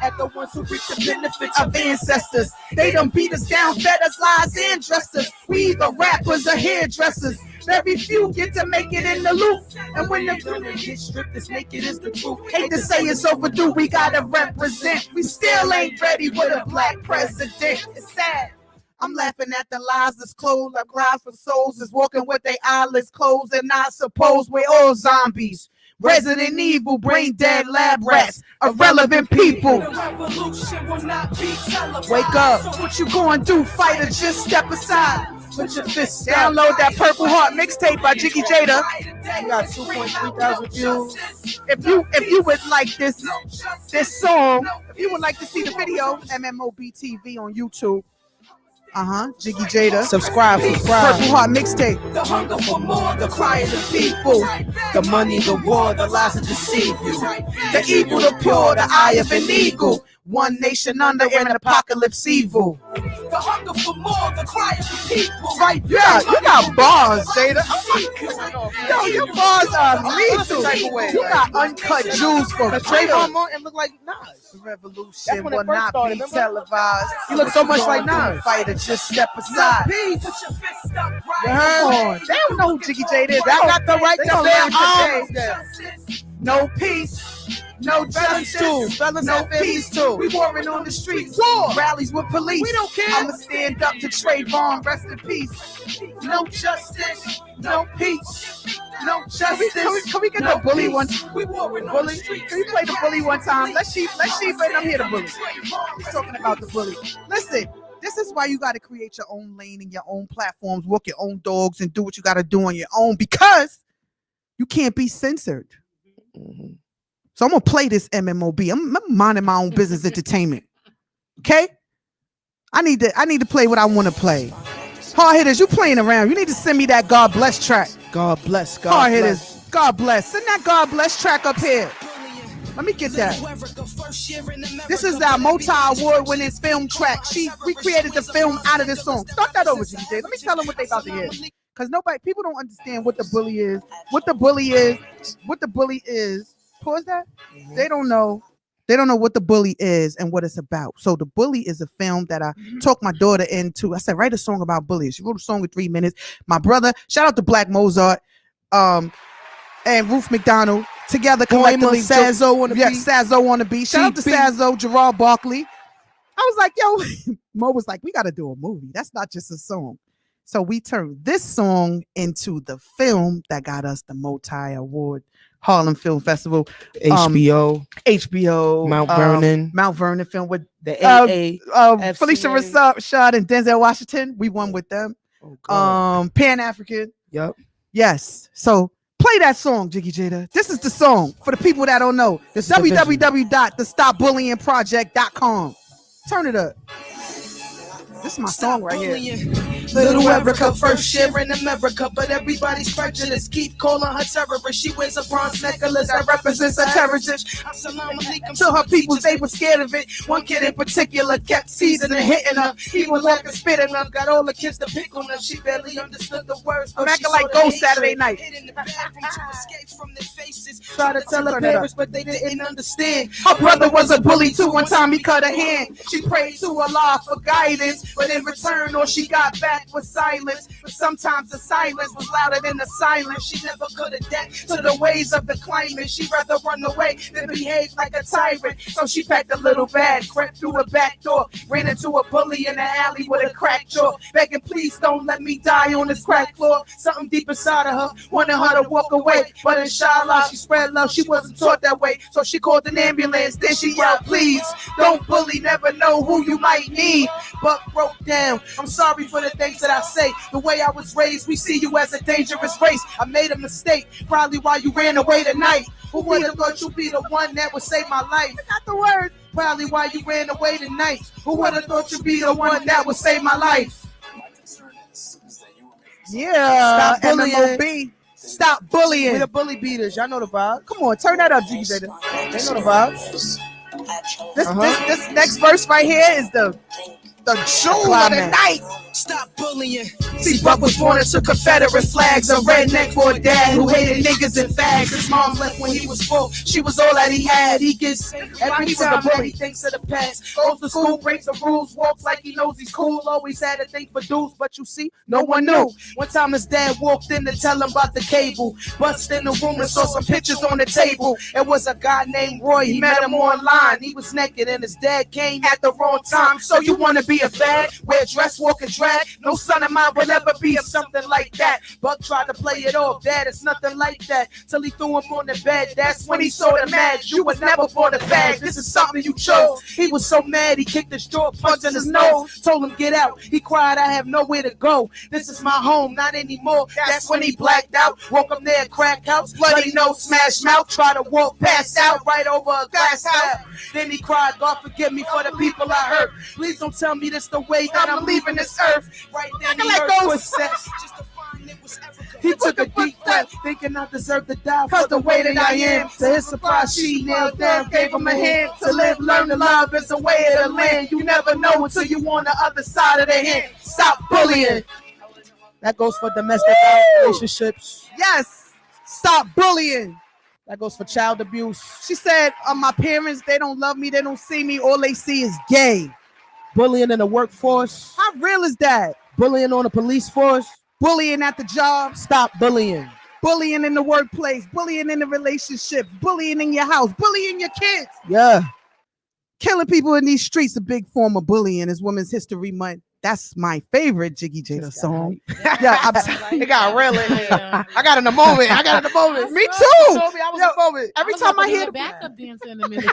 Speaker 3: At the ones who reap the benefits of
Speaker 1: of ancestors. They done beat us down, fed us lies and dressed us. We either rappers or hairdressers. Very few get to make it in the loop. And when the women get stripped as naked as the truth. Hate to say it's overdue, we gotta represent. We still ain't ready with a black president. It's sad. I'm laughing at the lies that's closed. Like lies for souls is walking with their eyelids closed. And I suppose we're all zombies. Resident Evil, brain dead lab rats, irrelevant people. Wake up. So what you gonna do, fighter? Just step aside. Put your fists down. Download that Purple Heart mixtape by Jiggy Jada.
Speaker 2: You got 2.3 thousand views.
Speaker 1: If you would like this song, if you would like to see the video, MMOBTV on YouTube. Jiggy Jada.
Speaker 2: Subscribe.
Speaker 1: Purple Heart mixtape.
Speaker 3: the hunger for more, the cry of the people. The money, the war, the lies that deceive you.
Speaker 1: The evil, the pure, the eye of an eagle. One nation under an apocalypse evil.
Speaker 3: The hunger for more, the cry of the people.
Speaker 1: Right, yeah, you got bars, Jada. Yo, your bars are lethal. You got uncut jewels for
Speaker 2: Trayvon Martin look like Nas.
Speaker 1: The revolution
Speaker 2: That's when it
Speaker 1: will
Speaker 2: first
Speaker 1: not
Speaker 2: started,
Speaker 1: be
Speaker 2: remember?
Speaker 1: televised.
Speaker 2: You look so much like Nas.
Speaker 1: Fighter, just step aside.
Speaker 3: Put your fist up,
Speaker 1: You
Speaker 3: right?
Speaker 1: heard? They don't know who Jiggy Jada is.
Speaker 2: Y'all got the right
Speaker 1: They
Speaker 2: to
Speaker 1: don't
Speaker 2: bear
Speaker 1: learn
Speaker 2: arms.
Speaker 1: today. No peace, no justice, no peace too. We warring on the streets, rallies with police. We don't care. I'ma stand up to Trayvon, rest in peace. No justice, no peace, no justice. Can we get the bully one?
Speaker 3: We warring on the
Speaker 1: Bully?
Speaker 3: streets.
Speaker 1: Can we play the bully one time? Let's Sheba and I'm here to bully. He's talking about the bully. Listen. This is why you got to create your own lane and your own platforms, walk your own dogs, and do what you got to do on your own because you can't be censored. So I'm gonna play this MMOB. I'm minding my own business entertainment. Okay? I need to play what I want to play. Hard hitters, you playing around. You need to send me that God Bless track.
Speaker 2: God bless. God
Speaker 1: Hard
Speaker 2: bless.
Speaker 1: hitters, God Bless. Send that God Bless track up here. Let me get that. This is our multi-award-winning film track. She recreated the film out of this song. Start that over, GJ. Let me tell them what they about to hear. Because people don't understand what the bully is. What the bully is. Pause that. They don't know. They don't know what the bully is and what it's about. So the bully is a film that I talked my daughter into. I said, write a song about bullies. She wrote a song in 3 minutes. My brother, shout out to Black Mozart, and Ruth McDonald. Together collectively,
Speaker 2: Sazzo on the beat.
Speaker 1: Sazzo on the beat. Shout out to Sazzo, Gerard Barkley. I was like, yo, Mo was like, we got to do a movie. That's not just a song. So we turned this song into the film that got us the multi-award Harlem Film Festival. HBO.
Speaker 2: Mount Vernon.
Speaker 1: Mount Vernon film with
Speaker 2: The AA.
Speaker 1: Felicia Rashad and Denzel Washington. We won with them. Pan-African.
Speaker 2: Yep.
Speaker 1: Yes. So play that song, Jiggy Jada. This is the song for the people that don't know. It's www.thestopbullyingproject.com. Turn it up. This is my song right here.
Speaker 3: Little Erica, first year in America, but everybody's prejudice. Keep calling her terrorist. She wears a bronze necklace that represents a terrorist.
Speaker 1: To her people, they were scared of it. One kid in particular kept teasing and hitting her. He was like a spitting her. Got all the kids to pick on her. She barely understood the words. I'm acting like Ghost Saturday night.
Speaker 3: Tried to tell her parents, but they didn't understand.
Speaker 1: Her brother was a bully too. One time he cut her hand. She prayed to Allah for guidance. but in return, all she got back was silence. But sometimes the silence was louder than the silence. She never could adapt to the ways of the climate. She'd rather run away than behave like a tyrant. So she packed a little bag, crept through a back door, ran into a bully in the alley with a cracked jaw, begging, please don't let me die on this crack floor. Something deep inside of her wanted her to walk away, but inshallah, she spread love. She wasn't taught that way, so she called an ambulance. Then she yelled, please don't bully, never know who you might need. But broke down, I'm sorry for the things that I say. The way I was raised, we see you as a dangerous race. I made a mistake, probably while you ran away tonight. Who would have thought you'd be the one that would save my life? Not the word. Probably why you ran away tonight. Who would have thought you'd be the one that would save my life? Yeah,
Speaker 2: Stop bullying.
Speaker 1: MMOB. Stop bullying.
Speaker 2: We the bully beaters. Y'all know the vibe.
Speaker 1: Come on, turn that up, G. They
Speaker 2: know the vibes.
Speaker 1: This next verse right here is the jewel of the night.
Speaker 3: Stop bullying.
Speaker 1: See, Buck was born into Confederate flags. A redneck for a dad who hated niggas and fags. His mom left when he was 4. She was all that he had. He gets every time that he thinks of the past. Goes to school, breaks the rules, walks like he knows he's cool. Always had a thing for dudes, but you see, no one knew. One time his dad walked in to tell him about the cable. Busted in the room and saw some pictures on the table. It was a guy named Roy. He met him online. He was naked and his dad came at the wrong time. So you want to be a fag? Wear a dress, walk and drag? No son of mine will ever be something like that. Buck tried to play it off, Dad, it's nothing like that. Till he threw him on the bed, that's when he saw the match. You was never born a fag, this is something you chose. He was so mad, he kicked his jaw, punched in his nose. Told him get out, he cried, I have nowhere to go. This is my home, not anymore. That's when he blacked out, woke up there, crack house, bloody nose, smash mouth. Tried to walk, passed out right over a glass house. Then he cried, God forgive me for the people I hurt. Please don't tell me this the way that I'm leaving this earth. Right then he heard footsteps. He took a deep breath, thinking I deserve to die cause the way that I am. To his surprise, she knelt down, gave him a hand. To live, learn to love is the way of the land. You never know until you on the other side of the hand. Stop bullying.
Speaker 2: That goes for domestic relationships.
Speaker 1: Yes, stop bullying.
Speaker 2: That goes for child abuse.
Speaker 1: She said, my parents, they don't love me, they don't see me, all they see is gay.
Speaker 2: Bullying in the workforce.
Speaker 1: How real is that?
Speaker 2: Bullying on the police force.
Speaker 1: Bullying at the job.
Speaker 2: Stop bullying.
Speaker 1: Bullying in the workplace. Bullying in the relationship. Bullying in your house. Bullying your kids.
Speaker 2: Yeah.
Speaker 1: Killing people in these streets, a big form of bullying is Women's History Month. That's my favorite Jiggy Jada song. Yeah,
Speaker 2: it got real in here. I got in the moment.
Speaker 1: Me too.
Speaker 7: Every time I hear the backup dancer in a minute.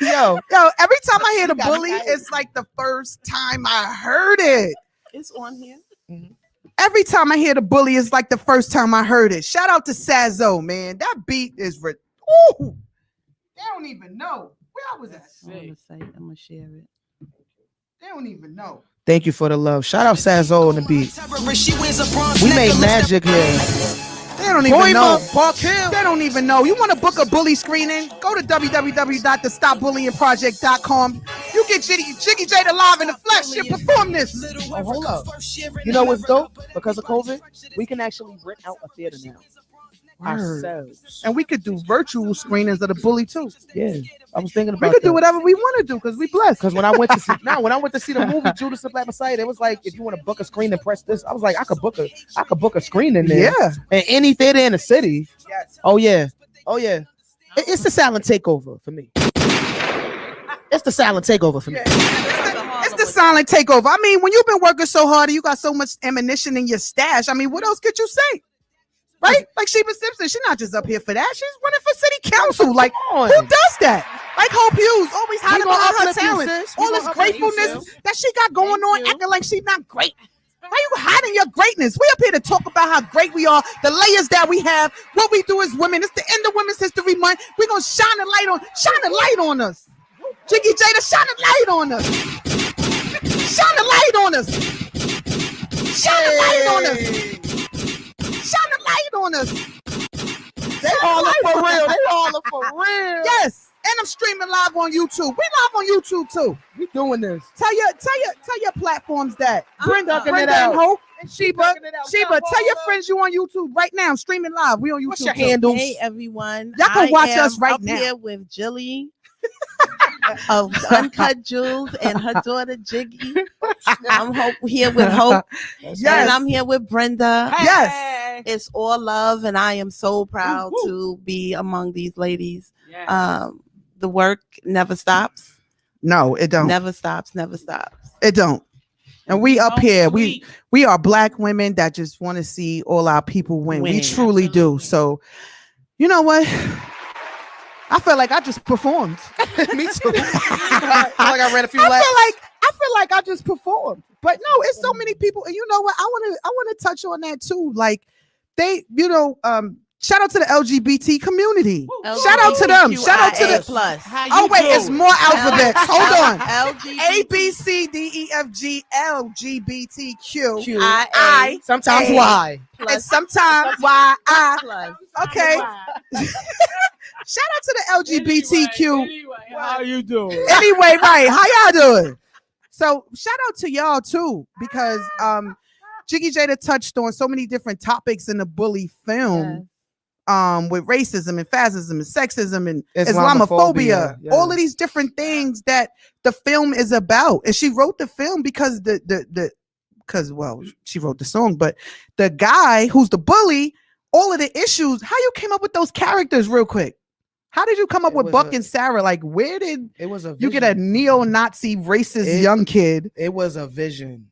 Speaker 1: yo, every time I hear the bully, it's like the first time I heard it.
Speaker 4: It's on here.
Speaker 1: Mm-hmm. Every time I hear the bully, it's like the first time I heard it. Shout out to Sazzo, man. That beat is ooh. They don't even know. Where I was at?
Speaker 4: I'm gonna share it.
Speaker 1: They don't even know.
Speaker 2: Thank you for the love. Shout out Sazzo on the beat. We made magic here.
Speaker 1: They don't even know.
Speaker 2: Park Hill.
Speaker 1: They don't even know. You want to book a bully screening? Go to www.thestopbullyingproject.com. You get Jiggy Jada live in the flesh. She'll perform this.
Speaker 2: Oh, hold up. You know what's dope? Because of COVID, we can actually rent out a theater now. Ourselves.
Speaker 1: And we could do virtual screenings of the bully too.
Speaker 2: Yeah, I was thinking about.
Speaker 1: We could do whatever we want to do because we blessed.
Speaker 2: Because when I went to see the movie Judas and Black Messiah, it was like if you want to book a screen and press this, I was like I could book a screen in there.
Speaker 1: Yeah,
Speaker 2: in any theater in the city.
Speaker 1: Yes.
Speaker 2: Oh yeah. It's the silent takeover for me. It's the silent takeover for me.
Speaker 1: It's the silent takeover. I mean, when you've been working so hard and you got so much ammunition in your stash, I mean, what else could you say? Right? Like Sheba Simpson, she's not just up here for that. She's running for city council. Like, who does that? Like Hope Hughes, always hiding behind her talent. All this gratefulness that she got going on, acting like she's not great. Why are you hiding your greatness? We up here to talk about how great we are, the layers that we have, what we do as women. It's the end of Women's History Month. We're gonna shine a light on us. Jiggy Jada, shine a light on us. Shine a light on us. Shine a light on us. Shine a light on us.
Speaker 2: They all up for real.
Speaker 1: Yes. And I'm streaming live on YouTube. We live on YouTube too.
Speaker 2: We doing this.
Speaker 1: Tell your platforms that.
Speaker 2: Brenda
Speaker 1: and Hope and Sheba. Tell your friends you on YouTube right now. I'm streaming live. We on YouTube.
Speaker 2: What's your handles?
Speaker 4: Hey everyone.
Speaker 1: Y'all can watch us right
Speaker 4: up
Speaker 1: now.
Speaker 4: Here with Jilly. of Uncut Jewels and her daughter Jiggy. I'm here with Hope,
Speaker 1: Yes.
Speaker 4: and I'm here with Brenda.
Speaker 1: Yes.
Speaker 4: It's all love, and I am so proud to be among these ladies.
Speaker 6: Yes.
Speaker 4: The work never stops.
Speaker 1: No, it don't.
Speaker 4: Never stops. Never stops.
Speaker 1: It don't. And we up
Speaker 6: So
Speaker 1: here,
Speaker 6: sweet.
Speaker 1: we are Black women that just want to see all our people win. We
Speaker 4: Win.
Speaker 1: truly do. So, you know what? I feel like I just performed.
Speaker 2: Me too. I feel like I ran a few
Speaker 1: I
Speaker 2: laps.
Speaker 1: feel like I just performed. But no, it's so many people. And you know what? I want to touch on that too. Like they, shout out to the LGBT community. Shout out to them. Shout out to the
Speaker 4: plus.
Speaker 1: Oh wait, it's more alphabets. Hold on.
Speaker 4: LGBT.
Speaker 1: A B C D E F G L G B T Q
Speaker 4: I
Speaker 2: Sometimes
Speaker 1: A.
Speaker 2: why?
Speaker 1: and sometimes Y I.
Speaker 4: plus.
Speaker 1: Okay. Shout out to the LGBTQ.
Speaker 6: Anyway, how you doing?
Speaker 1: Anyway, right. How y'all doing? So shout out to y'all too, because Jiggy Jada touched on so many different topics in the bully film. With racism and fascism and sexism and Islamophobia,
Speaker 2: yeah.
Speaker 1: all of these different things that the film is about. And she wrote the film because she wrote the song, but the guy who's the bully, all of the issues, how you came up with those characters real quick? How did you come up with Buck and Sarah? Like, where did you get a neo-Nazi racist young kid?
Speaker 2: It was a vision.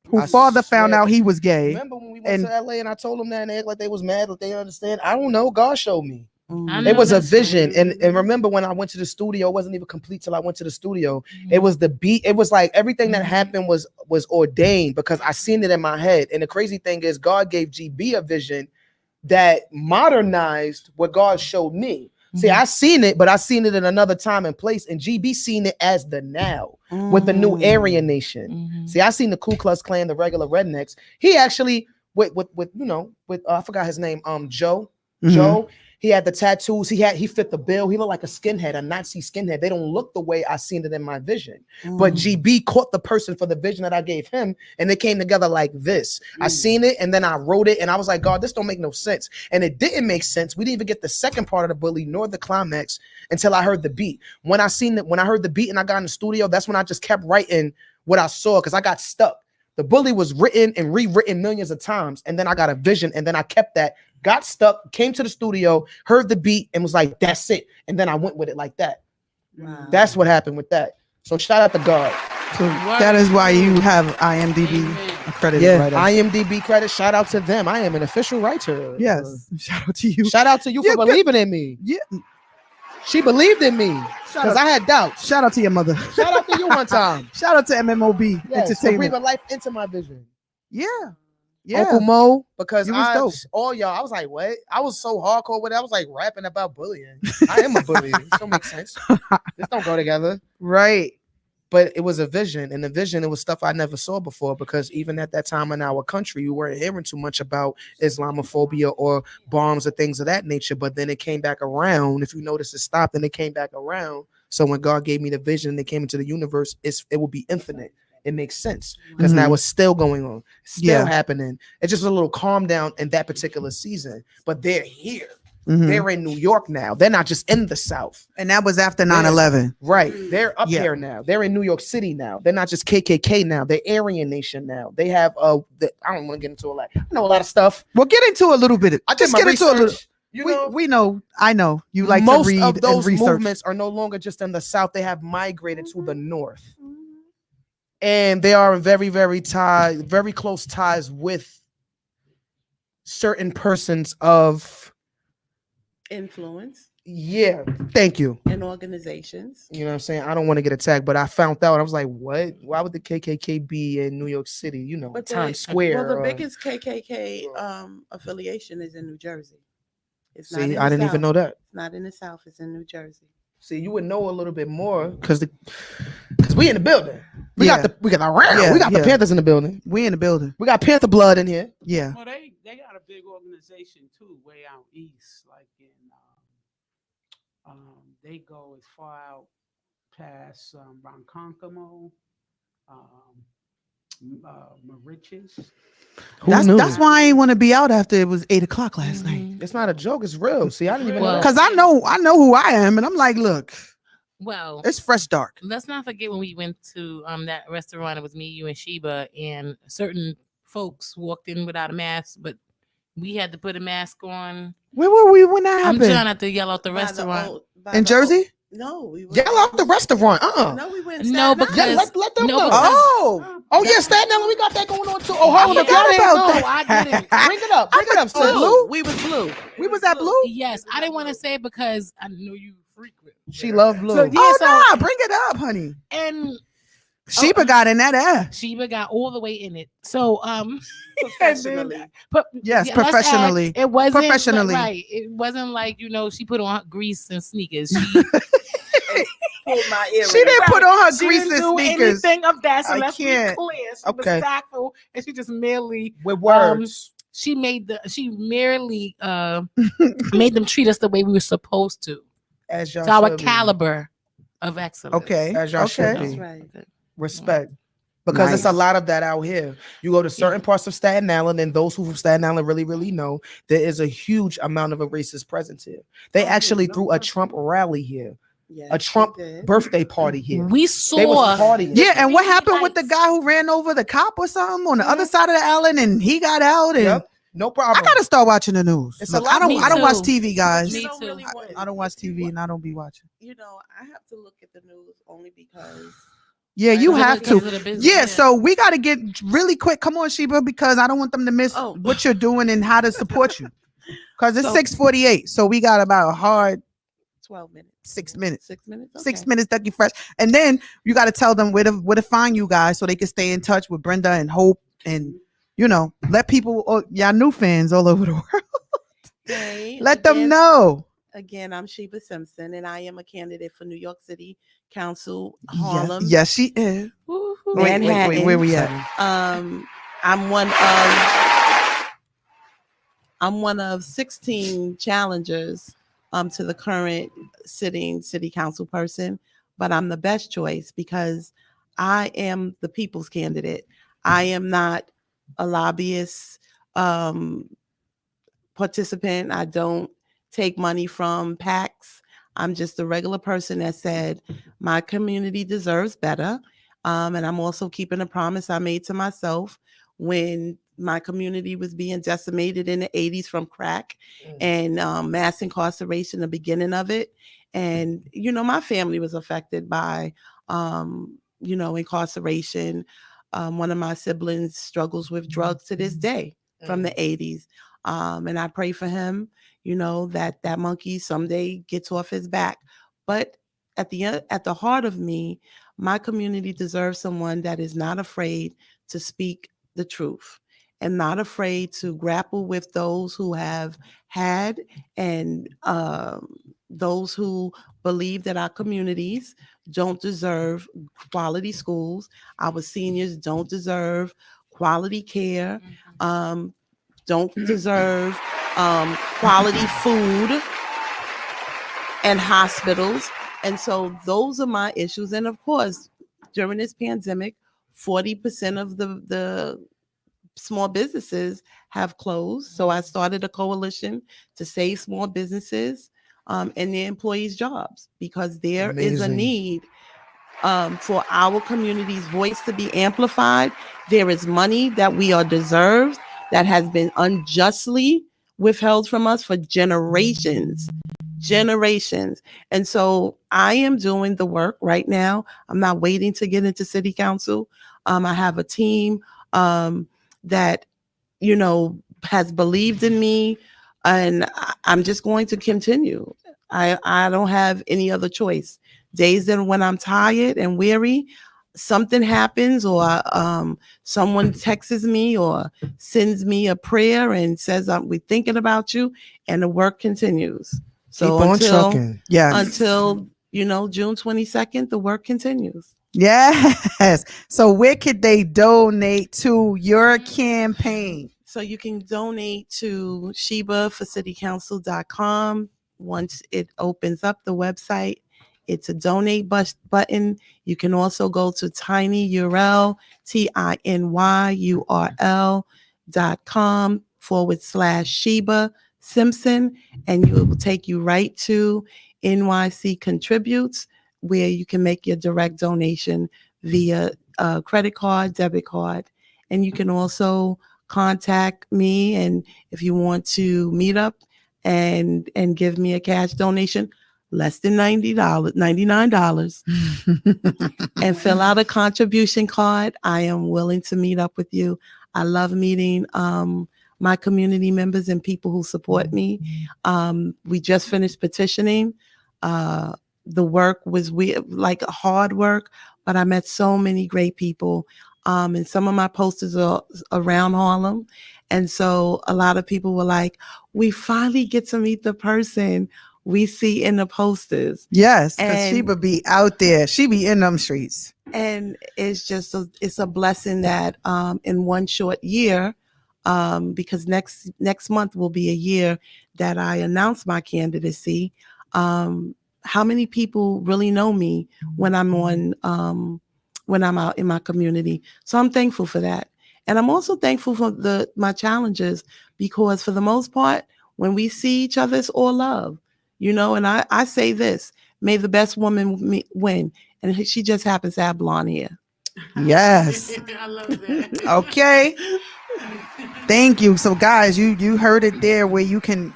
Speaker 1: Whose father found out he was gay.
Speaker 2: Remember when we went to LA and I told them that and they act like they was mad, like they didn't understand? I don't know. God showed me. It was a vision. And remember when I went to the studio, it wasn't even complete till I went to the studio. It was the beat. It was like everything that happened was ordained because I seen it in my head. And the crazy thing is God gave GB a vision that modernized what God showed me. See, I seen it, but I seen it in another time and place, and GB seen it as the now with the new Aryan Nation. See, I seen the Ku Klux Klan, the regular rednecks. He actually with I forgot his name, Joe. Joe. He had the tattoos. He fit the bill. He looked like a skinhead, a Nazi skinhead. They don't look the way I seen it in my vision. But GB caught the person for the vision that I gave him, and they came together like this. I seen it, and then I wrote it, and I was like, God, this don't make no sense. And it didn't make sense. We didn't even get the second part of the bully nor the climax until I heard the beat. When I heard the beat and I got in the studio, that's when I just kept writing what I saw because I got stuck. The bully was written and rewritten millions of times, and then I got a vision, and then I kept that. Got stuck, came to the studio, heard the beat, and was like, that's it. And then I went with it like that. Wow. That's what happened with that. So shout out to God.
Speaker 1: So that is why you have IMDb credit.
Speaker 2: Yeah, IMDb credit. Shout out to them. I am an official writer.
Speaker 1: Yes. Shout out to you.
Speaker 2: Shout out to you for believing in me.
Speaker 1: Yeah.
Speaker 2: She believed in me because I had doubts.
Speaker 1: Shout out to your mother.
Speaker 2: Shout out to you one time.
Speaker 1: Shout out to MMOB
Speaker 2: Yes,
Speaker 1: Entertainment.
Speaker 2: breathing life into my vision.
Speaker 1: Yeah. Yeah.
Speaker 2: Uncle Mo, because
Speaker 1: dope.
Speaker 2: All y'all, I was like, what? I was so hardcore with it. I was like rapping about bullying. I am a bully. This don't make sense. This don't go together.
Speaker 1: Right.
Speaker 2: But it was a vision, and the vision, it was stuff I never saw before because even at that time in our country, we weren't hearing too much about Islamophobia or bombs or things of that nature. But then it came back around. If you notice, it stopped and it came back around. So when God gave me the vision and it came into the universe, it will be infinite. It makes sense because now it's still going on, still happening. It just was a little calm down in that particular season, but they're here. They're in New York now. They're not just in the South.
Speaker 1: And that was after 9/11.
Speaker 2: Right. They're up here now. They're in New York City now. They're not just KKK now. They're Aryan Nation now. They have I don't want to get into a lot. I know a lot of stuff.
Speaker 1: We'll get into a little bit.
Speaker 2: I just get into a little.
Speaker 1: We know. I know you like
Speaker 2: most
Speaker 1: to read
Speaker 2: of those
Speaker 1: and research.
Speaker 2: movements are no longer just in the South. They have migrated to the North. And they are in very, very close ties with certain persons of
Speaker 4: influence.
Speaker 2: Yeah, thank you.
Speaker 4: And organizations.
Speaker 2: You know what I'm saying? I don't want to get attacked, but I found out. I was like, what? Why would the KKK be in New York City? You know, Times Square.
Speaker 4: Well, the biggest KKK affiliation is in New Jersey. It's not
Speaker 2: I didn't even know that.
Speaker 4: It's not in the South. It's in New Jersey.
Speaker 2: See, you would know a little bit more because we in the building. We got the Panthers in the building.
Speaker 1: We in the building.
Speaker 2: We got Panther blood in here.
Speaker 1: Yeah.
Speaker 6: Well, they got a big organization too, way out east, like in they go as far out past Ronkonkoma, Mauritius.
Speaker 1: That's why I ain't want to be out after it was 8:00 last night.
Speaker 2: It's not a joke. It's real. See, I didn't even know.
Speaker 1: Because I know who I am, and I'm like, look,
Speaker 7: Well,
Speaker 1: It's fresh dark.
Speaker 7: let's not forget when we went to that restaurant. It was me, you, and Sheba, and certain folks walked in without a mask, but we had to put a mask on.
Speaker 1: Where were we when that
Speaker 7: I'm
Speaker 1: happened?
Speaker 7: trying not to yell out the restaurant.
Speaker 1: In Jersey?
Speaker 4: No, we were.
Speaker 2: Yell out the restaurant.
Speaker 4: No, we went.
Speaker 7: No,
Speaker 4: Staten
Speaker 7: because
Speaker 4: Island.
Speaker 2: Let them
Speaker 7: no,
Speaker 2: know.
Speaker 7: because-
Speaker 2: Oh yeah, Staten Island. We got that going on too. Oh,
Speaker 1: I
Speaker 2: hold on. If
Speaker 1: forgot
Speaker 2: y'all didn't
Speaker 1: about
Speaker 2: know,
Speaker 1: that.
Speaker 2: I didn't. Bring it up. Bring it up, sis.
Speaker 1: Blue?
Speaker 4: We was blue.
Speaker 1: We was at Blue?
Speaker 7: Yes, I didn't want to say it because I know you frequent.
Speaker 2: She loved Blue.
Speaker 7: So, yeah,
Speaker 1: Oh,
Speaker 7: so-
Speaker 1: nah, bring it up, honey.
Speaker 7: And
Speaker 1: Sheba got in that ass.
Speaker 7: Sheba got all the way in it. So
Speaker 4: Professionally.
Speaker 1: Yes,
Speaker 7: let's
Speaker 1: professionally.
Speaker 7: add, it wasn't
Speaker 1: Professionally.
Speaker 7: right. It wasn't like she put on grease and sneakers. She
Speaker 4: Pulled my ear.
Speaker 1: She didn't put on her
Speaker 5: She
Speaker 1: grease
Speaker 5: didn't
Speaker 1: and
Speaker 5: do
Speaker 1: sneakers.
Speaker 5: anything of that. So
Speaker 1: I
Speaker 5: let's
Speaker 1: can't.
Speaker 5: be clear. She
Speaker 2: Okay.
Speaker 5: was tactful, and she just merely
Speaker 2: With words.
Speaker 7: she merely made them treat us the way we were supposed to.
Speaker 2: As y'all
Speaker 7: To our
Speaker 2: should be.
Speaker 7: caliber of excellence.
Speaker 1: Okay.
Speaker 2: As y'all should
Speaker 1: Okay.
Speaker 2: be.
Speaker 4: That's right.
Speaker 2: Respect. Because it's a lot of that out here. You go to certain parts of Staten Island, and those who from Staten Island really, really know there is a huge amount of a racist presence here. They actually threw a Trump rally here,
Speaker 4: Yes,
Speaker 2: a Trump
Speaker 4: they did.
Speaker 2: birthday party here.
Speaker 7: We
Speaker 2: They was
Speaker 7: saw
Speaker 2: partying.
Speaker 1: Yeah, and what
Speaker 7: Really
Speaker 1: happened with the
Speaker 7: nice.
Speaker 1: guy who ran over the cop or something on the other side of the island and he got out? And
Speaker 2: Yep. No
Speaker 1: I
Speaker 2: problem.
Speaker 1: gotta start watching the news.
Speaker 2: It's a
Speaker 1: Look,
Speaker 2: lot
Speaker 1: I don't.
Speaker 7: Me
Speaker 1: I don't watch
Speaker 7: too.
Speaker 1: TV, guys.
Speaker 7: Me
Speaker 4: You don't
Speaker 7: too.
Speaker 4: really want-
Speaker 1: I don't watch TV, and I don't be watching.
Speaker 4: You know, I have to look at the news only because.
Speaker 1: Yeah, you
Speaker 7: Because
Speaker 1: have
Speaker 7: of
Speaker 1: to.
Speaker 7: the business,
Speaker 1: Yeah, so we got to get really quick. Come on, Sheba, because I don't want them to miss
Speaker 4: Oh.
Speaker 1: what you're doing and how to support you. Because it's
Speaker 4: So-
Speaker 1: 6:48, so we got about a hard
Speaker 4: 12 minutes.
Speaker 1: 6 minutes.
Speaker 4: 6 minutes. Okay.
Speaker 1: 6 minutes, Ducky Fresh, and then you got to tell them where to find you guys so they can stay in touch with Brenda and Hope, and let people, y'all new fans all over the world,
Speaker 4: Hey,
Speaker 1: let them
Speaker 4: again-
Speaker 1: know.
Speaker 4: Again, I'm Sheba Simpson, and I am a candidate for New York City Council, Harlem,
Speaker 1: Yes, she is. Wait,
Speaker 4: Manhattan.
Speaker 1: where we at?
Speaker 4: I'm one of 16 challengers to the current sitting city council person, but I'm the best choice because I am the people's candidate. I am not a lobbyist participant. I don't take money from PACs. I'm just a regular person that said my community deserves better. And I'm also keeping a promise I made to myself when my community was being decimated in the 80s from crack and mass incarceration, the beginning of it. And, my family was affected by, incarceration. One of my siblings struggles with drugs to this day from the 80s. And I pray for him, that monkey someday gets off his back. But at the heart of me, my community deserves someone that is not afraid to speak the truth and not afraid to grapple with those who have had and those who believe that our communities don't deserve quality schools. Our seniors don't deserve quality care, don't deserve quality food and hospitals. And so those are my issues. And of course, during this pandemic, 40% of the small businesses have closed. So I started a coalition to save small businesses and their employees' jobs because there is a
Speaker 2: Amazing.
Speaker 4: need for our community's voice to be amplified. There is money that we are deserved that has been unjustly withheld from us for generations. And so I am doing the work right now. I'm not waiting to get into city council. I have a team that, has believed in me, and I'm just going to continue. I don't have any other choice. Days that when I'm tired and weary, something happens or someone texts me or sends me a prayer and says, we're thinking about you, and the work continues. So
Speaker 2: Keep on
Speaker 4: until
Speaker 2: trucking.
Speaker 4: June 22nd, the work continues.
Speaker 1: Yes. So where could they donate to your campaign?
Speaker 4: So you can donate to ShebaForCityCouncil.com. Once it opens up the website, it's a donate button. You can also go to tinyurl, tinyurl.com/Sheba Simpson, and it will take you right to NYC Contributes. where you can make your direct donation via credit card, debit card. And you can also contact me, and if you want to meet up and give me a cash donation, less than $99, and fill out a contribution card, I am willing to meet up with you. I love meeting my community members and people who support me. We just finished petitioning. The work was like hard work, but I met so many great people. And some of my posters are around Harlem. And so a lot of people were like, we finally get to meet the person we see in the posters.
Speaker 1: Yes, because Sheba be out there. She be in them streets.
Speaker 4: And it's just it's a blessing that in one short year, because next month will be a year that I announce my candidacy. How many people really know me when I'm when I'm out in my community? So I'm thankful for that. And I'm also thankful for my challenges, because for the most part, when we see each other, it's all love, and I say this, may the best woman win. And she just happens to have blonde hair.
Speaker 1: Yes.
Speaker 7: I love that.
Speaker 1: Okay. Thank you. So guys, you heard it there, where you can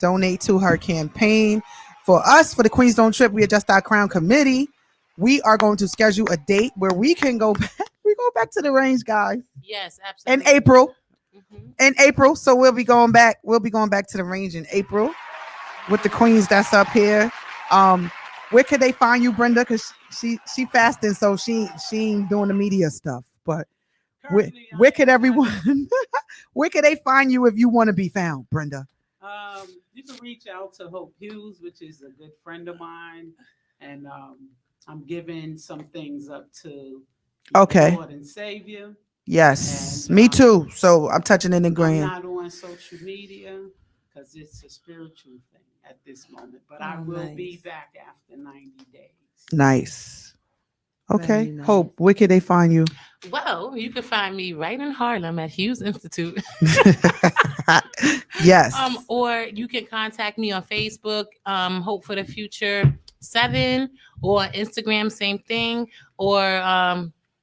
Speaker 1: donate to her campaign. For us, for the Queens Don't Trip, we Adjust Our Crown Committee, we are going to schedule a date where we can go back. We go back to the range, guys.
Speaker 7: Yes, absolutely.
Speaker 1: In April.
Speaker 7: Mm-hmm.
Speaker 1: In April. So we'll be going back. We'll be going back to the range in April with the queens that's up here. Where could they find you, Brenda? Because she fasting, so she ain't doing the media stuff. But where could everyone where could they find you if you want to be found, Brenda?
Speaker 6: You can reach out to Hope Hughes, which is a good friend of mine, and I'm giving some things up to Lord and Savior.
Speaker 1: Yes,
Speaker 6: and,
Speaker 1: me too. So I'm touching in the
Speaker 6: I'm
Speaker 1: gram.
Speaker 6: not on social media because it's a spiritual thing at this moment, but I will be back after 90 days.
Speaker 1: Nice. Okay.
Speaker 4: Nice.
Speaker 1: Hope, where can they find you?
Speaker 7: Well, you can find me right in Harlem at Hughes Institute.
Speaker 1: Yes.
Speaker 7: Or you can contact me on Facebook, Hope for the Future 7, or Instagram, same thing. Or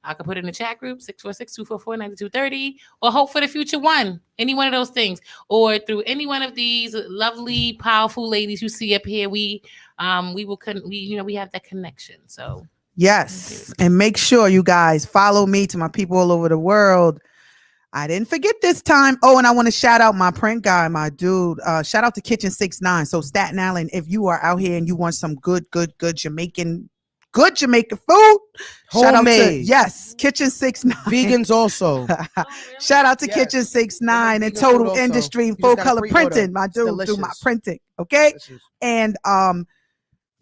Speaker 7: I could put it in the chat group, 646-244-9230, or Hope for the Future 1, any one of those things. Or through any one of these lovely, powerful ladies you see up here, we have that connection. So
Speaker 1: yes. And make sure you guys follow me, to my people all over the world. I didn't forget this time. Oh, and I want to shout out my print guy, my dude. Shout out to Kitchen 69. So Staten Island, if you are out here and you want some good Jamaican food, shout out to, yes, Kitchen 69.
Speaker 2: Vegans also.
Speaker 1: Shout out to Kitchen 69 and Total
Speaker 2: also.
Speaker 1: Industry, full color printing. My dude do my printing. Okay.
Speaker 2: Delicious.
Speaker 1: And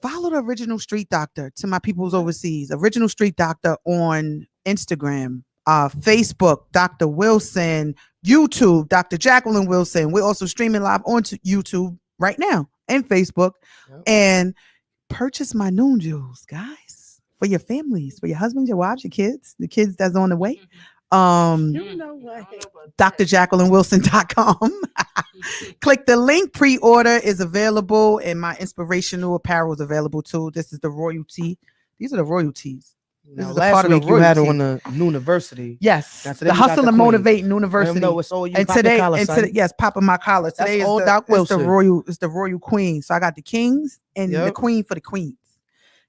Speaker 1: follow the Original Street Doctor, to my peoples overseas. Original Street Doctor on Instagram, Facebook, Dr. Wilson, YouTube, Dr. Drjacquelynwilson. We're also streaming live on YouTube right now and Facebook. Yep. And purchase my Noon Jewels, guys, for your families, for your husbands, your wives, your kids, the kids that's on the way. DrJacquelynWilson.com. Click the link. Pre-order is available, and my inspirational apparel is available too. This is the royalty. These are the royalties.
Speaker 2: Now, last week you had on the University.
Speaker 1: Yes, the Hustle and Motivate University.
Speaker 2: No, it's all you.
Speaker 1: And today, yes, popping my collar. Today
Speaker 2: That's
Speaker 1: is
Speaker 2: all Doc Wilson.
Speaker 1: It's the royal queen. So I got the kings and the queen for the queens.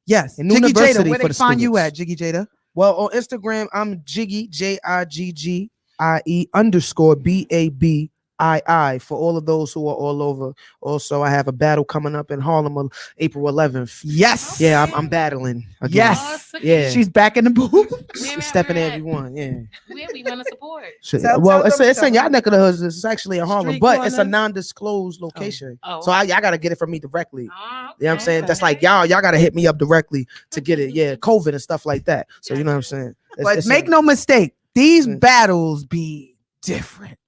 Speaker 1: Yes,
Speaker 2: and
Speaker 1: Jiggy
Speaker 2: University
Speaker 1: Jada, where
Speaker 2: for
Speaker 1: they
Speaker 2: the
Speaker 1: find you
Speaker 2: students.
Speaker 1: at, Jiggy Jada?
Speaker 2: Well, on Instagram, I'm Jiggy JIGGIE_BABII for all of those who are all over. Also, I have a battle coming up in Harlem on April 11th.
Speaker 1: Yes.
Speaker 2: Yeah, I'm battling again.
Speaker 1: Yes.
Speaker 2: Yeah.
Speaker 1: She's back in the booth.
Speaker 2: Stepping everyone. Yeah.
Speaker 7: Where we want to support.
Speaker 2: Well, it's in y'all neck of the hoods. It's actually in Harlem, but it's a non-disclosed location.
Speaker 7: Oh.
Speaker 2: So y'all gotta get it from me directly.
Speaker 7: Oh, okay.
Speaker 2: You know what I'm saying? That's like y'all gotta hit me up directly to get it. Yeah, COVID and stuff like that. So you know what I'm saying?
Speaker 1: But make no mistake, these battles be different.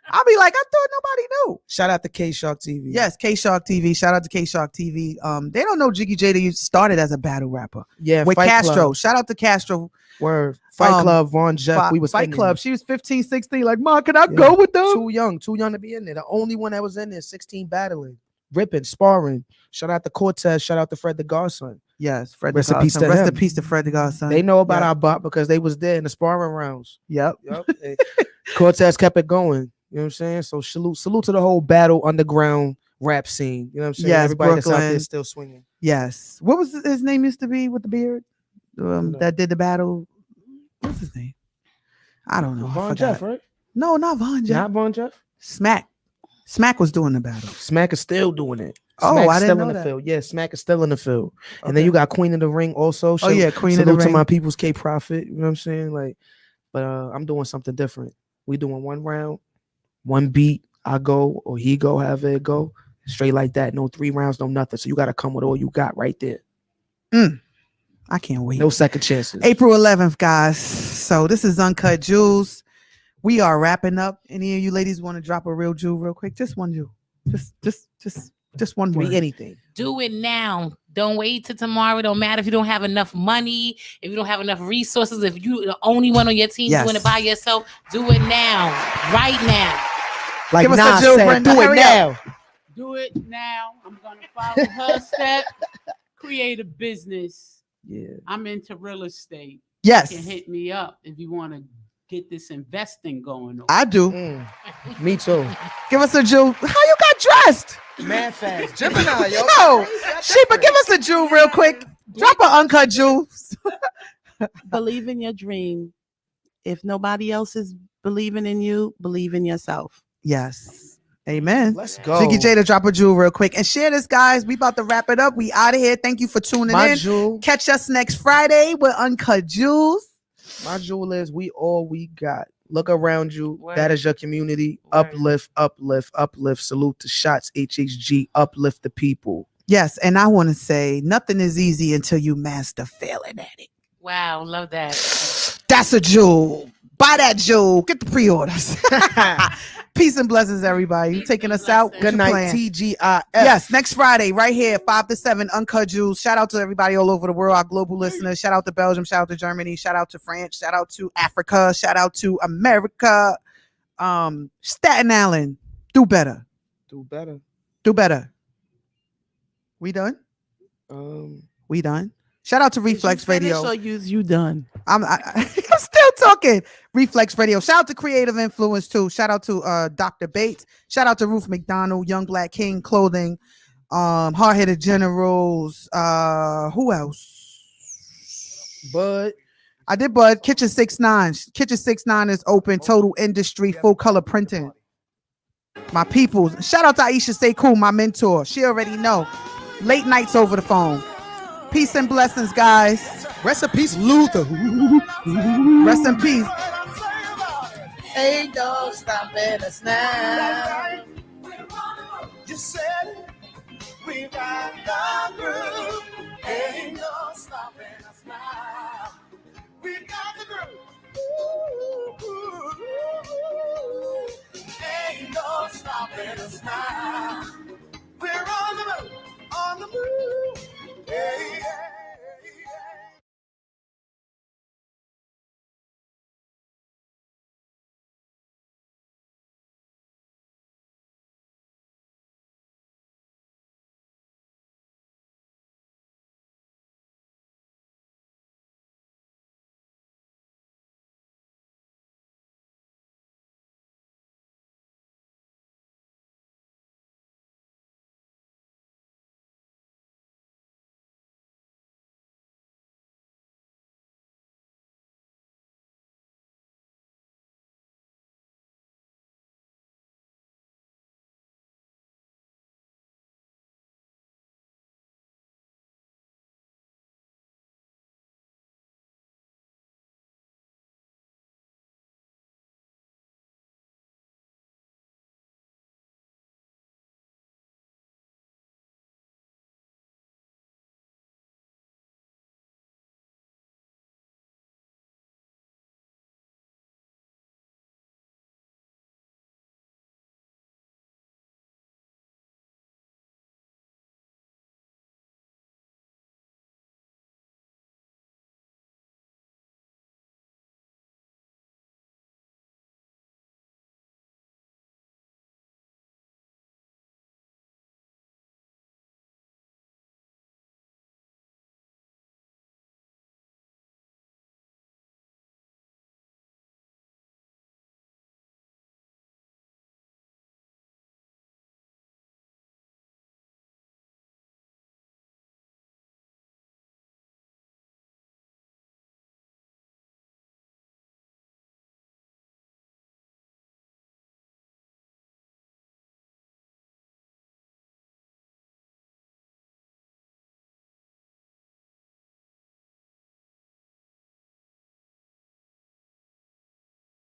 Speaker 1: I'll be like, I thought nobody knew.
Speaker 2: Shout out to K Shark TV.
Speaker 1: Yes, K Shark TV. Shout out to K Shark TV. They don't know Jiggy Jada. You started as a battle rapper.
Speaker 2: Yeah,
Speaker 1: with
Speaker 2: Fight
Speaker 1: Castro.
Speaker 2: Club.
Speaker 1: Shout out to Castro.
Speaker 2: Word. Fight Club, Von Jeff. We was
Speaker 1: Fight
Speaker 2: in
Speaker 1: Club.
Speaker 2: There.
Speaker 1: She was 15, 16. Like, Mom, can I go with them?
Speaker 2: Too young to be in there. The only one that was in there, 16 battling. ripping, sparring. Shout out to Cortez. Shout out to Fred the Godson.
Speaker 1: Yes, Fred
Speaker 2: Rest
Speaker 1: the
Speaker 2: in peace
Speaker 1: Godson.
Speaker 2: to
Speaker 1: Rest
Speaker 2: him.
Speaker 1: in peace to Fred the Godson.
Speaker 2: They know about
Speaker 1: Yep.
Speaker 2: our bot because they was there in the sparring rounds.
Speaker 1: Yep.
Speaker 2: Cortez kept it going. You know what I'm saying? So salute to the whole battle underground rap scene. You know what I'm saying?
Speaker 1: Yes,
Speaker 2: Everybody that's out there
Speaker 1: Brooklyn.
Speaker 2: still swinging.
Speaker 1: Yes. What was his name? Used to be with the beard.
Speaker 2: No.
Speaker 1: That did the battle. What's his name? I don't know. I
Speaker 2: Von
Speaker 1: forgot.
Speaker 2: Jeff, right?
Speaker 1: No, not Von Jeff.
Speaker 2: Not Von Jeff.
Speaker 1: Smack. Smack was doing the battle.
Speaker 2: Smack is still doing it.
Speaker 1: Oh,
Speaker 2: Smack's
Speaker 1: I didn't
Speaker 2: still
Speaker 1: know
Speaker 2: in the
Speaker 1: that.
Speaker 2: field. Yeah, Smack is still in the field. And
Speaker 1: Okay.
Speaker 2: then you got Queen of the Ring also.
Speaker 1: Oh yeah, Queen of the
Speaker 2: Salute to
Speaker 1: Ring.
Speaker 2: my people's K Prophet. You know what I'm saying? Like, but I'm doing something different. We doing one round, one beat. I go or he go, however it go. Straight like that. No 3 rounds, no nothing. So you got to come with all you got right there.
Speaker 1: I can't wait.
Speaker 2: No second chances.
Speaker 1: April 11th, guys. So this is Uncut Jewels. We are wrapping up. Any of you ladies want to drop a real jewel real quick? Just one jewel. Just one word.
Speaker 2: Be anything.
Speaker 7: Do it now. Don't wait till tomorrow. It don't matter if you don't have enough money, if you don't have enough resources, if you're the only one on your team
Speaker 1: Yes.
Speaker 7: doing it by yourself. Do it now. Right now.
Speaker 2: Like
Speaker 1: Give us
Speaker 2: Nas
Speaker 1: a jewel,
Speaker 2: said,
Speaker 1: Brenda.
Speaker 2: do it
Speaker 1: Hurry up.
Speaker 2: now.
Speaker 6: Do it now. I'm gonna follow her step. Create a business.
Speaker 2: Yeah.
Speaker 6: I'm into real estate.
Speaker 1: Yes,
Speaker 6: You can hit me up if you want to get this investing going on.
Speaker 1: I do.
Speaker 2: Me too.
Speaker 1: Give us a jewel. How you got dressed?
Speaker 2: Man fast. Gemini, yo.
Speaker 1: No, Sheba, give us a jewel real quick. Drop an uncut jewel.
Speaker 4: Believe in your dream. If nobody else is believing in you, believe in yourself.
Speaker 1: Yes. Amen.
Speaker 2: Let's go.
Speaker 1: Jiggy J to drop a jewel real quick and share this, guys. We about to wrap it up. We out of here. Thank you for tuning
Speaker 2: My
Speaker 1: in.
Speaker 2: jewel.
Speaker 1: Catch us next Friday with Uncut Jewels.
Speaker 2: My jewel is we all we got. Look around you.
Speaker 7: Word.
Speaker 2: That is your community.
Speaker 7: Word.
Speaker 2: Uplift, uplift, uplift. Salute to Shots HHG. Uplift the people.
Speaker 1: Yes, and I want to say nothing is easy until you master failing at it.
Speaker 7: Wow, love that.
Speaker 1: That's a jewel. Buy that jewel. Get the pre-orders. Peace and blessings, everybody. You
Speaker 7: Peace
Speaker 1: taking
Speaker 7: and
Speaker 1: us out?
Speaker 7: blessings.
Speaker 1: What
Speaker 2: Good
Speaker 1: you
Speaker 2: night,
Speaker 1: playing?
Speaker 2: TGIF.
Speaker 1: Yes, next Friday, right here, 5 to 7, Uncut Jewels. Shout out to everybody all over the world, our global listeners. Shout out to Belgium. Shout out to Germany. Shout out to France. Shout out to Africa. Shout out to America. Staten Island. Do better.
Speaker 2: Do better.
Speaker 1: Do better. We done? We done? Shout out to Reflex Radio.
Speaker 4: So you done.
Speaker 1: I'm still talking. Reflex Radio. Shout out to Creative Influence too. Shout out to Dr. Bates. Shout out to Ruth McDonald, Young Black King Clothing, Hard Headed Generals. Who else?
Speaker 2: Bud.
Speaker 1: I did Bud. Kitchen 69. Kitchen 69 is open. Total Industry, full color printing. My peoples. Shout out to Aisha Sekou, my mentor. She already know. Late nights over the phone. Peace and blessings, guys.
Speaker 2: Rest in peace, Luther.
Speaker 1: Rest in peace.
Speaker 4: Ain't no stopping us now.
Speaker 3: You said we got the groove. Ain't no stopping us now. We got the groove. Ooh, ooh, ooh, ooh. Ain't no stopping us now.